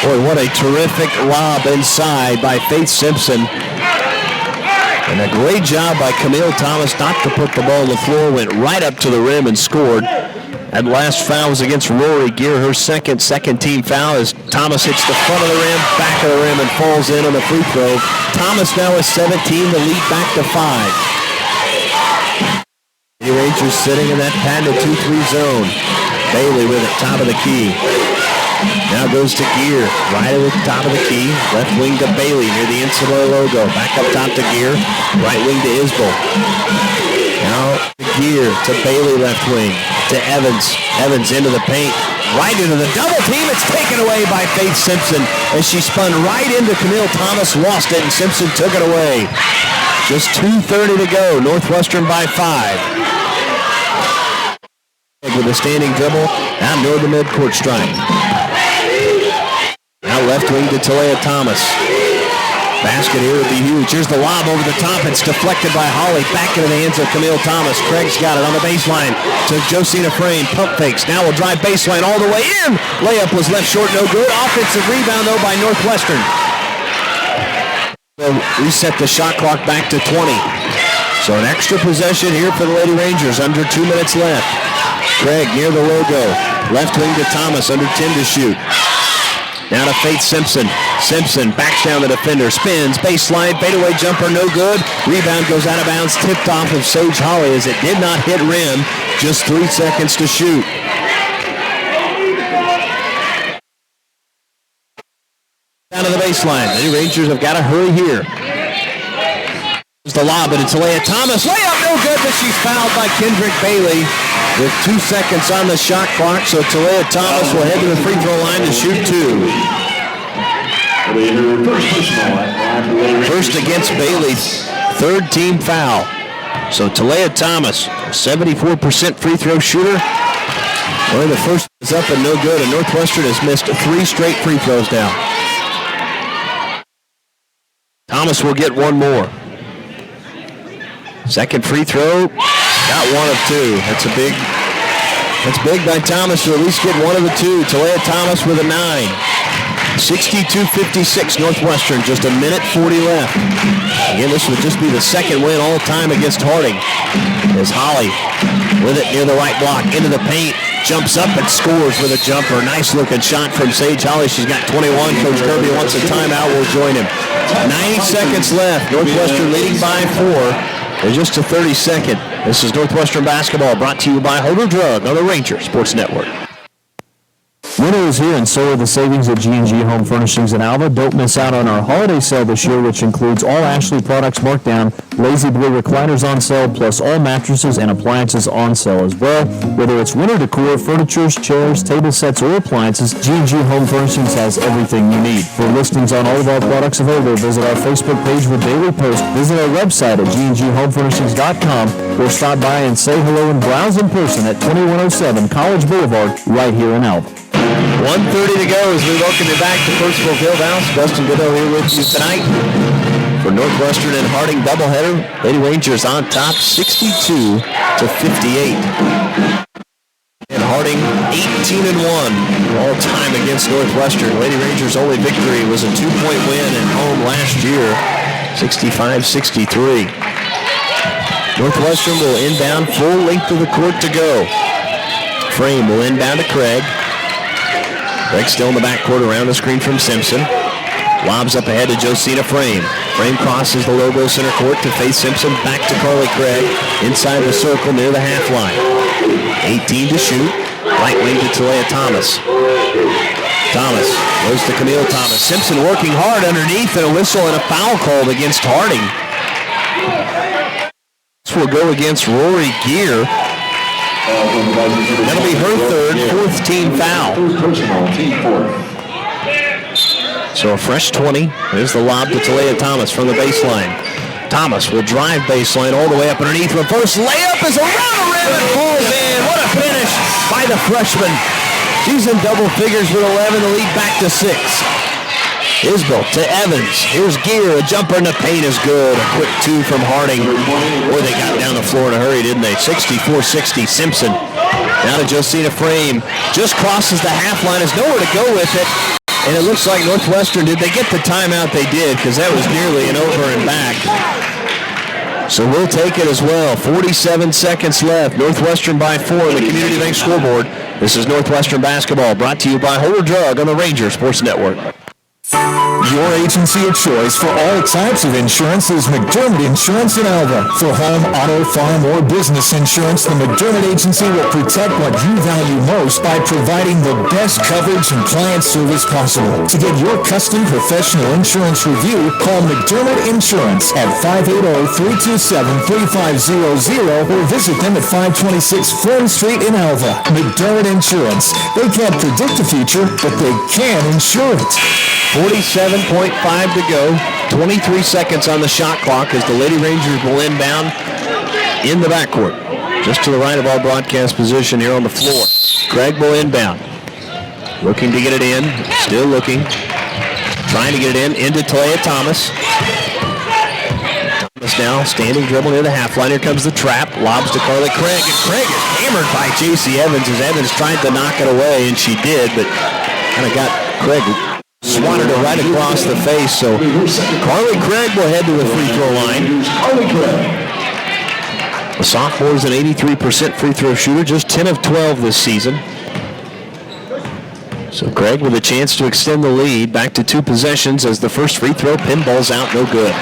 Boy, what a terrific lob inside by Faith Simpson. And a great job by Camille Thomas not to put the ball on the floor, went right up to the rim and scored. That last foul was against Rory Gear, her second team foul, as Thomas hits the front of the rim, back of the rim, and falls in on the free throw. Thomas now is 17, the lead back to 5. The Rangers sitting in that patented 2-3 zone. Bailey with it, top of the key. Now goes to Gear, right at the top of the key. Left wing to Bailey near the Insular logo. Back up top to Gear. Right wing to Isbell. Now to Gear to Bailey left wing. To Evans. Evans into the paint. Right into the double team. It's taken away by Faith Simpson as she spun right into Camille Thomas. Lost it and Simpson took it away. Just 2:30 to go. Northwestern by 5. With a standing dribble. Now near the midcourt stripe. Now left wing to Talea Thomas. Basket here would be huge. Here's the lob over the top. It's deflected by Holly. Back into the hands of Camille Thomas. Craig's got it on the baseline to Josina Frame. Pump fakes. Now will drive baseline all the way in. Layup was left short. No good. Offensive rebound, though, by Northwestern. They'll reset the shot clock back to 20. So an extra possession here for the Lady Rangers. Under 2 minutes left. Craig near the logo. Left wing to Thomas. Under 10 to shoot. Now to Faith Simpson. Simpson backs down the defender, spins, baseline, fadeaway jumper, no good. Rebound goes out of bounds, tipped off of Sage Holly as it did not hit rim. Just 3 seconds to shoot. Down to the baseline. The Rangers have got to hurry here. Here's the lob, but it's Talea Thomas. Layup, no good, but she's fouled by Kendrick Bailey with 2 seconds on the shot clock. So Talea Thomas will head to the free throw line to shoot 2. First against Bailey's 3rd team foul. So Talea Thomas, 74% free throw shooter. Well, the first is up and no good, and Northwestern has missed 3 straight free throws now. Thomas will get one more. Second free throw, got 1 of 2. That's big by Thomas to at least get 1 of the 2. Talea Thomas with a 9. 62-56 Northwestern, just a minute 40 left. Again, this would just be the second win all time against Harding. As Holly with it near the right block, into the paint, jumps up and scores with a jumper. Nice looking shot from Sage Holly. She's got 21. Coach Kirby wants a timeout. We'll join him. 90 seconds left. Northwestern leading by 4. In just a 30-second. This is Northwestern basketball brought to you by Holder Drug on the Ranger Sports Network. Winter is here, and so are the savings at G&G Home Furnishings in Alva. Don't miss out on our holiday sale this year, which includes all Ashley products marked down, Lazy Boy recliners on sale, plus all mattresses and appliances on sale as well. Whether it's winter decor, furniture, chairs, table sets, or appliances, G&G Home Furnishings has everything you need. For listings on all of our products available, visit our Facebook page with daily posts, visit our website at gnghomefurnishings.com, or stop by and say hello and browse in person at 2107 College Boulevard right here in Alva. 1:30 to go as we welcome you back to Percival Fieldhouse. Dustin Goodell here with you tonight for Northwestern and Harding doubleheader. Lady Rangers on top, 62-58. And Harding 18-1 all time against Northwestern. Lady Rangers' only victory was a 2-point win at home last year, 65-63. Northwestern will inbound, full length of the court to go. Frame will inbound to Craig. Craig still in the backcourt around the screen from Simpson. Lobs up ahead to Josina Frame. Frame crosses the logo center court to Faith Simpson. Back to Carly Craig. Inside the circle near the half line. 18 to shoot. Right wing to Talea Thomas. Thomas goes to Camille Thomas. Simpson working hard underneath, and a whistle and a foul called against Harding. This will go against Rory Gear. That'll be her 4th team foul. So a fresh 20. There's the lob to Talea Thomas from the baseline. Thomas will drive baseline all the way up underneath. Reverse layup is around the rim and falls in. What a finish by the freshman. She's in double figures with 11. The lead back to 6. Isbell to Evans. Here's Gear. A jumper in the paint is good. A quick 2 from Harding. Boy, they got down the floor in a hurry, didn't they? 64-60. Simpson. Now to Josina Frame. Just crosses the half line. Has nowhere to go with it. And it looks like Northwestern, did they get the timeout? They did, because that was nearly an over and back. So we'll take it as well. 47 seconds left. Northwestern by 4 on the Community Bank scoreboard. This is Northwestern basketball, brought to you by Holder Drug on the Ranger Sports Network. Your agency of choice for all types of insurance is McDermott Insurance in Alva. For home, auto, farm, or business insurance, the McDermott Agency will protect what you value most by providing the best coverage and client service possible. To get your custom professional insurance review, call McDermott Insurance at 580-327-3500 or visit them at 526 Flynn Street in Alva. McDermott Insurance. They can't predict the future, but they can insure it. 47.5 to go. 23 seconds on the shot clock as the Lady Rangers will inbound in the backcourt. Just to the right of our broadcast position here on the floor. Craig will inbound. Looking to get it in. Still looking. Trying to get it in. Into Talia Thomas. Thomas now standing, dribble near the half line. Here comes the trap. Lobs to Carly Craig. And Craig is hammered by J.C. Evans as Evans tried to knock it away, and she did, but kind of got Craig swatted her right across the face. So Carly Craig will head to the free throw line. The sophomore is an 83% free throw shooter, just 10 of 12 this season. So Craig with a chance to extend the lead back to 2 possessions as the first free throw pinballs out, no good.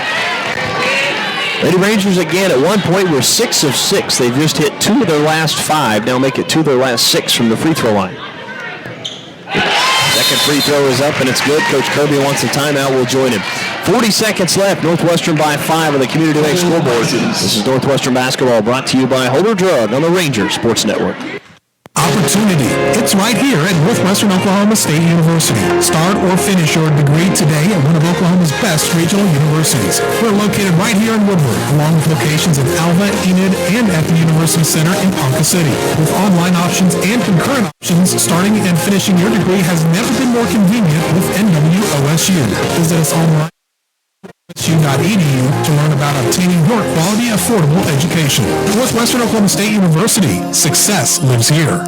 Lady Rangers again at one point were 6 of 6. They've just hit 2 of their last 5. Now make it 2 of their last 6 from the free throw line. Second free throw is up and it's good. Coach Kirby wants a timeout. We'll join him. 40 seconds left. Northwestern by 5 on the Community Bank scoreboard. This is Northwestern basketball brought to you by Holder Drug on the Ranger Sports Network. Opportunity. It's right here at Northwestern Oklahoma State University. Start or finish your degree today at one of Oklahoma's best regional universities. We're located right here in Woodward, along with locations in Alva, Enid, and at the University Center in Ponca City. With online options and concurrent options, starting and finishing your degree has never been more convenient with NWOSU. Visit us online OSU.edu to learn about obtaining your quality, affordable education. Northwestern Oklahoma State University. Success lives here.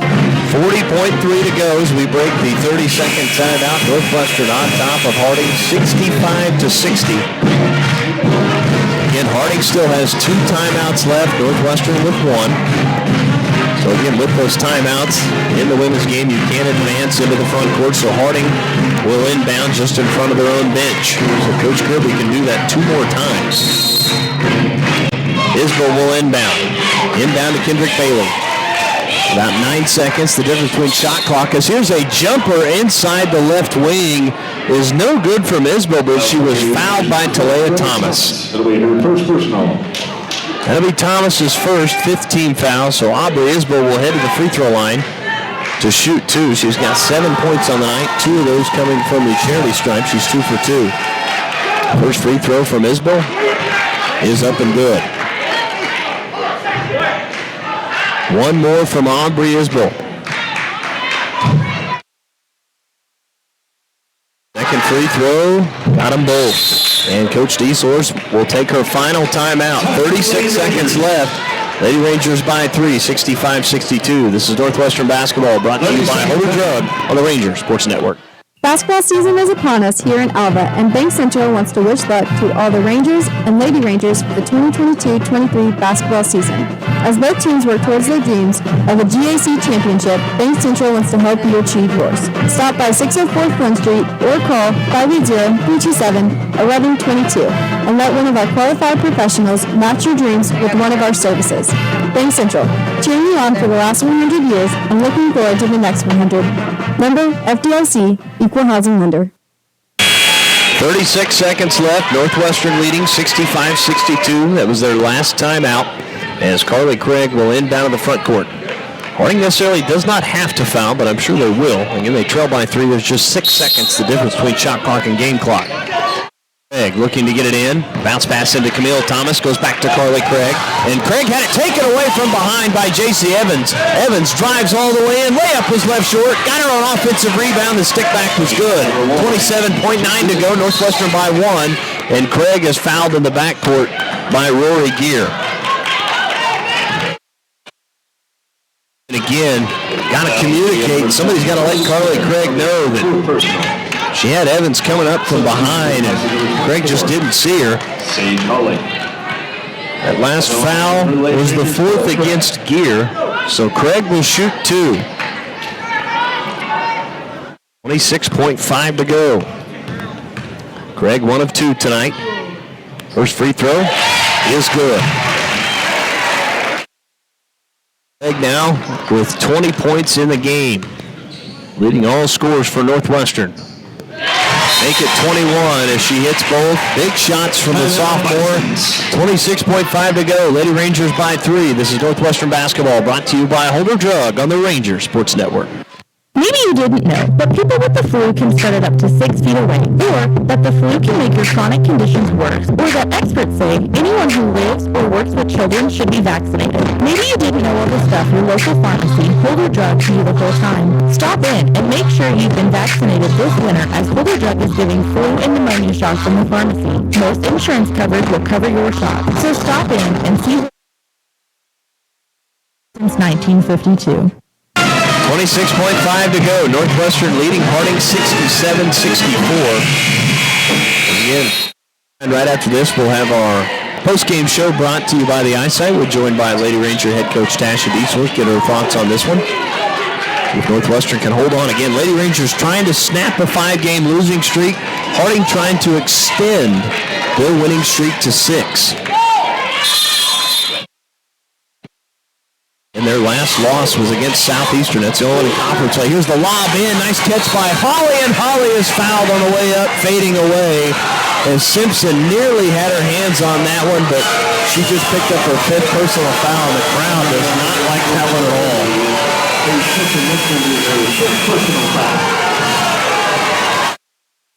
40.3 to go as we break the 30-second timeout. Northwestern on top of Harding, 65-60. Again, Harding still has 2 timeouts left. Northwestern with 1. So again, with those timeouts in the women's game, you can advance into the front court. So Harding will inbound just in front of their own bench. So Coach Kirby can do that 2 more times. Isbell will inbound. Inbound to Kendrick Bailey. About 9 seconds. The difference between shot clock is here's a jumper inside the left wing. Is no good from Isbell, but she was fouled by Talia Thomas. That'll be her first personal. That'll be Thomas's first 15 foul, so Aubrey Isbell will head to the free throw line to shoot 2. She's got 7 points on the night, 2 of those coming from the charity stripe. She's 2 for 2. First free throw from Isbell is up and good. 1 more from Aubrey Isbell. Second free throw, got them both. And Coach Desorce will take her final timeout. 36 seconds left. Lady Rangers by 3, 65-62. This is Northwestern basketball brought to you by Holder Drug on the Ranger Sports Network. Basketball season is upon us here in Alva, and Bank Central wants to wish luck to all the Rangers and Lady Rangers for the 2022-23 basketball season. As both teams work towards their dreams of a GAC championship, Bank Central wants to help you achieve yours. Stop by 604 Flynn Street or call 580-327-1122 and let one of our qualified professionals match your dreams with one of our services. Bank Central, cheering you on for the last 100 years and looking forward to the next 100. Member FDIC, Equal Housing Lender. 36 seconds left. Northwestern leading 65-62. That was their last timeout as Carly Craig will inbound to the front court. Harding necessarily does not have to foul, but I'm sure they will. Again, they trail by 3. There's just 6 seconds, the difference between shot clock and game clock. Craig looking to get it in. Bounce pass into Camille Thomas. Goes back to Carly Craig. And Craig had it taken away from behind by J.C. Evans. Evans drives all the way in. Layup was left short. Got her on offensive rebound. The stick back was good. 27.9 to go. Northwestern by 1. And Craig is fouled in the backcourt by Rory Gear. And again, got to communicate. Somebody's got to let Carly Craig know that She had Evans coming up from behind, and Craig just didn't see her. Sage Holly. That last foul was the fourth against Gear, so Craig will shoot 2. 26.5 to go. Craig 1 of 2 tonight. First free throw is good. Craig now with 20 points in the game, leading all scores for Northwestern. Make it 21 as she hits both. Big shots from the sophomore. 26.5 to go. Lady Rangers by 3. This is Northwestern basketball brought to you by Holder Drug on the Ranger Sports Network. Maybe you didn't know, but people with the flu can spread it up to 6 feet away, or that the flu can make your chronic conditions worse, or that experts say anyone who lives or works with children should be vaccinated. Maybe you didn't know all the stuff your local pharmacy, Holder Drug, can you the whole time. Stop in and make sure you've been vaccinated this winter, as Holder Drug is giving flu and pneumonia shots in the pharmacy. Most insurance coverage will cover your shot, so stop in and see since 1952. 26.5 to go. Northwestern leading Harding 67-64. Again, and right after this, we'll have our post-game show brought to you by the Eyesight. We're joined by Lady Ranger head coach Tasha Deesworth. Get her thoughts on this one. If Northwestern can hold on again. Lady Rangers trying to snap a 5-game losing streak. Harding trying to extend their winning streak to 6. And their last loss was against Southeastern. That's the only conference play. Here's the lob in. Nice catch by Holly, and Holly is fouled on the way up, fading away. And Simpson nearly had her hands on that one, but she just picked up her 5th personal foul, and the crowd does not like that one at all.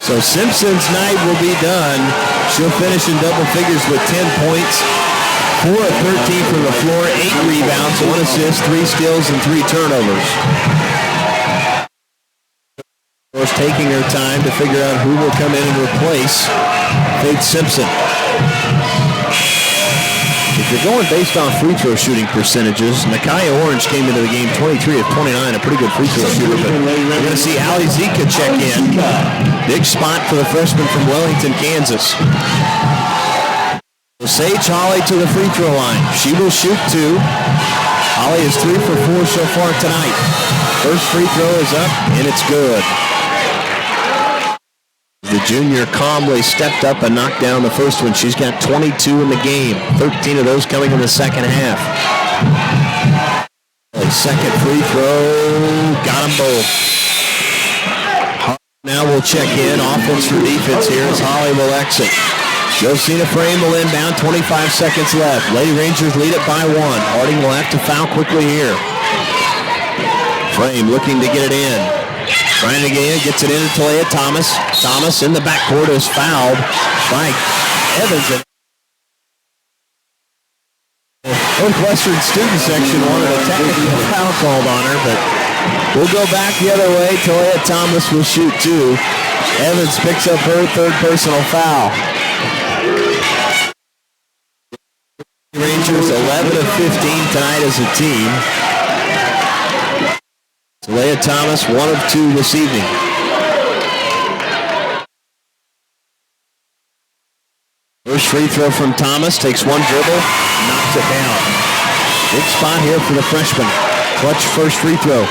So Simpson's night will be done. She'll finish in double figures with 10 points. 4 of 13 from the floor, 8 rebounds, 1 assist, 3 steals, and 3 turnovers. Of course, taking her time to figure out who will come in and replace Faith Simpson. If you're going based on free throw shooting percentages, Nakaya Orange came into the game 23 of 29, a pretty good free throw shooter, but we're going to see Allie Zika check in. Big spot for the freshman from Wellington, Kansas. Sage Holly to the free throw line. She will shoot 2. Holly is 3 for 4 so far tonight. First free throw is up, and it's good. The junior calmly stepped up and knocked down the first one. She's got 22 in the game. 13 of those coming in the second half. Second free throw. Got them both. Now we'll check in. Offense for defense here as Holly will exit. Josina Frame will inbound, 25 seconds left. Lady Rangers lead it by 1. Harding will have to foul quickly here. Frame looking to get it in. Trying to get in, gets it in to Talia Thomas. Thomas in the backcourt is fouled by Evans. Northwestern student section wanted a technical foul called on her, but we'll go back the other way. Talia Thomas will shoot 2. Evans picks up her 3rd personal foul. Rangers 11 of 15 tonight as a team. Talia Thomas 1 of 2 this evening. First free throw from Thomas, takes 1 dribble, knocks it down. Big spot here for the freshman. Clutch first free throw.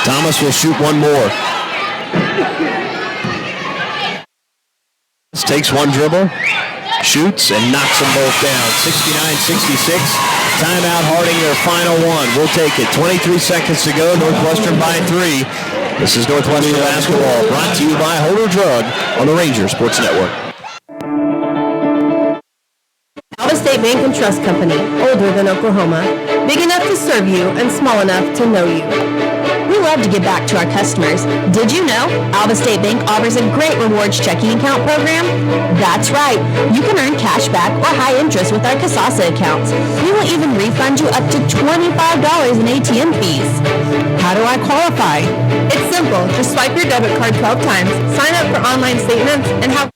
Thomas will shoot 1 more. Takes 1 dribble, shoots, and knocks them both down. 69-66. Timeout Harding, their final one. We'll take it. 23 seconds to go. Northwestern by 3. This is Northwestern basketball brought to you by Holder Drug on the Ranger Sports Network. Alva State Bank and Trust Company, older than Oklahoma, big enough to serve you and small enough to know you. We love to give back to our customers. Did you know Alva State Bank offers a great rewards checking account program? That's right. You can earn cash back or high interest with our Kasasa accounts. We will even refund you up to $25 in ATM fees. How do I qualify? It's simple. Just swipe your debit card 12 times, sign up for online statements, and have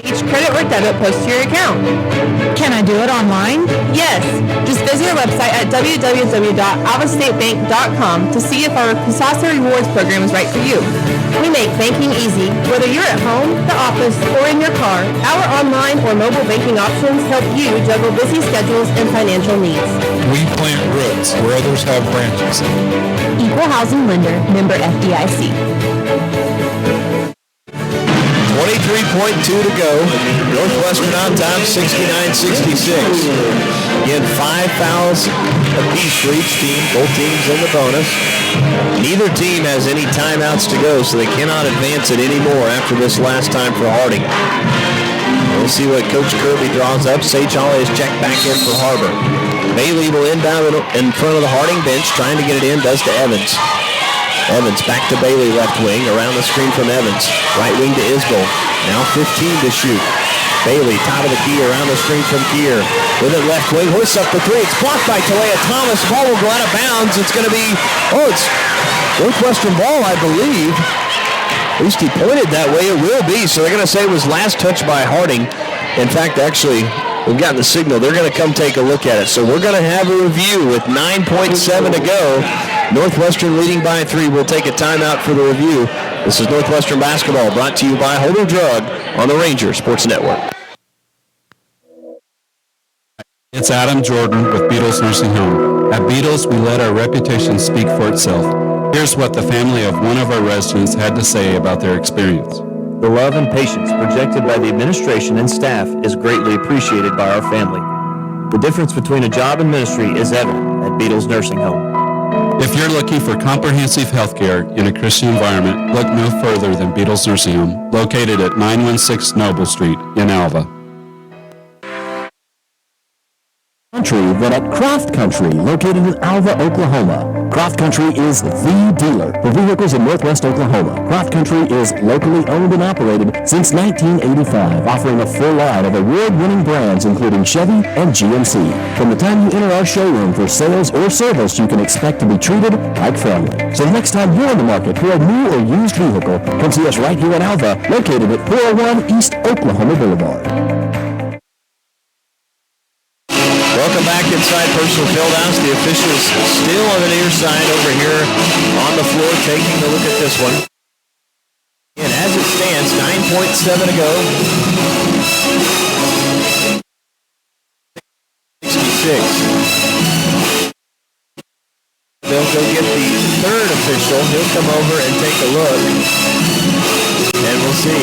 each credit or debit post to your account. Can I do it online? Yes, just visit our website at www.alvastatebank.com to see if our Kusasa Rewards program is right for you. We make banking easy. Whether you're at home, the office, or in your car, our online or mobile banking options help you juggle busy schedules and financial needs. We plant roots where others have branches. Equal Housing Lender, member FDIC. 23.2 to go. Northwestern on top, 69-66. Again, 5 fouls apiece for each team. Both teams in the bonus. Neither team has any timeouts to go, so they cannot advance it anymore after this last time for Harding. We'll see what Coach Kirby draws up. Sage Hawley is checked back in for Harbor. Bailey will inbound in front of the Harding bench, trying to get it in, does to Evans. Evans back to Bailey, left wing, around the screen from Evans. Right wing to Isbell. Now 15 to shoot. Bailey, top of the key, around the screen from Kier. With it left wing, hoists up the three. It's blocked by Talea Thomas. Ball will go out of bounds. It's going to be, it's Northwestern ball, I believe. At least he pointed that way. It will be. So they're going to say it was last touched by Harding. In fact, actually, we've gotten the signal. They're going to come take a look at it. So we're going to have a review with 9.7 to go. Northwestern leading by 3. We'll take a timeout for the review. This is Northwestern basketball brought to you by Holder Drug on the Ranger Sports Network. It's Adam Jordan with Beatles Nursing Home. At Beatles, we let our reputation speak for itself. Here's what the family of one of our residents had to say about their experience. The love and patience projected by the administration and staff is greatly appreciated by our family. The difference between a job and ministry is evident at Beatles Nursing Home. If you're looking for comprehensive health care in a Christian environment, look no further than Beatles Nursing Home, located at 916 Noble Street in Alva. Country than at Croft Country, located in Alva, Oklahoma. Croft Country is the dealer for vehicles in Northwest Oklahoma. Croft Country is locally owned and operated since 1985, offering a full line of award-winning brands including Chevy and GMC. From the time you enter our showroom for sales or service, you can expect to be treated like family. So the next time you're in the market for a new or used vehicle, come see us right here in Alva, located at 401 East Oklahoma Boulevard. Welcome back inside Personal Fieldhouse. The officials still on the near side over here on the floor taking a look at this one. And as it stands, 9.7 to go. 66. They'll go get the third official. He'll come over and take a look. And we'll see.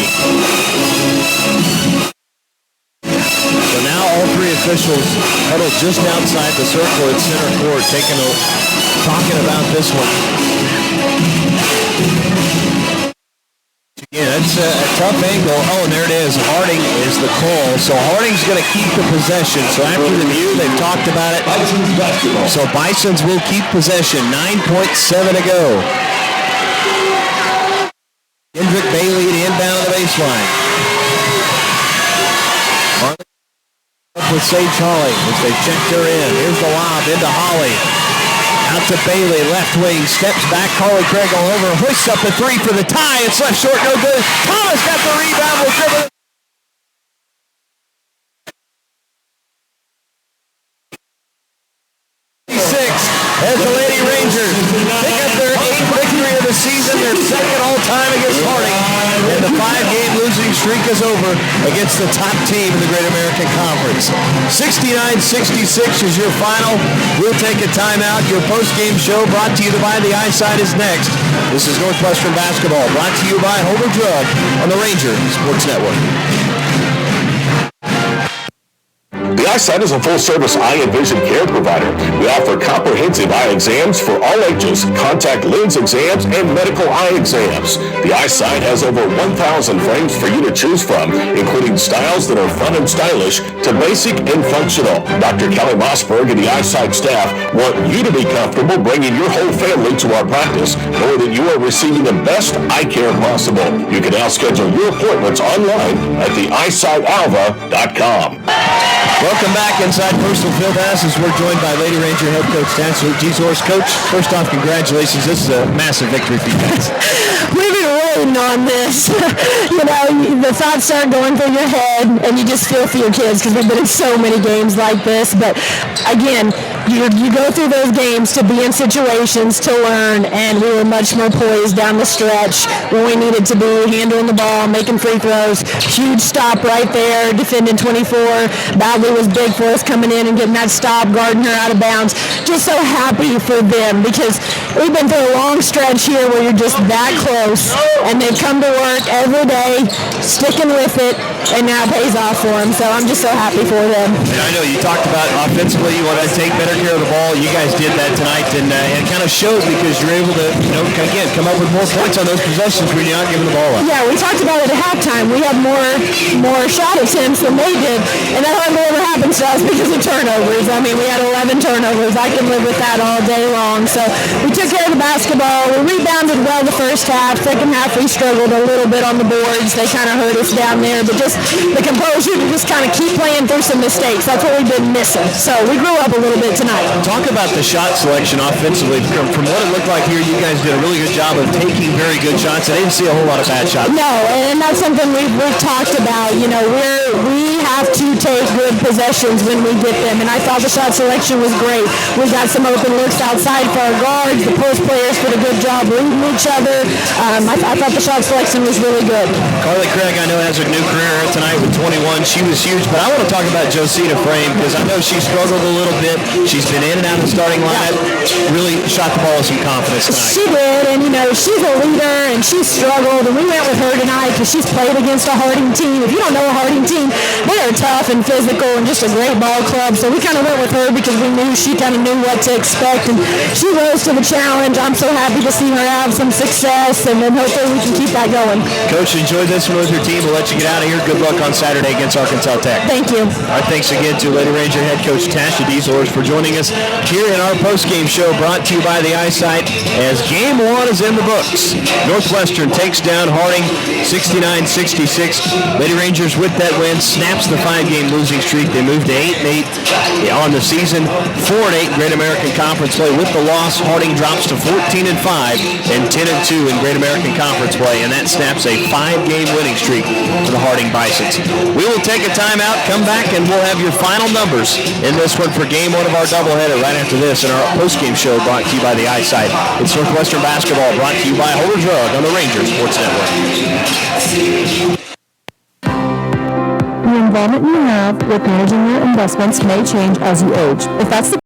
So now all 3 officials huddled just outside the circle at center court, talking about this one. Yeah, that's a tough angle. Oh, and there it is. Harding is the call. So Harding's going to keep the possession. So after the view, they've talked about it. So Bisons will keep possession. 9.7 to go. Kendrick Bailey to inbound on the baseline. With Sage Hawley as they checked her in. Here's the lob into Hawley. Out to Bailey, left wing, steps back. Carly Craig all over, hoists up the 3 for the tie. It's left short, no good. Thomas got the rebound, will dribble. As the Lady Rangers pick up their 8th victory of the season, their 2nd all-time against Harding, and the 5-game losing streak is over against the top team in the Great American Conference. 69-66 is your final. We'll take a timeout. Your post-game show brought to you by the Eyesight is next. This is Northwestern basketball brought to you by Holder Drug on the Ranger Sports Network. The Eyesight is a full-service eye and vision care provider. We offer comprehensive eye exams for all ages, contact lens exams, and medical eye exams. The Eyesight has over 1,000 frames for you to choose from, including styles that are fun and stylish to basic and functional. Dr. Kelly Mossberg and the Eyesight staff want you to be comfortable bringing your whole family to our practice, knowing that you are receiving the best eye care possible. You can now schedule your appointments online at theeyesightalva.com. Welcome back inside Personal Fieldhouse as we're joined by Lady Ranger head coach Chancellor G. Coach, first off, congratulations. This is a massive victory for you guys. We've been rolling waiting on this. The thoughts start going through your head, and you just feel for your kids because we've been in so many games like this. But again, you go through those games to be in situations to learn, and we were much more poised down the stretch when we needed to be, handling the ball, making free throws. Huge stop right there, defending 24. Badley was big for us coming in and getting that stop, guarding her out of bounds. Just so happy for them because we've been through a long stretch here where you're just that close, and they've come to work every day, sticking with it, and now it pays off for them. So I'm just so happy for them. And I know you talked about offensively, you wanted to take better care of the ball. You guys did that tonight, and it kind of showed because you're able to, again, come up with more points on those possessions when you're not giving the ball up. Yeah, we talked about it at halftime. We had more shot attempts than they did, and that hardly ever happens to us because of turnovers. I mean, we had 11 turnovers. I can live with that all day long. So we took care of the basketball. We rebounded well the first half. Second half, we struggled a little bit on the boards. They kind of hurt us down there, but just the composure to just kind of keep playing through some mistakes. That's what we've been missing. So we grew up a little bit tonight. Talk about the shot selection offensively. From what it looked like here, you guys did a really good job of taking very good shots. I didn't see a whole lot of bad shots. No, and that's something we've talked about. We have to take good possessions when we get them, and I thought the shot selection was great. We got some open looks outside for our guards. The post players did a good job reading each other. I thought the shot selection was really good. Carly Craig, I know, has a new career tonight with 21. She was huge, but I want to talk about Josita Frame because I know she struggled a little bit. She's been in and out of the starting lineup. Really shot the ball with some confidence tonight. She did, and she's a leader, and she struggled, and we went with her tonight because she's played against a Harding team. If you don't know a Harding team, they are tough and physical and just a great ball club. So we kind of went with her because we knew she kind of knew what to expect, and she rose to the challenge. I'm so happy to see her have some success, and then hopefully we can keep that going. Coach, enjoy this one with your team. We'll let you get out of here. Good luck on Saturday against Arkansas Tech. Thank you. Our thanks again to Lady Ranger head coach Tasha Dieselhorst for joining us here in our post-game show brought to you by the Eyesight as Game 1 is in the books. Northwestern takes down Harding 69-66. Lady Rangers with that win snaps the 5-game losing streak. They move to 8-8 on the season, 4-8 Great American Conference play. With the loss, Harding drops to 14-5 and 10-2 in Great American Conference play, and that snaps a 5-game winning streak for the Harding Bisons. We will take a timeout, come back, and we'll have your final numbers in this one for Game 1 of our doubleheader right after this in our post-game show brought to you by the Eyesight. It's Northwestern basketball brought to you by Holder Drug on the Ranger Sports Network. The involvement you have with managing your investments may change as you age. If that's the